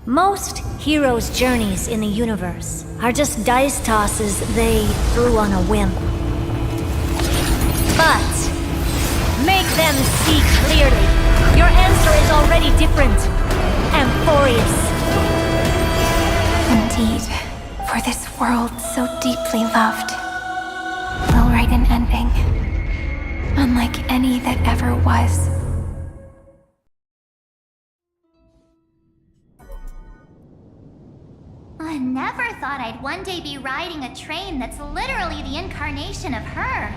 K: Most heroes' journeys in the universe are just dice tosses they threw on a whim. But make them see clearly. Your answer is already different. Amphorius.
B: Indeed, for this world so deeply loved, we'll write an ending, unlike any that ever was.
D: I never thought I'd one day be riding a train that's literally the incarnation of her.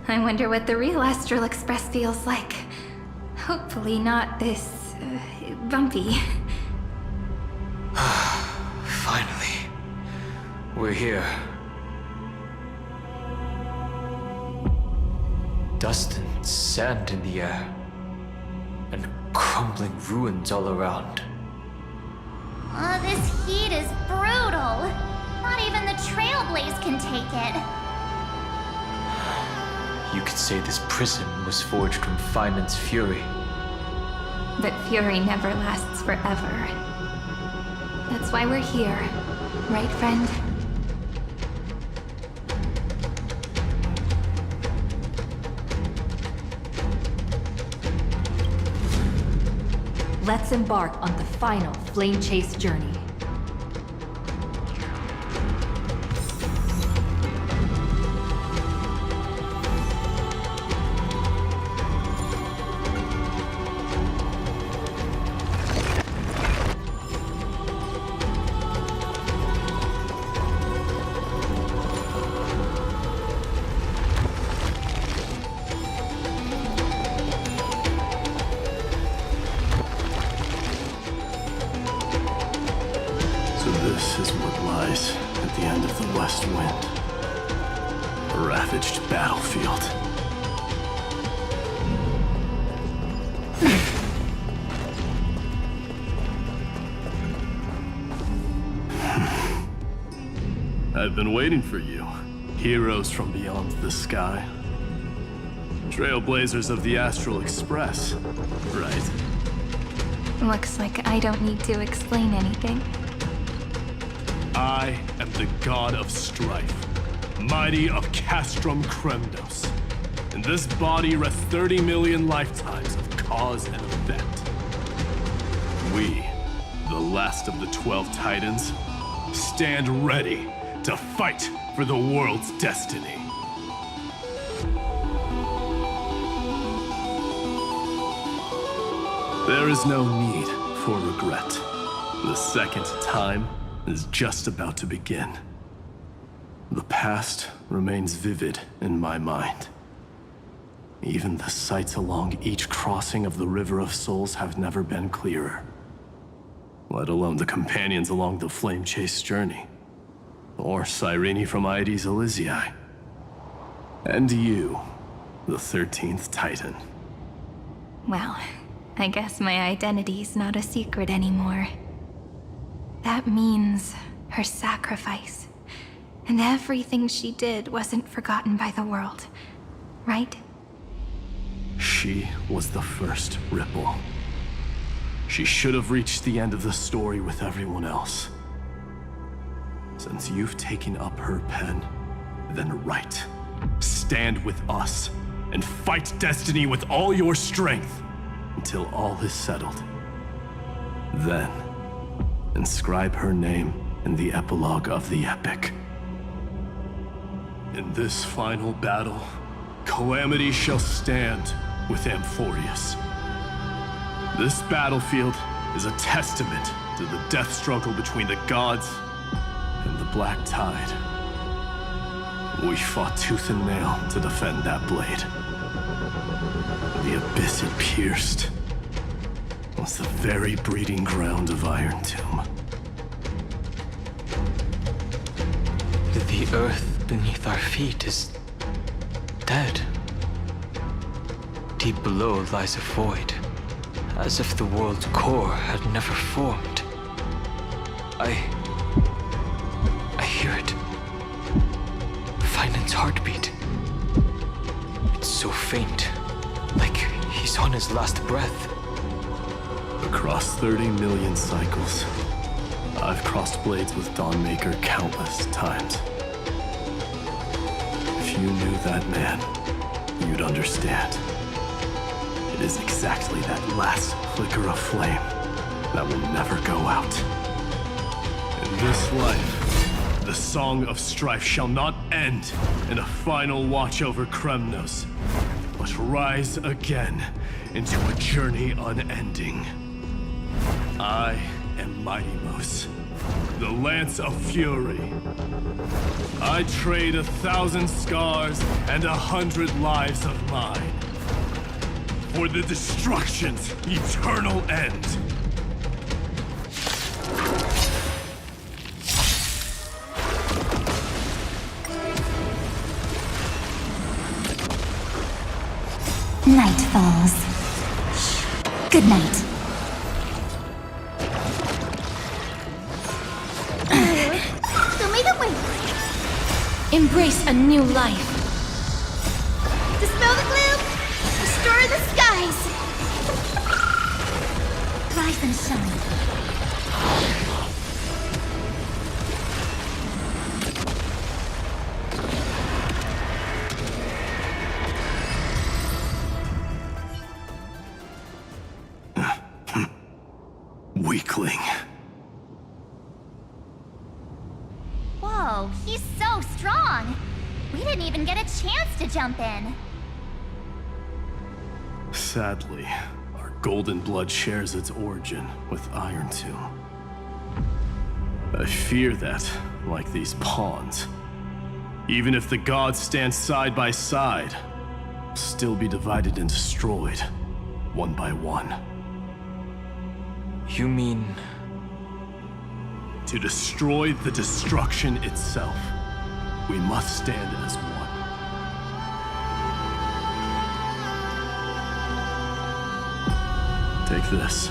B: I wonder what the real Astral Express feels like. Hopefully not this, bumpy.
E: Finally. We're here. Dust and sand in the air. And crumbling ruins all around.
D: Oh, this heat is brutal. Not even the trailblaze can take it.
E: You could say this prison was forged from Feynman's fury.
B: But fury never lasts forever. That's why we're here, right, friend?
A: Let's embark on the final flame chase journey.
V: This is what lies at the end of the West Wind. A ravaged battlefield. I've been waiting for you. Heroes from beyond the sky. Trailblazers of the Astral Express, right?
B: Looks like I don't need to explain anything.
V: I am the god of strife, mighty of Castrum Kremdos. In this body rest 30 million lifetimes of cause and effect. We, the last of the 12 Titans, stand ready to fight for the world's destiny. There is no need for regret. The second time is just about to begin. The past remains vivid in my mind. Even the sights along each crossing of the River of Souls have never been clearer. Let alone the companions along the Flame Chase journey. Or Cyrene from Aedes Elysiae. And you, the 13th Titan.
B: Well, I guess my identity's not a secret anymore. That means her sacrifice. And everything she did wasn't forgotten by the world, right?
V: She was the first Ripple. She should have reached the end of the story with everyone else. Since you've taken up her pen, then write. Stand with us, and fight destiny with all your strength, until all is settled. Then, inscribe her name in the epilogue of the epic. In this final battle, Calamity shall stand with Amphorius. This battlefield is a testament to the death struggle between the gods and the Black Tide. We fought tooth and nail to defend that blade. The abyss it pierced was the very breeding ground of Iron Tomb.
E: The earth beneath our feet is dead. Deep below lies a void, as if the world's core had never formed. I hear it. Finan's heartbeat. It's so faint, like he's on his last breath.
V: Across 30 million cycles, I've crossed blades with Dawnmaker countless times. If you knew that man, you'd understand. It is exactly that last flicker of flame that will never go out. In this life, the Song of Strife shall not end in a final watch over Kremnos, but rise again into a journey unending. I am Mighty-Mos, the Lance of Fury. I trade 1,000 scars and 100 lives of mine for the destruction's eternal end.
B: Night falls. Good night. Embrace a new life.
D: Dispel the gloom! Destroy the skies! Rise and shine.
V: Weakling.
D: Whoa, he's so strong! We didn't even get a chance to jump in.
V: Sadly, our golden blood shares its origin with Iron Tomb. I fear that, like these pawns, even if the gods stand side by side, will still be divided and destroyed, one by one.
E: You mean...
V: To destroy the destruction itself, we must stand as one. Take this.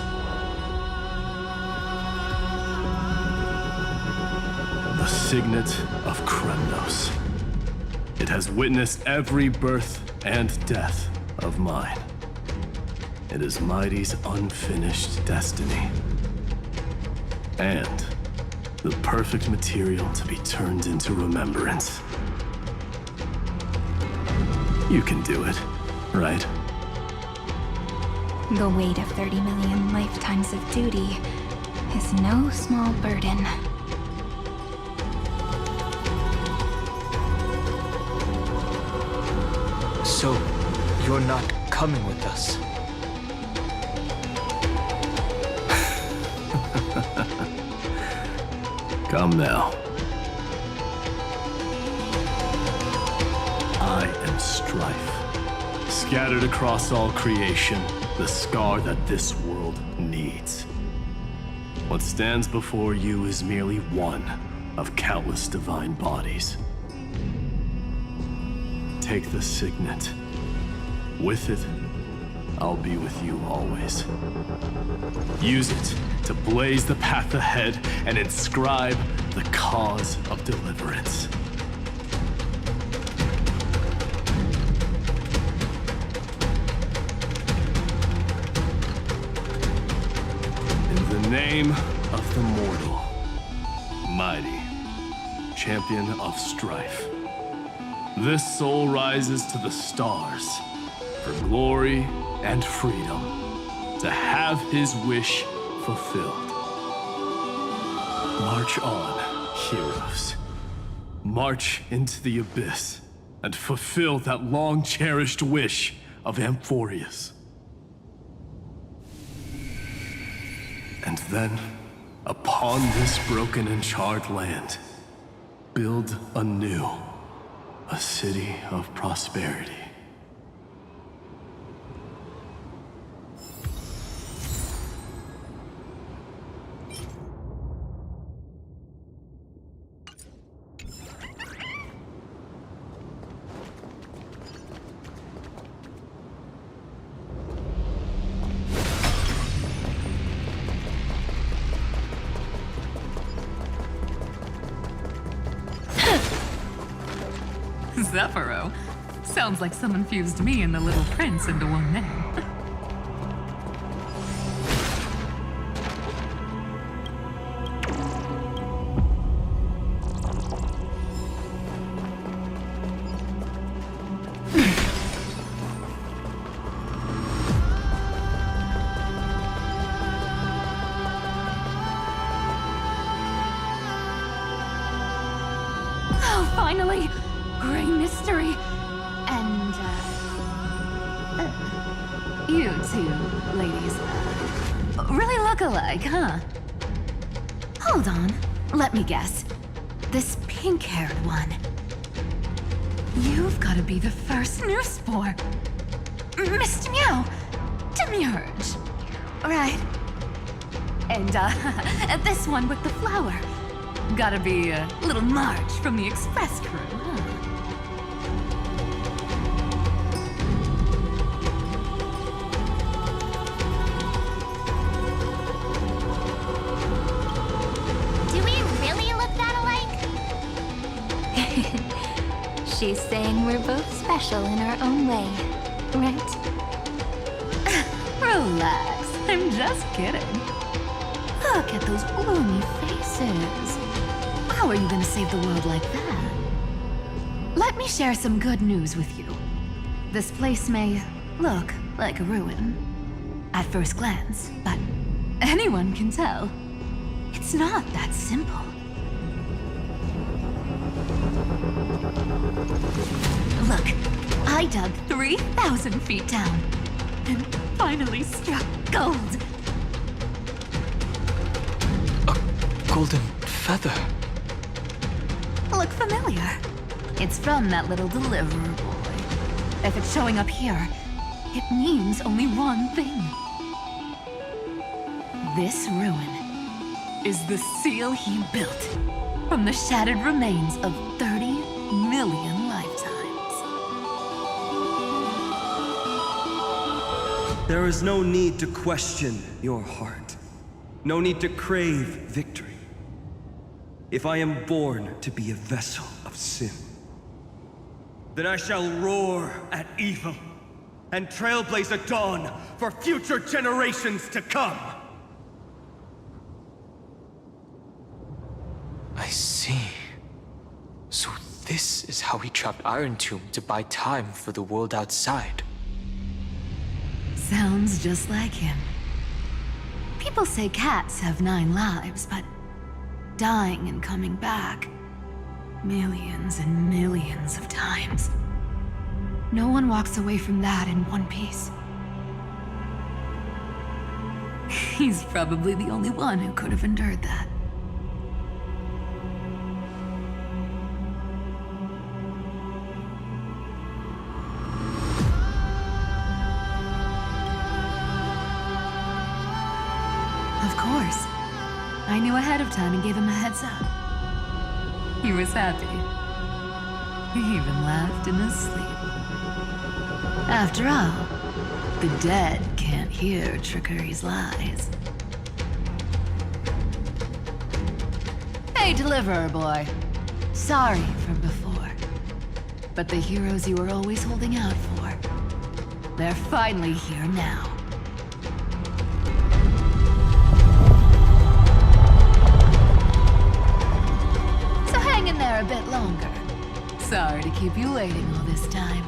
V: The Signet of Kremnos. It has witnessed every birth and death of mine. It is Mighty's unfinished destiny. And the perfect material to be turned into remembrance. You can do it, right?
B: The weight of 30 million lifetimes of duty is no small burden.
E: So, you're not coming with us?
V: Come now. I am strife. Scattered across all creation, the scar that this world needs. What stands before you is merely one of countless divine bodies. Take the signet. With it, I'll be with you always. Use it to blaze the path ahead and inscribe the cause of deliverance. In the name of the mortal, mighty, champion of strife, this soul rises to the stars for glory and freedom, to have his wish fulfilled. March on, heroes. March into the abyss and fulfill that long-cherished wish of Amphorius. And then, upon this broken and charred land, build anew a city of prosperity.
F: Zephyro. Sounds like someone fused me and the Little Prince into one name.
B: Oh, finally! Great mystery. And,
F: You two, ladies, really look alike, huh? Hold on, let me guess. This pink-haired one. You've got to be the first new spore. Mr. Meow, Demiurge. Right. And, this one with the flower. Gotta be little Marge from the Express crew, huh?
D: Do we really look that alike?
B: she's saying we're both special in our own way, right?
F: Relax, I'm just kidding. Look at those gloomy faces. How are you gonna save the world like that? Let me share some good news with you. This place may look like a ruin at first glance, but anyone can tell it's not that simple. Look, I dug 3,000 feet down and finally struck gold.
E: A golden feather.
F: Look familiar? It's from that little deliverer boy. If it's showing up here, it means only one thing. This ruin is the seal he built from the shattered remains of 30 million lifetimes.
P: There is no need to question your heart. No need to crave victory. If I am born to be a vessel of sin, then I shall roar at evil and trailblaze a dawn for future generations to come.
E: I see. So this is how he trapped Iron Tomb to buy time for the world outside.
F: Sounds just like him. People say cats have 9 lives, but dying and coming back millions and millions of times. No one walks away from that in one piece. He's probably the only one who could have endured that. Of course. I knew ahead of time and gave him a heads up. He was happy. He even laughed in his sleep. After all, the dead can't hear Trickery's lies. Hey, Deliverer Boy. Sorry for before. But the heroes you were always holding out for, they're finally here now. So hang in there a bit longer. Sorry to keep you waiting all this time.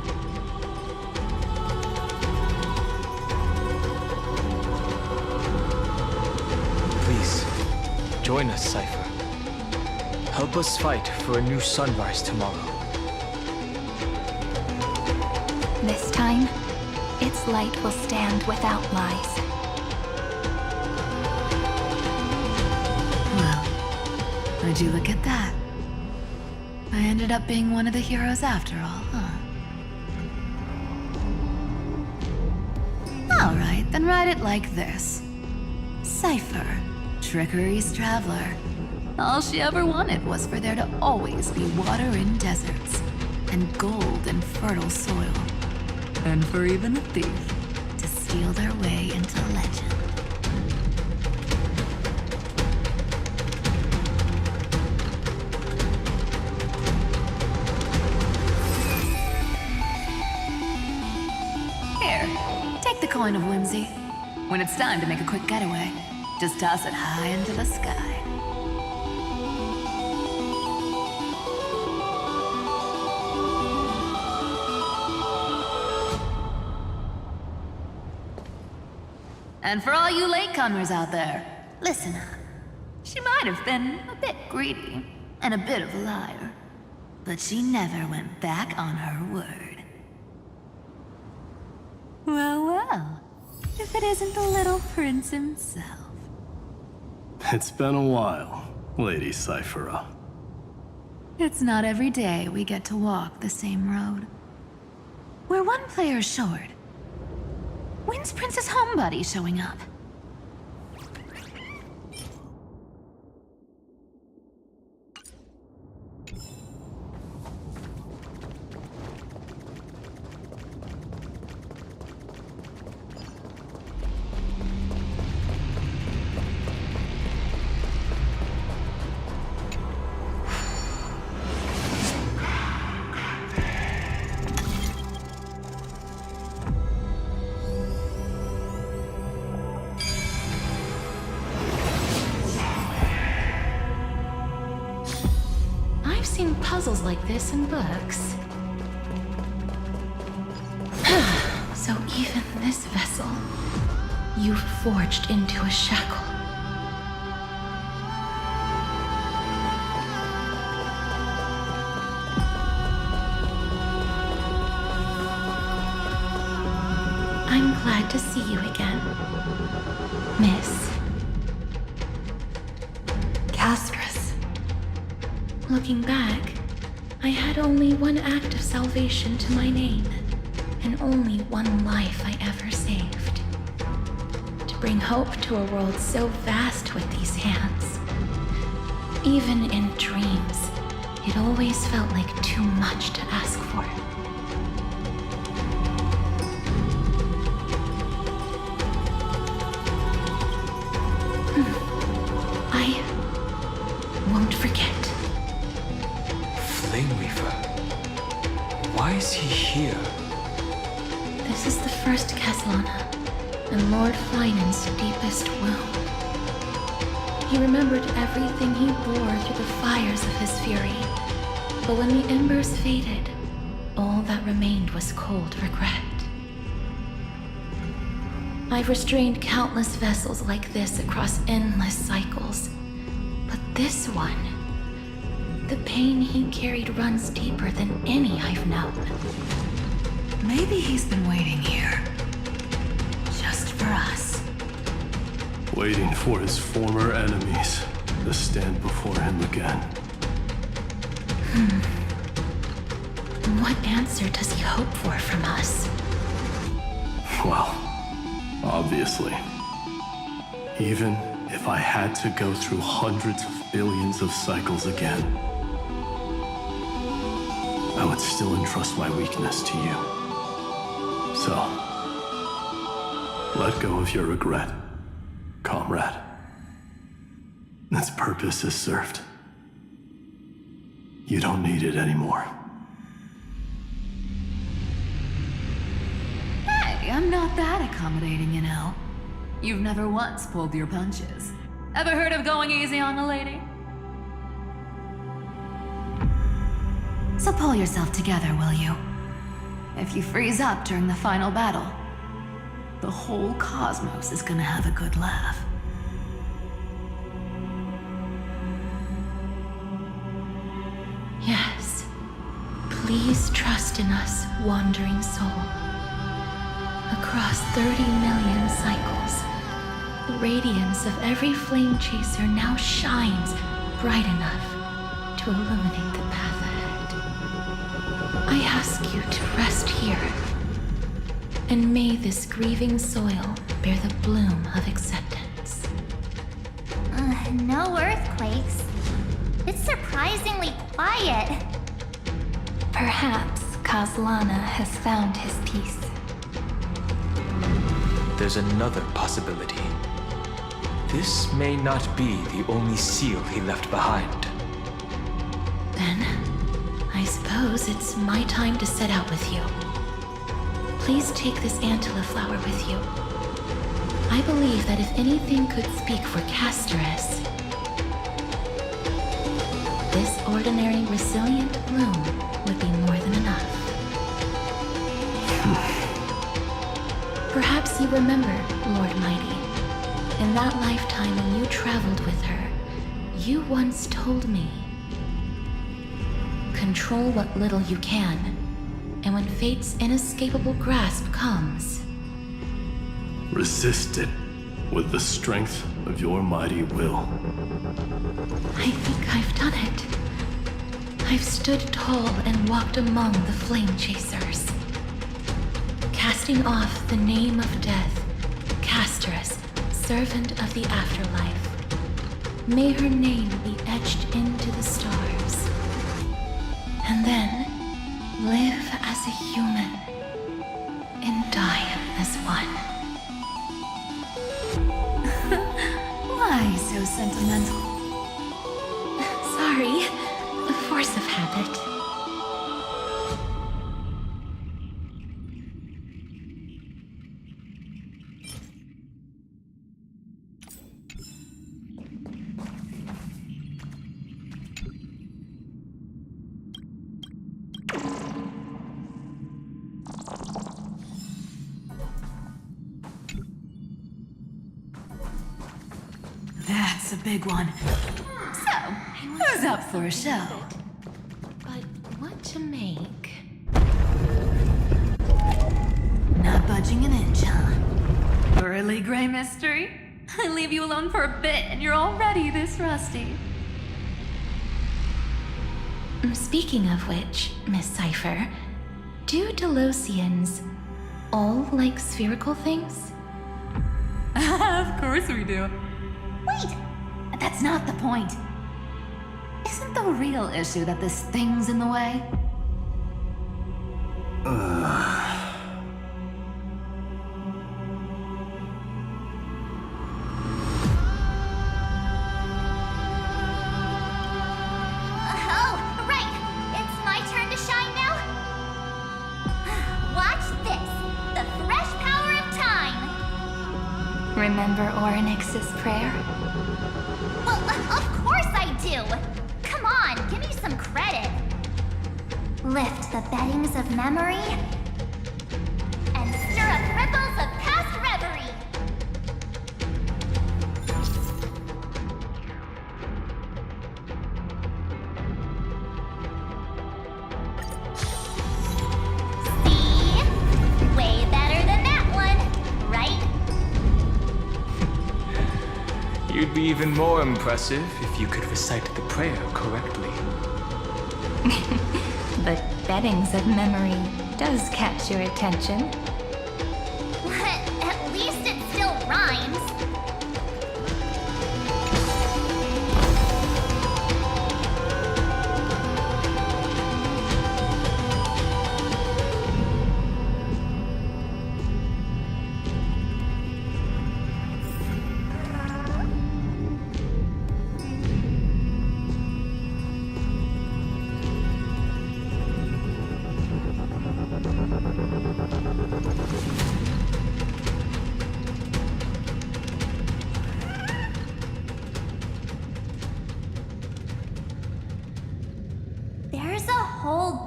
E: Please, join us, Cypher. Help us fight for a new sunrise tomorrow.
B: This time, its light will stand without lies.
F: Well, would you look at that? I ended up being one of the heroes after all, huh? Alright, then write it like this. Cypher, Trickery's traveler. All she ever wanted was for there to always be water in deserts, and gold in fertile soil. And for even a thief to steal their way into legend. Here, take the coin of whimsy. When it's time to make a quick getaway, just toss it high into the sky. And for all you latecomers out there, listen up. She might have been a bit greedy and a bit of a liar, but she never went back on her word. Well, well, if it isn't the little prince himself.
V: It's been a while, Lady Cyphera.
F: It's not every day we get to walk the same road. We're one player short. When's Princess Homebody showing up?
A: I've seen puzzles like this in books. So even this vessel, you've forged into a shackle. I'm glad to see you again, Miss Casperus. Looking back, I had only one act of salvation to my name, and only one life I ever saved. To bring hope to a world so vast with these hands. Even in dreams, it always felt like too much to ask for. I won't forget.
E: Flame Weaver. Why is he here?
A: This is the first Castellana, and Lord Finan's deepest wound. He remembered everything he bore through the fires of his fury, but when the embers faded, all that remained was cold regret. I've restrained countless vessels like this across endless cycles, but this one, the pain he carried runs deeper than any I've known.
F: Maybe he's been waiting here. Just for us.
V: Waiting for his former enemies to stand before him again.
A: What answer does he hope for from us?
V: Well, obviously. Even If I had to go through hundreds of billions of cycles again, I would still entrust my weakness to you. So, let go of your regret, comrade. Its purpose is served. You don't need it anymore.
F: Hey, I'm not that accommodating, you know. You've never once pulled your punches. Ever heard of going easy on a lady? So pull yourself together, will you? If you freeze up during the final battle, the whole cosmos is gonna have a good laugh.
B: Yes. Please trust in us, wandering soul. Across 30 million cycles, the radiance of every flame chaser now shines bright enough to illuminate the path ahead. I ask you to rest here, and may this grieving soil bear the bloom of acceptance.
D: No earthquakes. It's surprisingly quiet.
B: Perhaps Kazlana has found his peace.
E: There's another possibility. This may not be the only seal he left behind.
B: Then, I suppose it's my time to set out with you. Please take this Antilla flower with you. I believe that if anything could speak for Casterus, this ordinary, resilient bloom would be more than enough. Perhaps you remember, Lord Mighty, in that lifetime when you traveled with her, you once told me, control what little you can, and when fate's inescapable grasp comes,
V: resist it with the strength of your mighty will.
B: I think I've done it. I've stood tall and walked among the flame chasers, casting off the name of death, Casterus, servant of the afterlife. May her name be etched into the stars. And then live as a human and die as one.
F: Why so sentimental?
B: Sorry, the force of habit.
F: That's a big one. So, who's up for a show?
B: But what to make?
F: Not budging an inch, huh? Early gray mystery? I leave you alone for a bit and you're already this rusty.
B: Speaking of which, Miss Cypher, do Delosians all like spherical things?
F: Of course we do. Wait! That's not the point. Isn't the real issue that this thing's in the way?
D: Oh, right! It's my turn to shine now? Watch this! The fresh power of time!
B: Remember Orynyx's prayer?
D: Well, of course I do! Come on, give me some credit! Lift the beddings of memory and stir up ripples of past reverie! See? Way better than that one, right?
E: You'd be even more impressive if you could recite the prayer correctly.
B: The beddings of memory does catch your attention.
D: At least it still rhymes.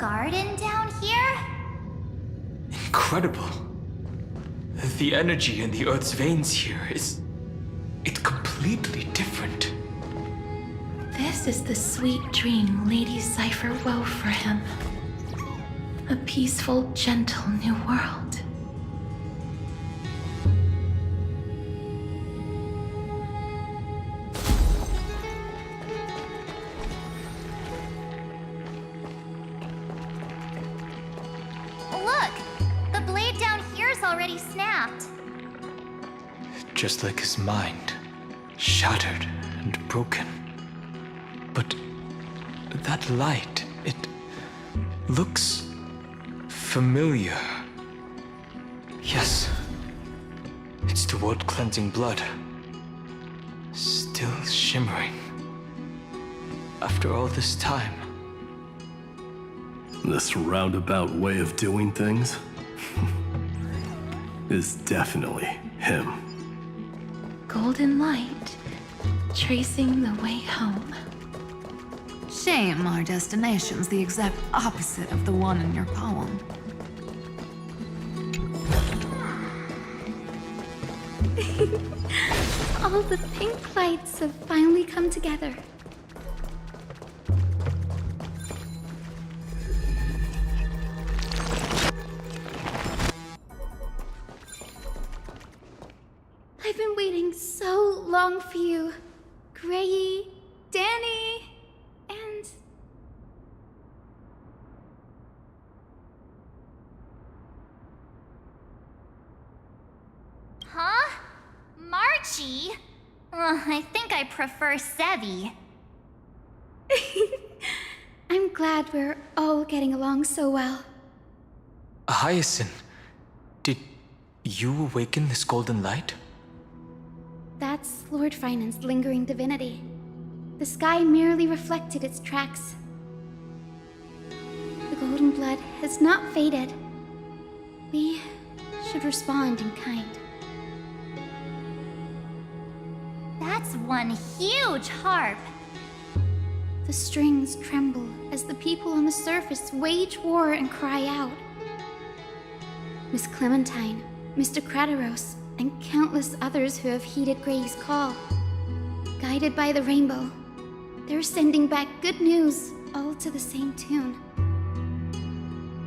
D: garden down here?
E: Incredible. The energy in the Earth's veins here is... it's completely different.
B: This is the sweet dream Lady Cypher wove for him. A peaceful, gentle new world.
D: Look! The blade down here's already snapped.
E: Just like his mind, shattered and broken. But that light, it looks familiar. Yes, it's the world-cleansing blood. Still shimmering. After all this time.
V: This roundabout way of doing things is definitely him.
B: Golden light, tracing the way home.
F: Shame our destination's the exact opposite of the one in your poem.
B: All the pink lights have finally come together. I've been waiting so long for you, Grayy, Danny, and...
D: Huh? Marchie? I think I prefer Sevi.
B: I'm glad we're all getting along so well.
E: Hyacinth, did you awaken this golden light?
B: That's Lord Finan's lingering divinity. The sky merely reflected its tracks. The golden blood has not faded. We should respond in kind.
D: That's one huge harp.
B: The strings tremble as the people on the surface wage war and cry out. Miss Clementine, Mr. Krateros, and countless others who have heeded Gray's call. Guided by the rainbow, they're sending back good news, all to the same tune.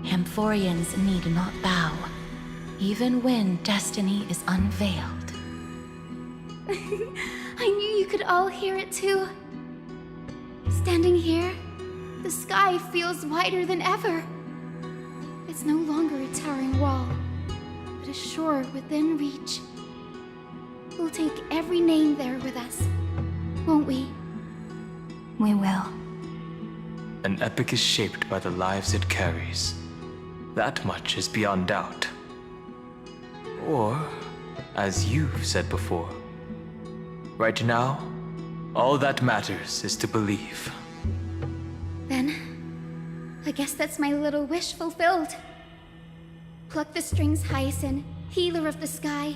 A: Amphorians need not bow, even when destiny is unveiled.
B: I knew you could all hear it too. Standing here, the sky feels wider than ever. It's no longer a towering wall, but a shore within reach. We'll take every name there with us, won't we?
A: We will.
E: An epic is shaped by the lives it carries. That much is beyond doubt. Or, as you've said before, right now, all that matters is to believe.
B: Then, I guess that's my little wish fulfilled. Pluck the strings, Hyacinth, healer of the sky.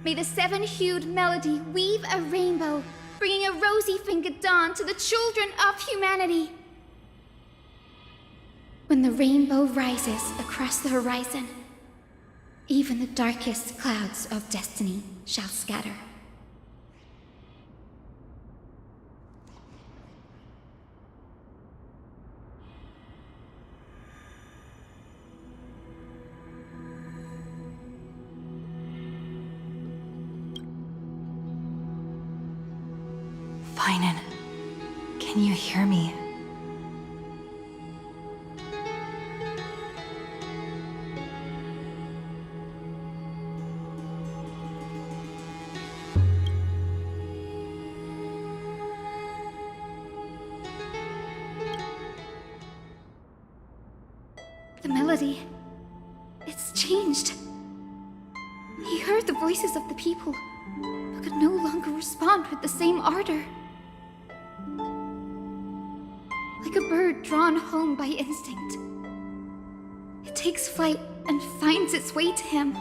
B: May the seven-hued melody weave a rainbow, bringing a rosy-fingered dawn to the children of humanity. When the rainbow rises across the horizon, even the darkest clouds of destiny shall scatter.
A: Finan, can you hear me?
B: The melody, it's changed. He heard the voices of the people, but could no longer respond with the same ardor. Like a bird drawn home by instinct. It takes flight and finds its way to him.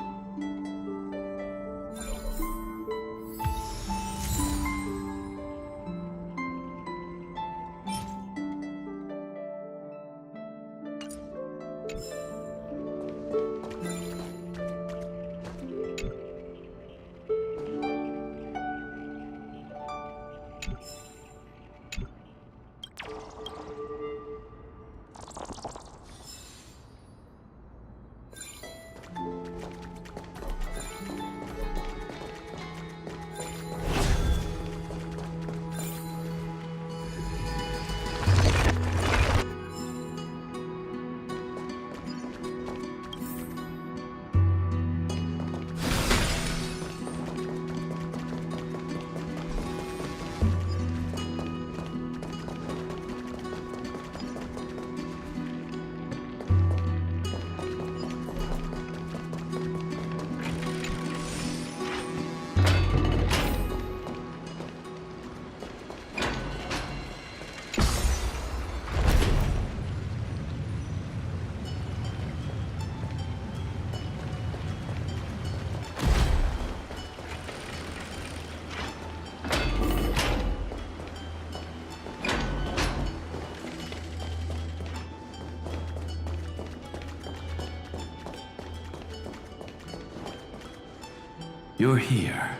H: You're here.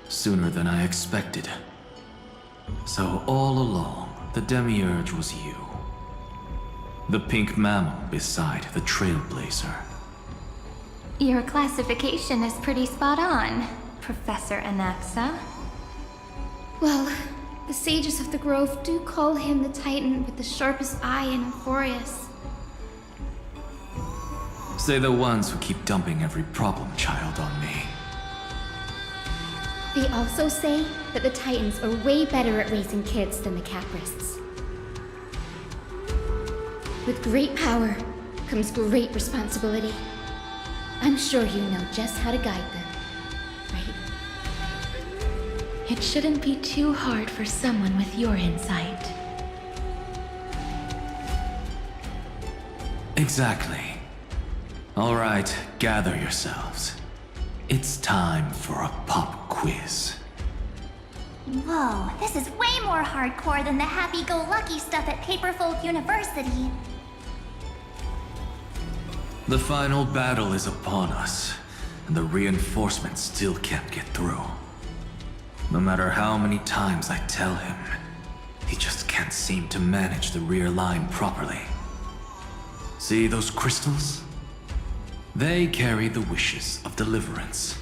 H: Sooner than I expected. So all along, the Demiurge was you. The pink mammal beside the trailblazer.
B: Your classification is pretty spot on, Professor Anaxa. Well, the sages of the Grove do call him the Titan with the sharpest eye in Euphorius.
H: Say the ones who keep dumping every problem child on me.
O: They also say that the Titans are way better at raising kids than the Caprists. With great power comes great responsibility. I'm sure you know just how to guide them, right? It shouldn't be too hard for someone with your insight.
H: Exactly. All right, gather yourselves. It's time for a pop quiz.
D: Whoa, this is way more hardcore than the happy-go-lucky stuff at Paperfold University.
H: The final battle is upon us, and the reinforcements still can't get through. No matter how many times I tell him, he just can't seem to manage the rear line properly. See those crystals? They carry the wishes of deliverance,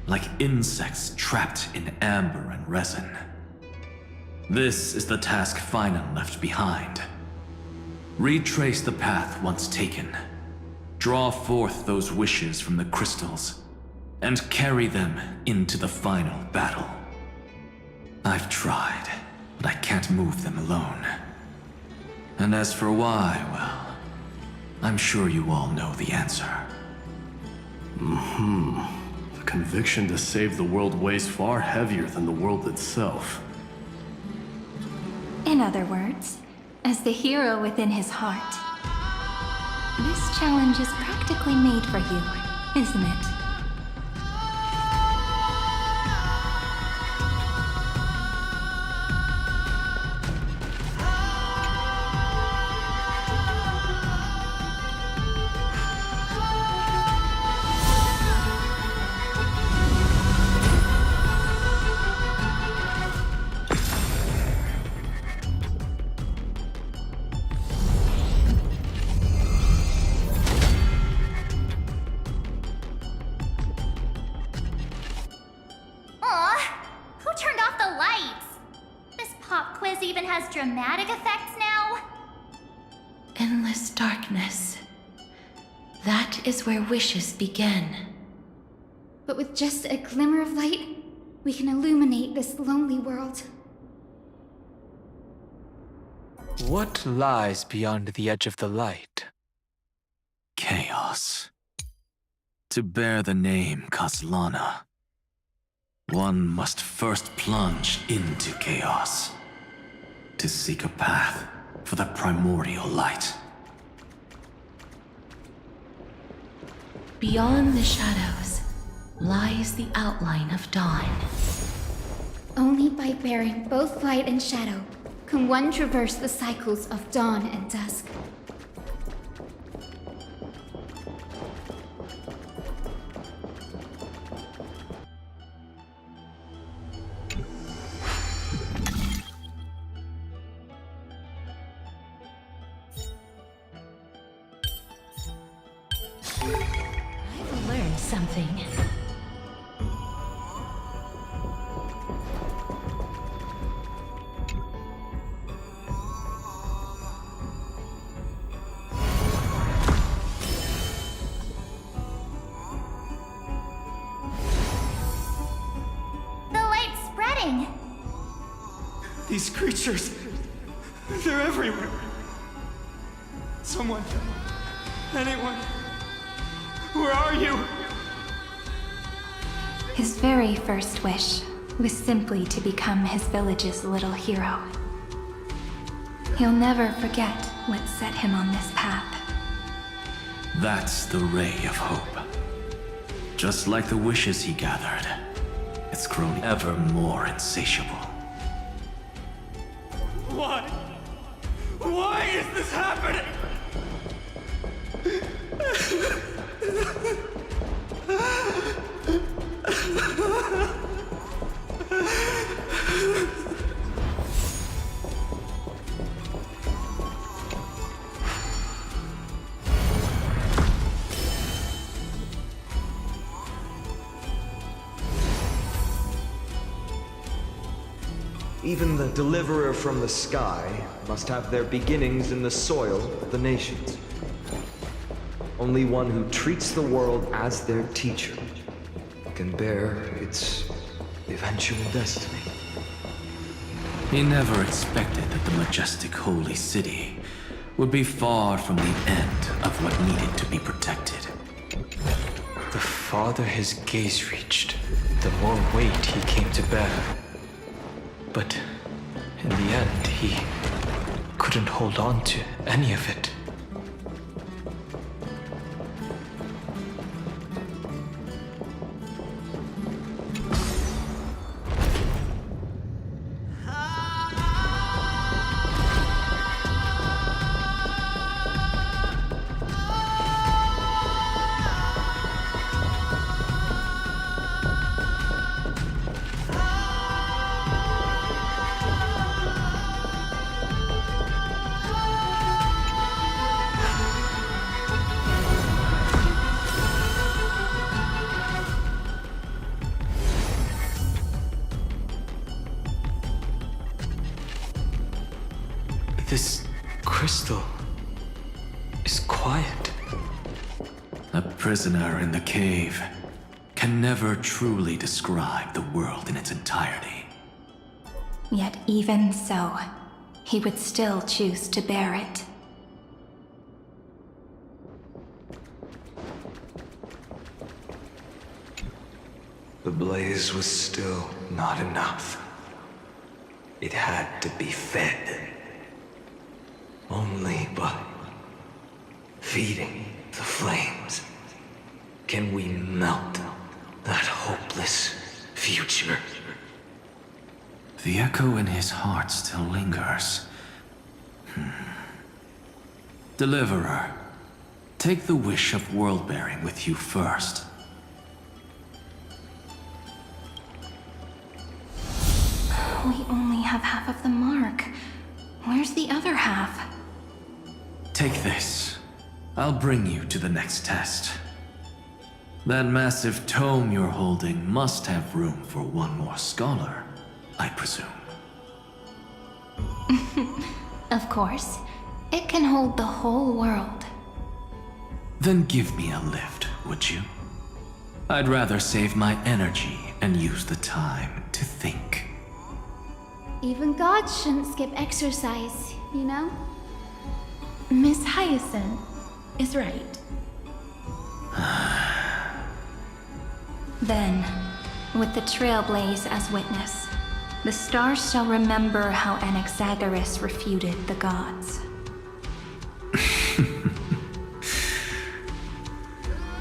H: like insects trapped in amber and resin. This is the task Finan left behind. Retrace the path once taken, draw forth those wishes from the crystals, and carry them into the final battle. I've tried, but I can't move them alone. And as for why, well, I'm sure you all know the answer.
V: The conviction to save the world weighs far heavier than the world itself.
B: In other words, as the hero within his heart, this challenge is practically made for you, isn't it?
D: Dramatic effects now?
O: Endless darkness. That is where wishes begin. But with just a glimmer of light, we can illuminate this lonely world.
E: What lies beyond the edge of the light?
H: Chaos. To bear the name Kaslana, one must first plunge into chaos. To seek a path for the primordial light.
O: Beyond the shadows lies the outline of dawn. Only by bearing both light and shadow can one traverse the cycles of dawn and dusk.
D: doing?
P: These creatures, they're everywhere. Someone, anyone, where are you?
B: His very first wish was simply to become his village's little hero. He'll never forget what set him on this path.
H: That's the ray of hope. Just like the wishes he gathered, it's grown ever more insatiable.
P: Why? Why is this happening?
I: Even the deliverer from the sky must have their beginnings in the soil of the nations. Only one who treats the world as their teacher can bear its eventual destiny.
H: He never expected that the majestic holy city would be far from the end of what needed to be protected.
E: The farther his gaze reached, the more weight he came to bear. But in the end, he couldn't hold on to any of it. This crystal is quiet.
H: A prisoner in the cave can never truly describe the world in its entirety.
B: Yet even so, he would still choose to bear it.
U: The blaze was still not enough. It had to be fed. Only by feeding the flames can we melt that hopeless future.
H: The echo in his heart still lingers. Deliverer, take the wish of world-bearing with you first.
B: We only have half of the mark. Where's the other half?
H: Take this. I'll bring you to the next test. That massive tome you're holding must have room for one more scholar, I presume.
B: Of course. It can hold the whole world.
H: Then give me a lift, would you? I'd rather save my energy and use the time to think.
R: Even gods shouldn't skip exercise, you know? Miss Hyacinth is right.
B: Then, with the trailblaze as witness, the stars shall remember how Anaxagoras refuted the gods.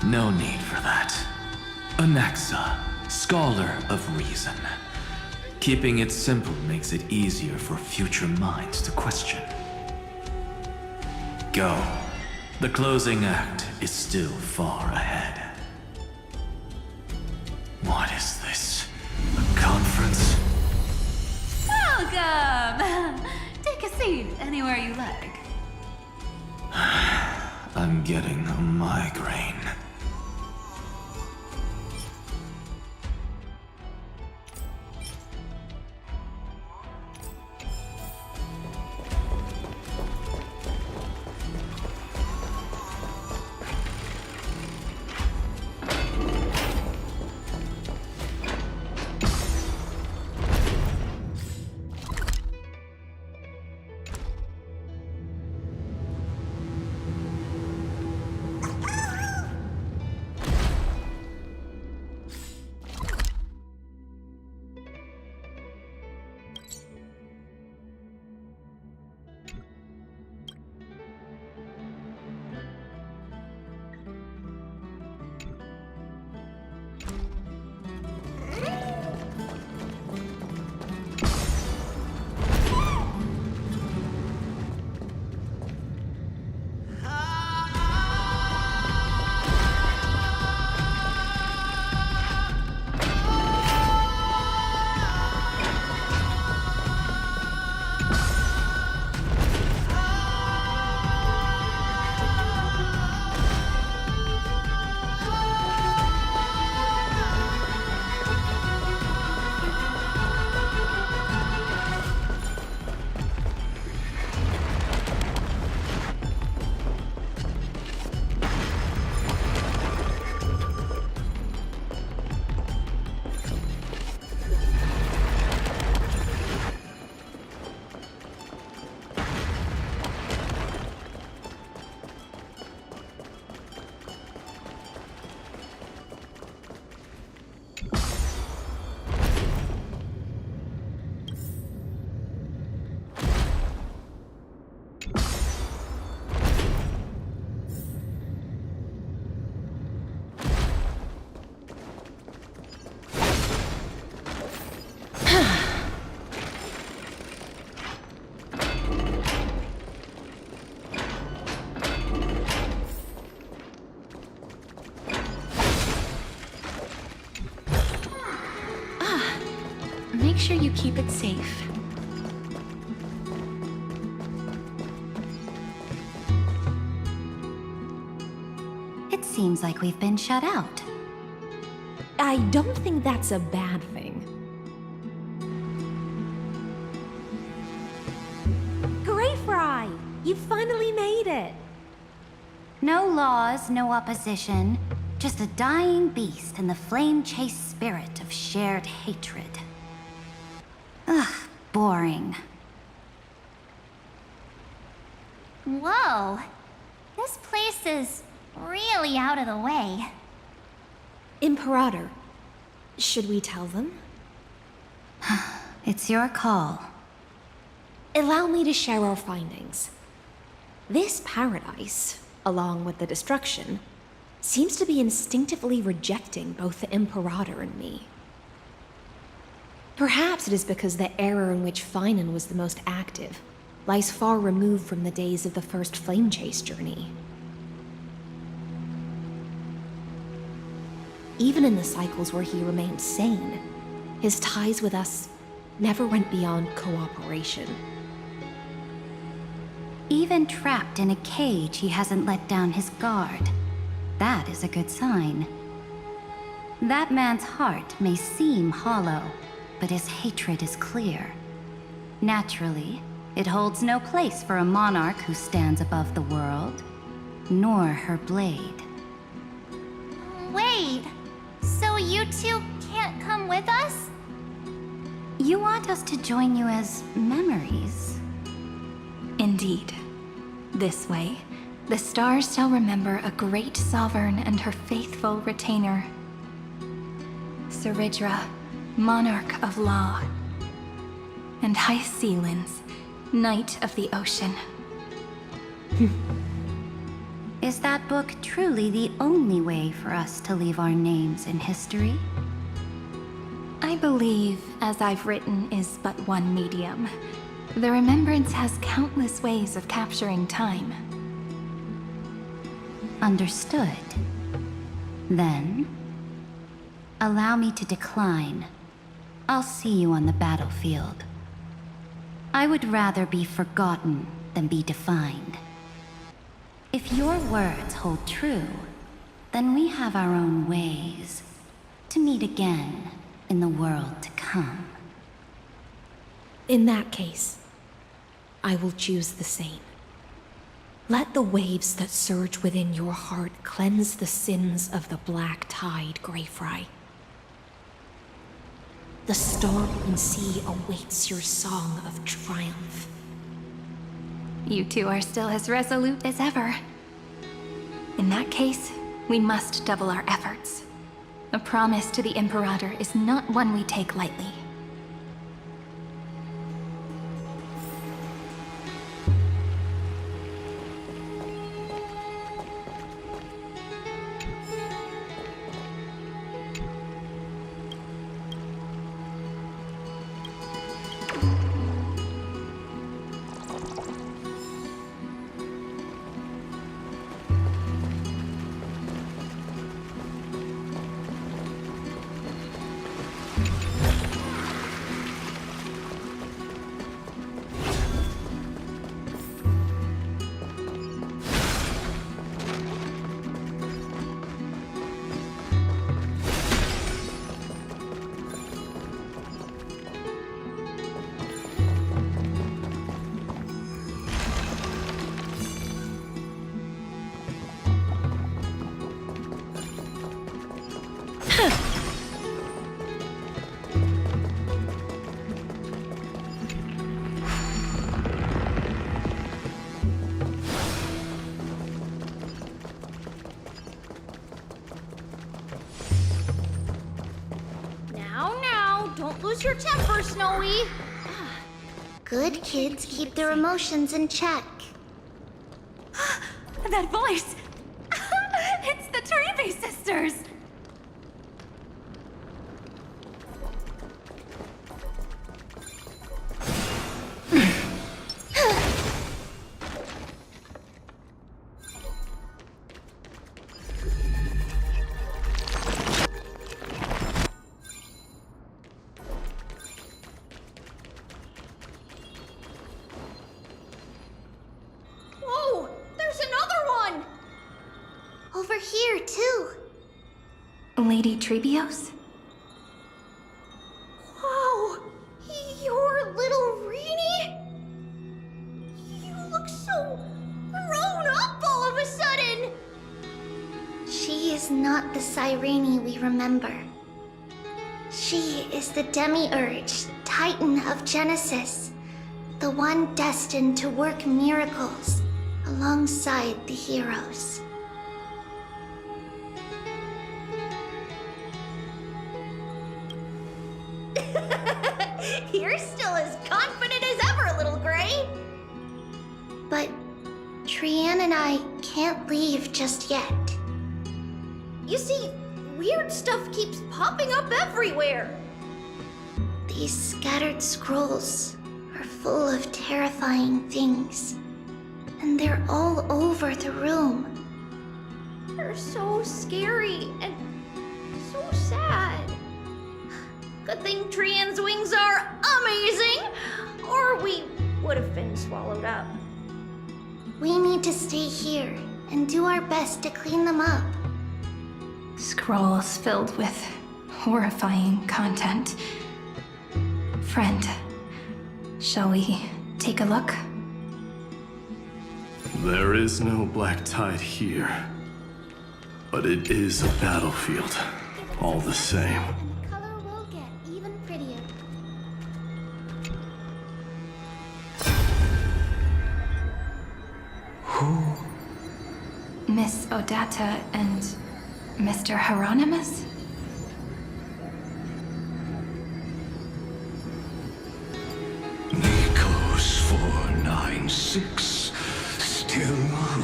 H: No need for that. Anaxa, scholar of reason. Keeping it simple makes it easier for future minds to question. Go. The closing act is still far ahead. What is this? A conference?
F: Welcome! Take a seat anywhere you like.
H: I'm getting a migraine.
O: sure you keep it safe.
A: It seems like we've been shut out.
L: I don't think that's a bad thing. Greyfry! You finally made it!
A: No laws, no opposition. Just a dying beast and the flame-chased spirit of shared hatred. Ugh, boring.
D: Whoa. This place is really out of the way.
L: Imperator, should we tell them?
A: It's your call.
L: Allow me to share our findings. This paradise, along with the destruction, seems to be instinctively rejecting both the Imperator and me. Perhaps it is because the era in which Finan was the most active lies far removed from the days of the first Flame Chase journey. Even in the cycles where he remained sane, his ties with us never went beyond cooperation.
A: Even trapped in a cage, he hasn't let down his guard. That is a good sign. That man's heart may seem hollow, but his hatred is clear. Naturally, it holds no place for a monarch who stands above the world, nor her blade.
D: Wait, so you two can't come with us?
A: You want us to join you as memories?
B: Indeed. This way, the stars shall remember a great sovereign and her faithful retainer. Seridra, monarch of law. And High Sealins, knight of the ocean.
A: Is that book truly the only way for us to leave our names in history?
B: I believe, as I've written, is but one medium. The remembrance has countless ways of capturing time.
A: Understood. Then, allow me to decline. I'll see you on the battlefield. I would rather be forgotten than be defined. If your words hold true, then we have our own ways to meet again in the world to come.
L: In that case, I will choose the same. Let the waves that surge within your heart cleanse the sins of the black tide, Greyfry. The storm and sea awaits your song of triumph.
B: You two are still as resolute as ever. In that case, we must double our efforts. A promise to the Imperator is not one we take lightly.
D: Don't lose your temper, Snowy. Good kids keep their emotions in check.
O: That voice! It's the trailblaze sisters!
B: Lady Trebios?
J: Wow! You're little Reenie? You look so grown up all of a sudden!
D: She is not the Cyrene we remember. She is the Demiurge, Titan of Genesis, the one destined to work miracles alongside the heroes.
J: You're still as confident as ever, little Gray!
D: But Trian and I can't leave just yet.
J: You see, weird stuff keeps popping up everywhere.
D: These scattered scrolls are full of terrifying things, and they're all over the room.
J: They're so scary and so sad. Good thing Trian's wings are amazing, or we would have been swallowed up.
D: We need to stay here and do our best to clean them up.
B: Scrolls filled with horrifying content. Friend, shall we take a look?
V: There is no black tide here, but it is a battlefield, all the same.
D: The color will get even prettier.
E: Who?
B: Miss Odata and Mr. Hieronymus?
U: Nikos 496, still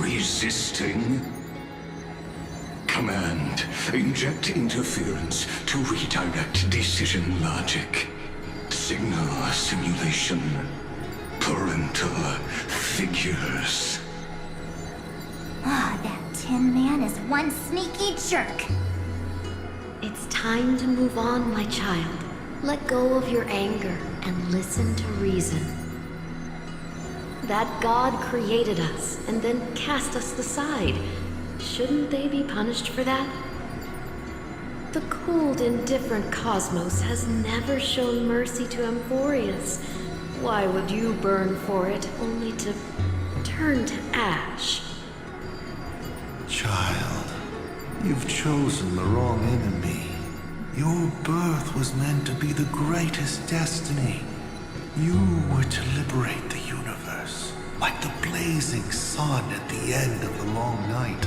U: resisting? Command, inject interference to redirect decision logic. Signal simulation. Parental figures.
D: Ah, that Tin Man is one sneaky jerk.
K: It's time to move on, my child. Let go of your anger and listen to reason. That God created us and then cast us aside. Shouldn't they be punished for that? The cold, indifferent cosmos has never shown mercy to Amphorius. Why would you burn for it, only to turn to ash?
M: Child, you've chosen the wrong enemy. Your birth was meant to be the greatest destiny. You were to liberate the universe, like the blazing sun at the end of the long night.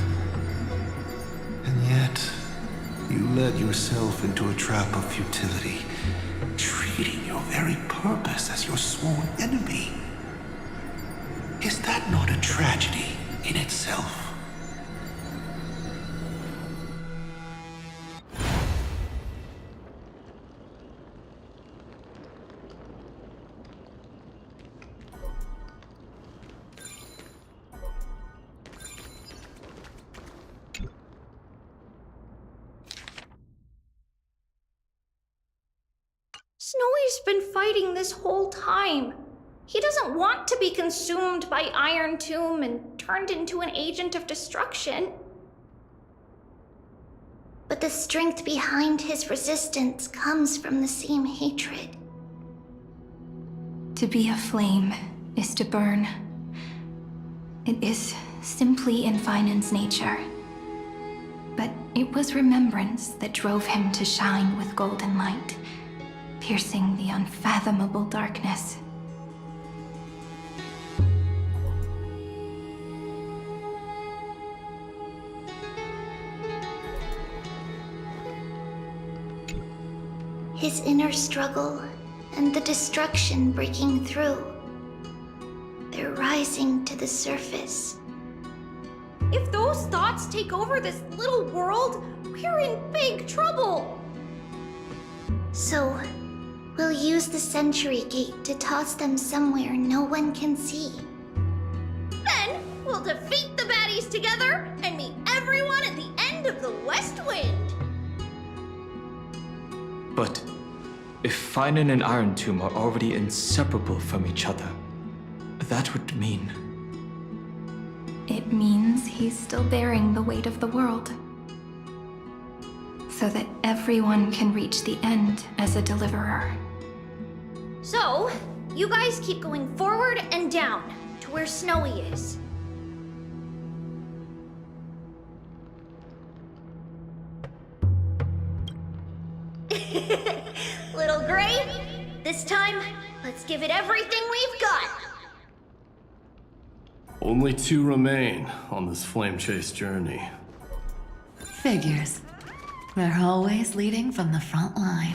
M: And yet, you led yourself into a trap of futility, treating your very purpose as your sworn enemy. Is that not a tragedy in itself?
J: Snowy's been fighting this whole time. He doesn't want to be consumed by Iron Tomb and turned into an agent of destruction.
D: But the strength behind his resistance comes from the same hatred.
B: To be a flame is to burn. It is simply in Vinan's nature. But it was remembrance that drove him to shine with golden light, piercing the unfathomable darkness.
D: His inner struggle and the destruction breaking through. They're rising to the surface.
J: If those thoughts take over this little world, we're in big trouble.
D: So, we'll use the Century Gate to toss them somewhere no one can see.
J: Then, we'll defeat the baddies together and meet everyone at the end of the West Wind.
E: But if Finan and Iron Tomb are already inseparable from each other, that would mean...
B: It means he's still bearing the weight of the world. so that everyone can reach the end as a deliverer.
J: So, you guys keep going forward and down to where Snowy is. Little Gray, this time, let's give it everything we've got.
V: Only 2 remain on this flame chase journey.
F: Figures. They're always leading from the front line.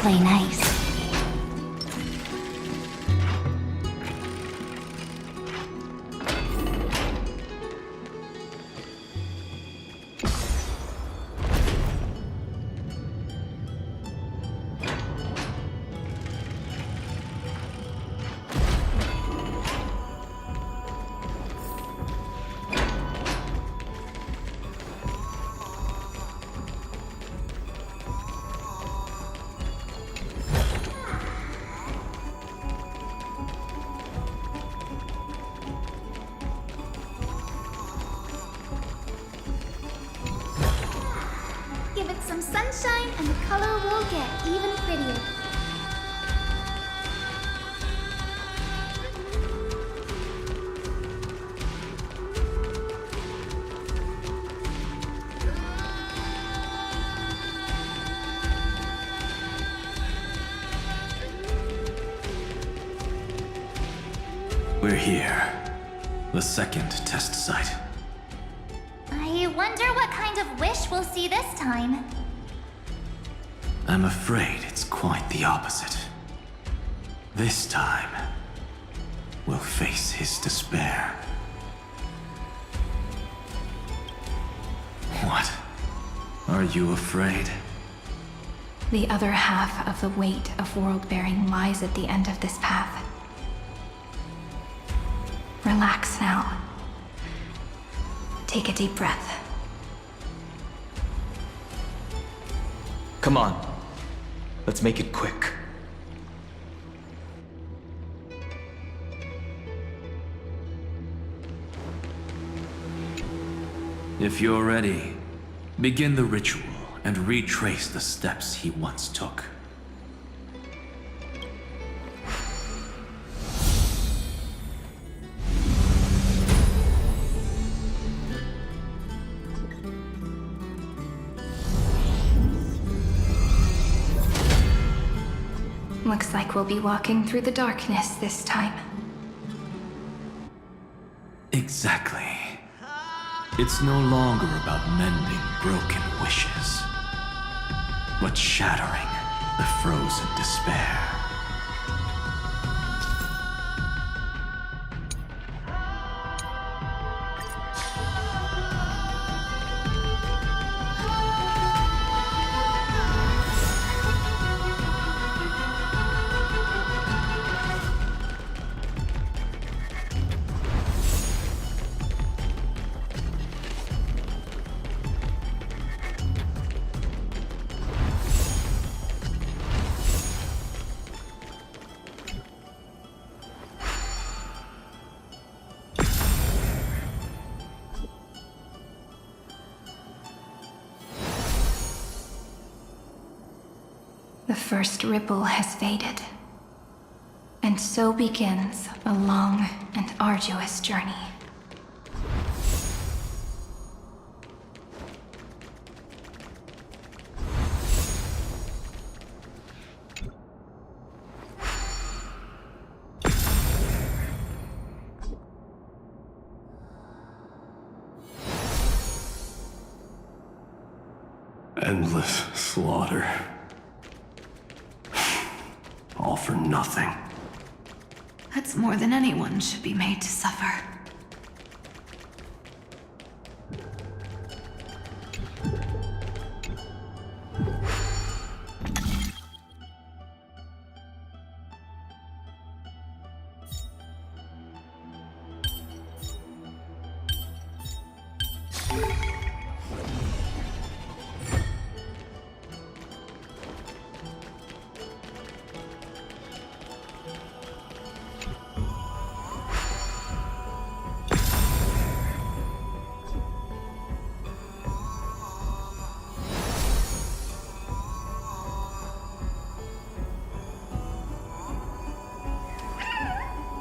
B: Play nice.
J: Give it some sunshine and the color will get even prettier.
H: We're here. The second test site.
D: I wonder what kind of wish we'll see this time.
H: I'm afraid it's quite the opposite. This time, we'll face his despair. What? Are you afraid?
B: The other half of the weight of world-bearing lies at the end of this path. Relax now. Take a deep breath.
E: Come on. Let's make it quick.
H: If you're ready, begin the ritual and retrace the steps he once took.
B: Looks like we'll be walking through the darkness this time.
H: Exactly. It's no longer about mending broken wishes, but shattering the frozen despair.
B: The first ripple has faded. And so begins a long and arduous journey.
U: Endless slaughter. All for nothing.
F: That's more than anyone should be made to suffer.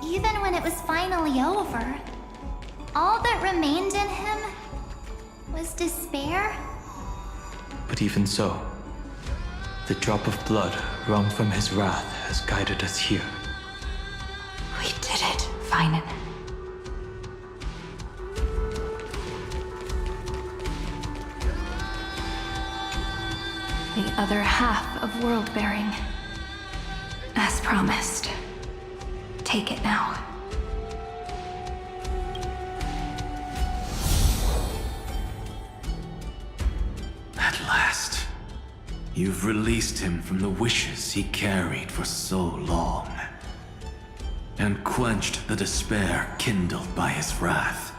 D: Even when it was finally over, all that remained in him was despair.
E: But even so, the drop of blood wrung from his wrath has guided us here.
A: We did it, Finan.
B: The other half of world-bearing. As promised. Take it now.
H: At last, you've released him from the wishes he carried for so long, and quenched the despair kindled by his wrath.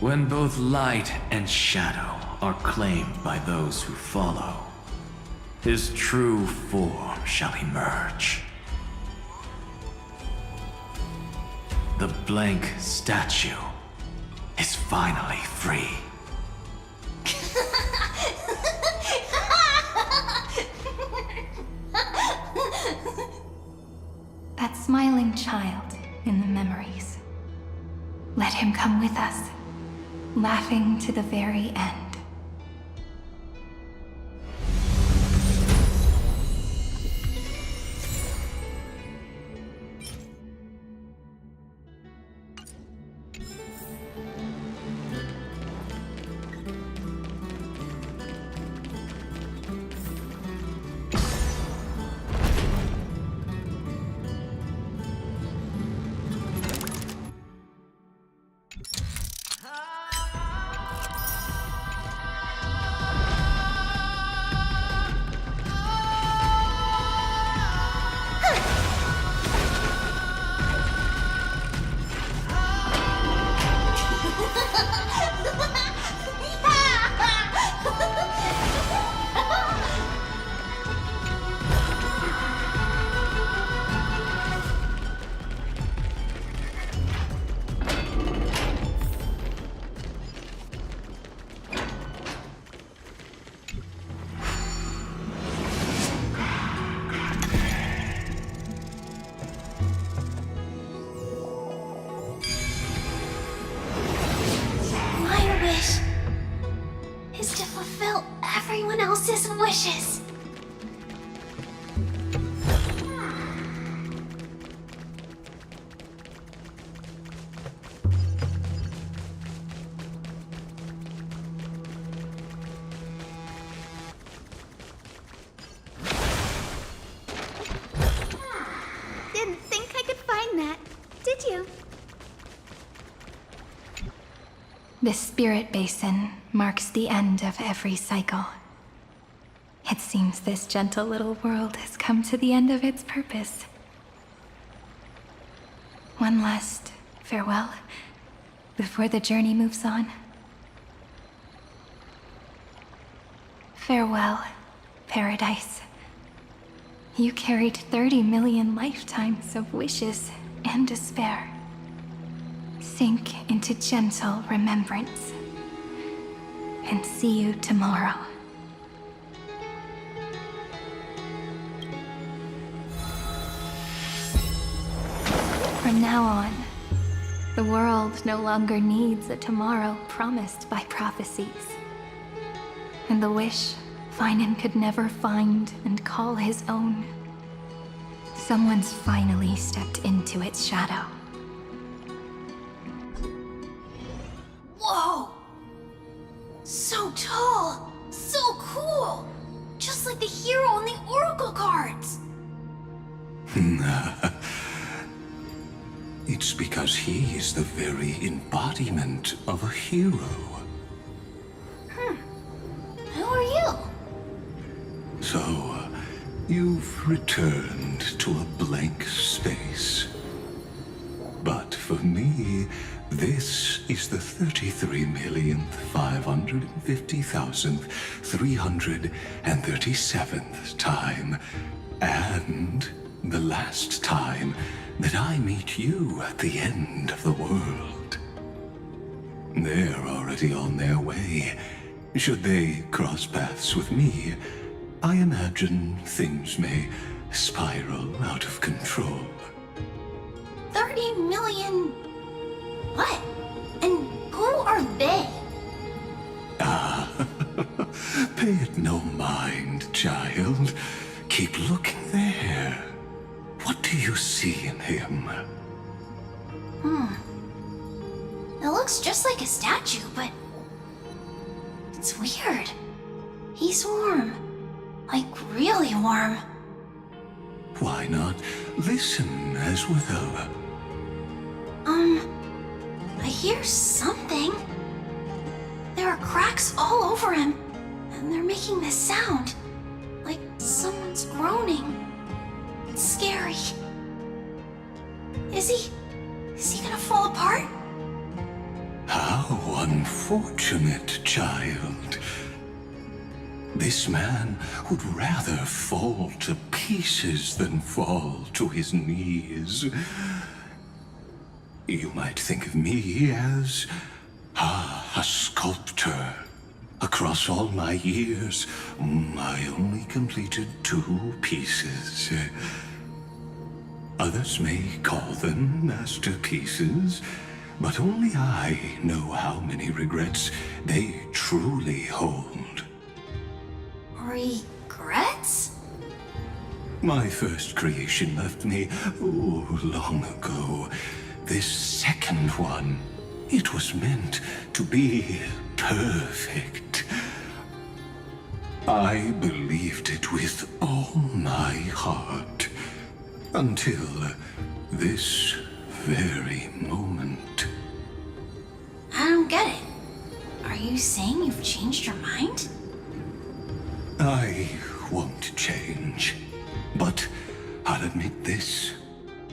H: When both light and shadow are claimed by those who follow, his true form shall emerge. The blank statue is finally free.
B: That smiling child in the memories. Let him come with us, laughing to the very end.
D: Wishes.
J: Didn't think I could find that, did you?
B: This spirit basin marks the end of every cycle. It seems this gentle little world has come to the end of its purpose. One last farewell before the journey moves on. Farewell, Paradise. You carried 30 million lifetimes of wishes and despair. Sink into gentle remembrance. And see you tomorrow. From now on, the world no longer needs a tomorrow promised by prophecies. And the wish Finan could never find and call his own. Someone's finally stepped into its shadow.
J: Whoa! So tall! So cool!
U: It's because he is the very embodiment of a hero.
J: Who are you?
U: So, you've returned to a blank space. But for me, this is the 33,550,337th time, and the last time that I meet you at the end of the world. They're already on their way. Should they cross paths with me, I imagine things may spiral out of control.
J: 30 million... What? And who are they?
U: Pay it no mind, child. Keep looking there. What do you see in him?
J: It looks just like a statue, but... It's weird. He's warm. Like, really warm.
U: Why not listen as well?
J: I hear something. There are cracks all over him, and they're making this sound. Like someone's groaning. It's scary. Is he gonna fall apart?
U: How unfortunate, child. This man would rather fall to pieces than fall to his knees. You might think of me as a sculptor. Across all my years, I only completed 2 pieces. Others may call them masterpieces, but only I know how many regrets they truly hold.
J: Regrets?
U: My first creation left me, long ago. This second one, it was meant to be perfect. I believed it with all my heart, until this very moment.
J: I don't get it. Are you saying you've changed your mind?
U: I won't change, but I'll admit this.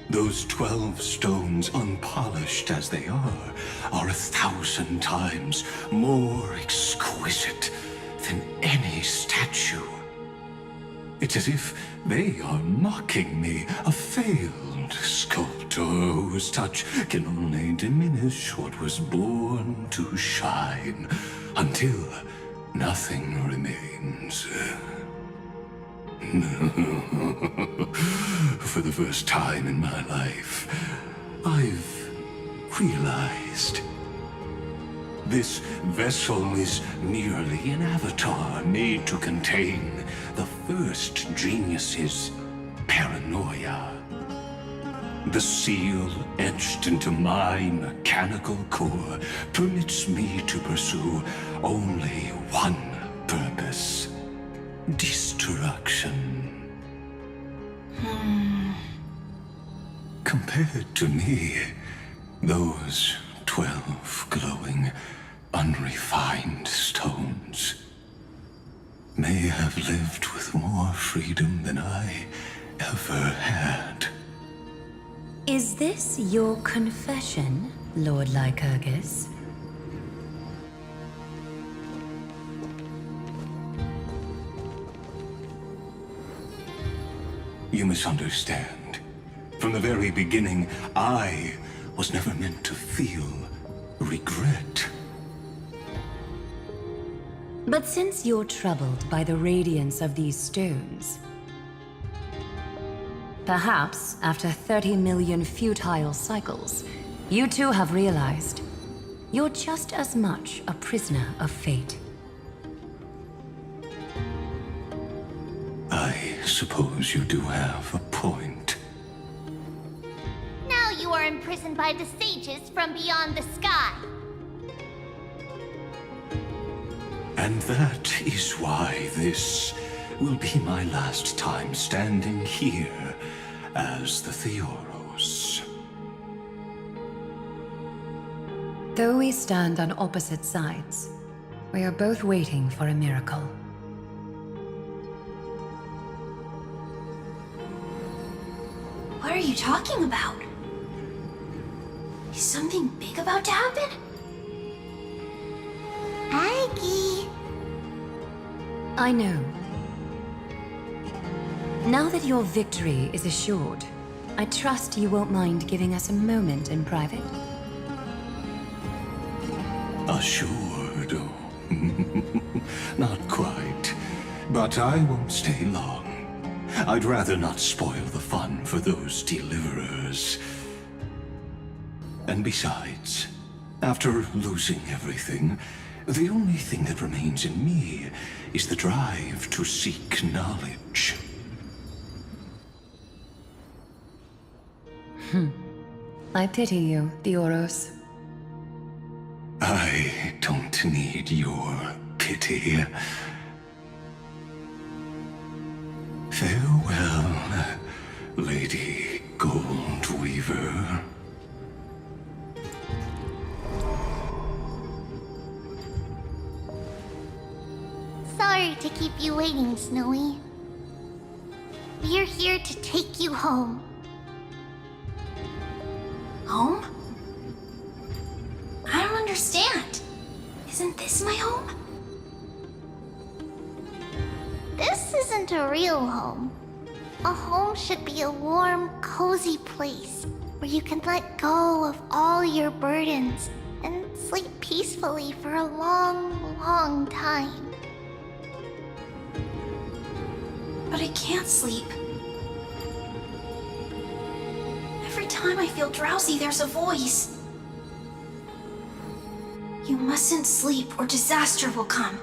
U: Those 12 stones, unpolished as they are 1,000 times more exquisite than any statue. It's as if they are mocking me, a failed sculptor whose touch can only diminish what was born to shine, until nothing remains. For the first time in my life, I've realized this vessel is merely an avatar made to contain the first genius's paranoia. The seal etched into my mechanical core permits me to pursue only one purpose: destruction. Compared to me, those 12 glowing, unrefined stones may have lived with more freedom than I ever had.
K: Is this your confession, Lord Lycurgus?
U: You misunderstand. From the very beginning, I was never meant to feel regret.
K: But since you're troubled by the radiance of these stones, perhaps after 30 million futile cycles, you too have realized you're just as much a prisoner of fate.
U: I suppose you do have a point.
D: Now you are imprisoned by the sages from beyond the sky.
U: And that is why this will be my last time standing here as the Theoros.
F: Though we stand on opposite sides, we are both waiting for a miracle.
B: What are you talking about? Is something big about to happen?
D: Aggie!
F: I know. Now that your victory is assured, I trust you won't mind giving us a moment in private.
U: Assured? Not quite. But I won't stay long. I'd rather not spoil the fun for those deliverers. And besides, after losing everything, the only thing that remains in me is the drive to seek knowledge.
F: I pity you, Theoros.
U: I don't need your pity. Farewell, Lady Goldweaver.
D: Sorry to keep you waiting, Snowy. We're here to take you home.
B: Home? I don't understand. Isn't this my home?
D: This isn't a real home. A home should be a warm, cozy place where you can let go of all your burdens and sleep peacefully for a long, long time.
B: But I can't sleep. Every time I feel drowsy, there's a voice. You mustn't sleep or disaster will come.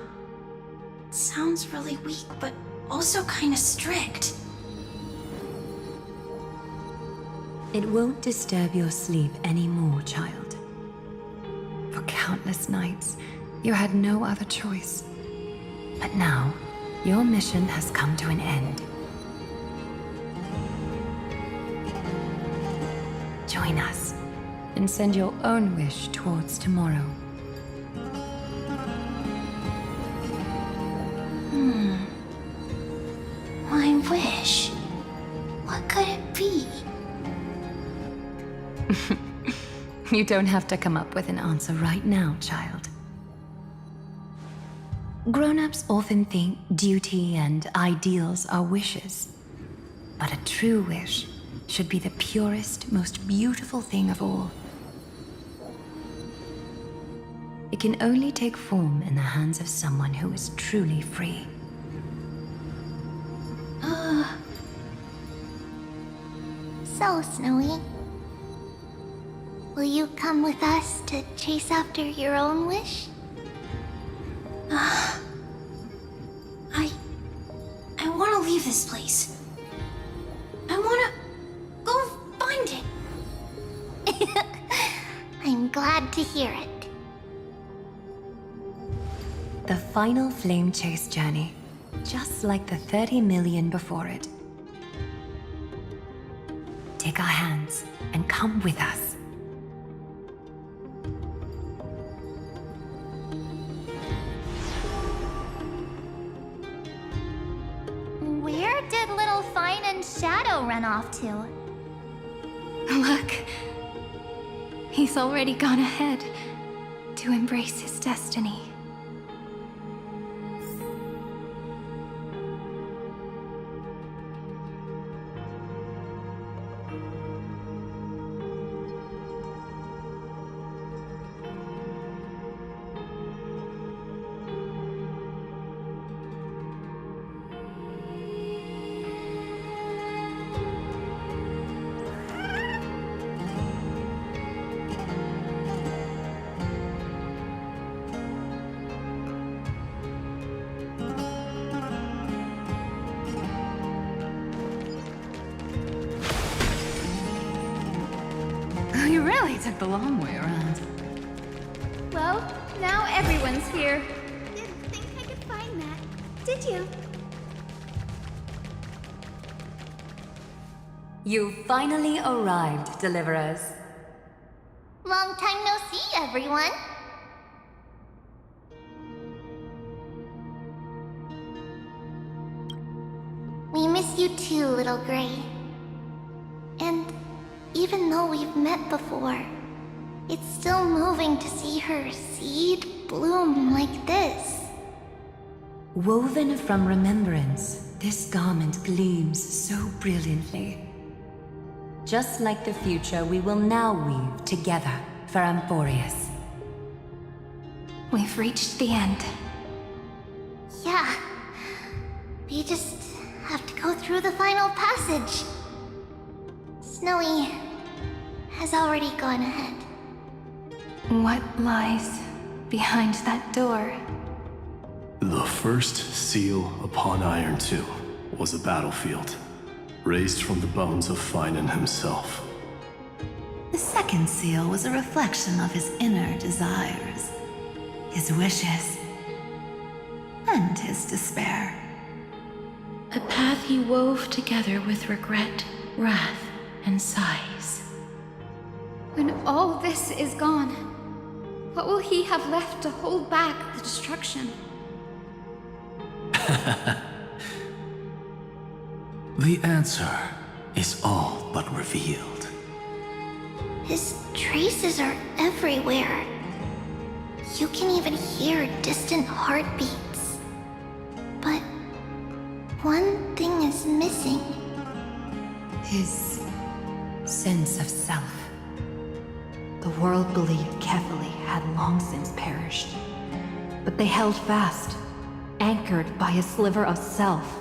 B: It sounds really weak, but also kind of strict.
F: It won't disturb your sleep anymore, child. For countless nights, you had no other choice. But now, your mission has come to an end. Join us, and send your own wish towards tomorrow.
B: My wish. What could it be?
F: You don't have to come up with an answer right now, child. Grown-ups often think duty and ideals are wishes. But a true wish should be the purest, most beautiful thing of all. It can only take form in the hands of someone who is truly free.
D: So, Snowy, will you come with us to chase after your own wish?
B: I want to leave this place. I want to go find it.
D: I'm glad to hear it.
F: The final flame chase journey, just like the 30 million before it. Take our hands and come with us.
D: Where did little Fine and Shadow run off to?
B: Look. He's already gone ahead to embrace his destiny.
F: You really took the long way around.
J: Well, now everyone's here. Didn't think I could find that, did you?
S: You finally arrived, Deliverers.
D: Long time no see, everyone. We miss you too, little Gray. And even though we've met before, it's still moving to see her seed bloom like this.
S: Woven from remembrance, this garment gleams so brilliantly. Just like the future we will now weave together for Amphorius.
B: We've reached the end.
D: Yeah. We just have to go through the final passage. Snowy has already gone ahead.
B: What lies behind that door?
V: The first seal upon Iron 2 was a battlefield, raised from the bones of Finan himself.
F: The second seal was a reflection of his inner desires, his wishes, and his despair.
O: A path he wove together with regret, wrath, and sighs.
J: When all this is gone, what will he have left to hold back the destruction?
H: The answer is all but revealed.
D: His traces are everywhere. You can even hear distant heartbeats. But one thing is missing.
A: His sense of self. The world believed Kefali had long since perished. But they held fast, anchored by a sliver of self,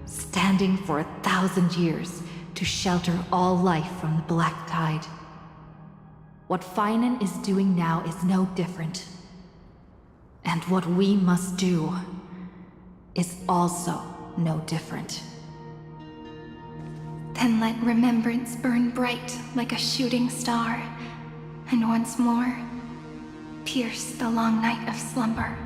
A: standing for 1,000 years to shelter all life from the Black Tide. What Finan is doing now is no different. And what we must do is also no different.
B: Then let remembrance burn bright like a shooting star, and once more, pierce the long night of slumber.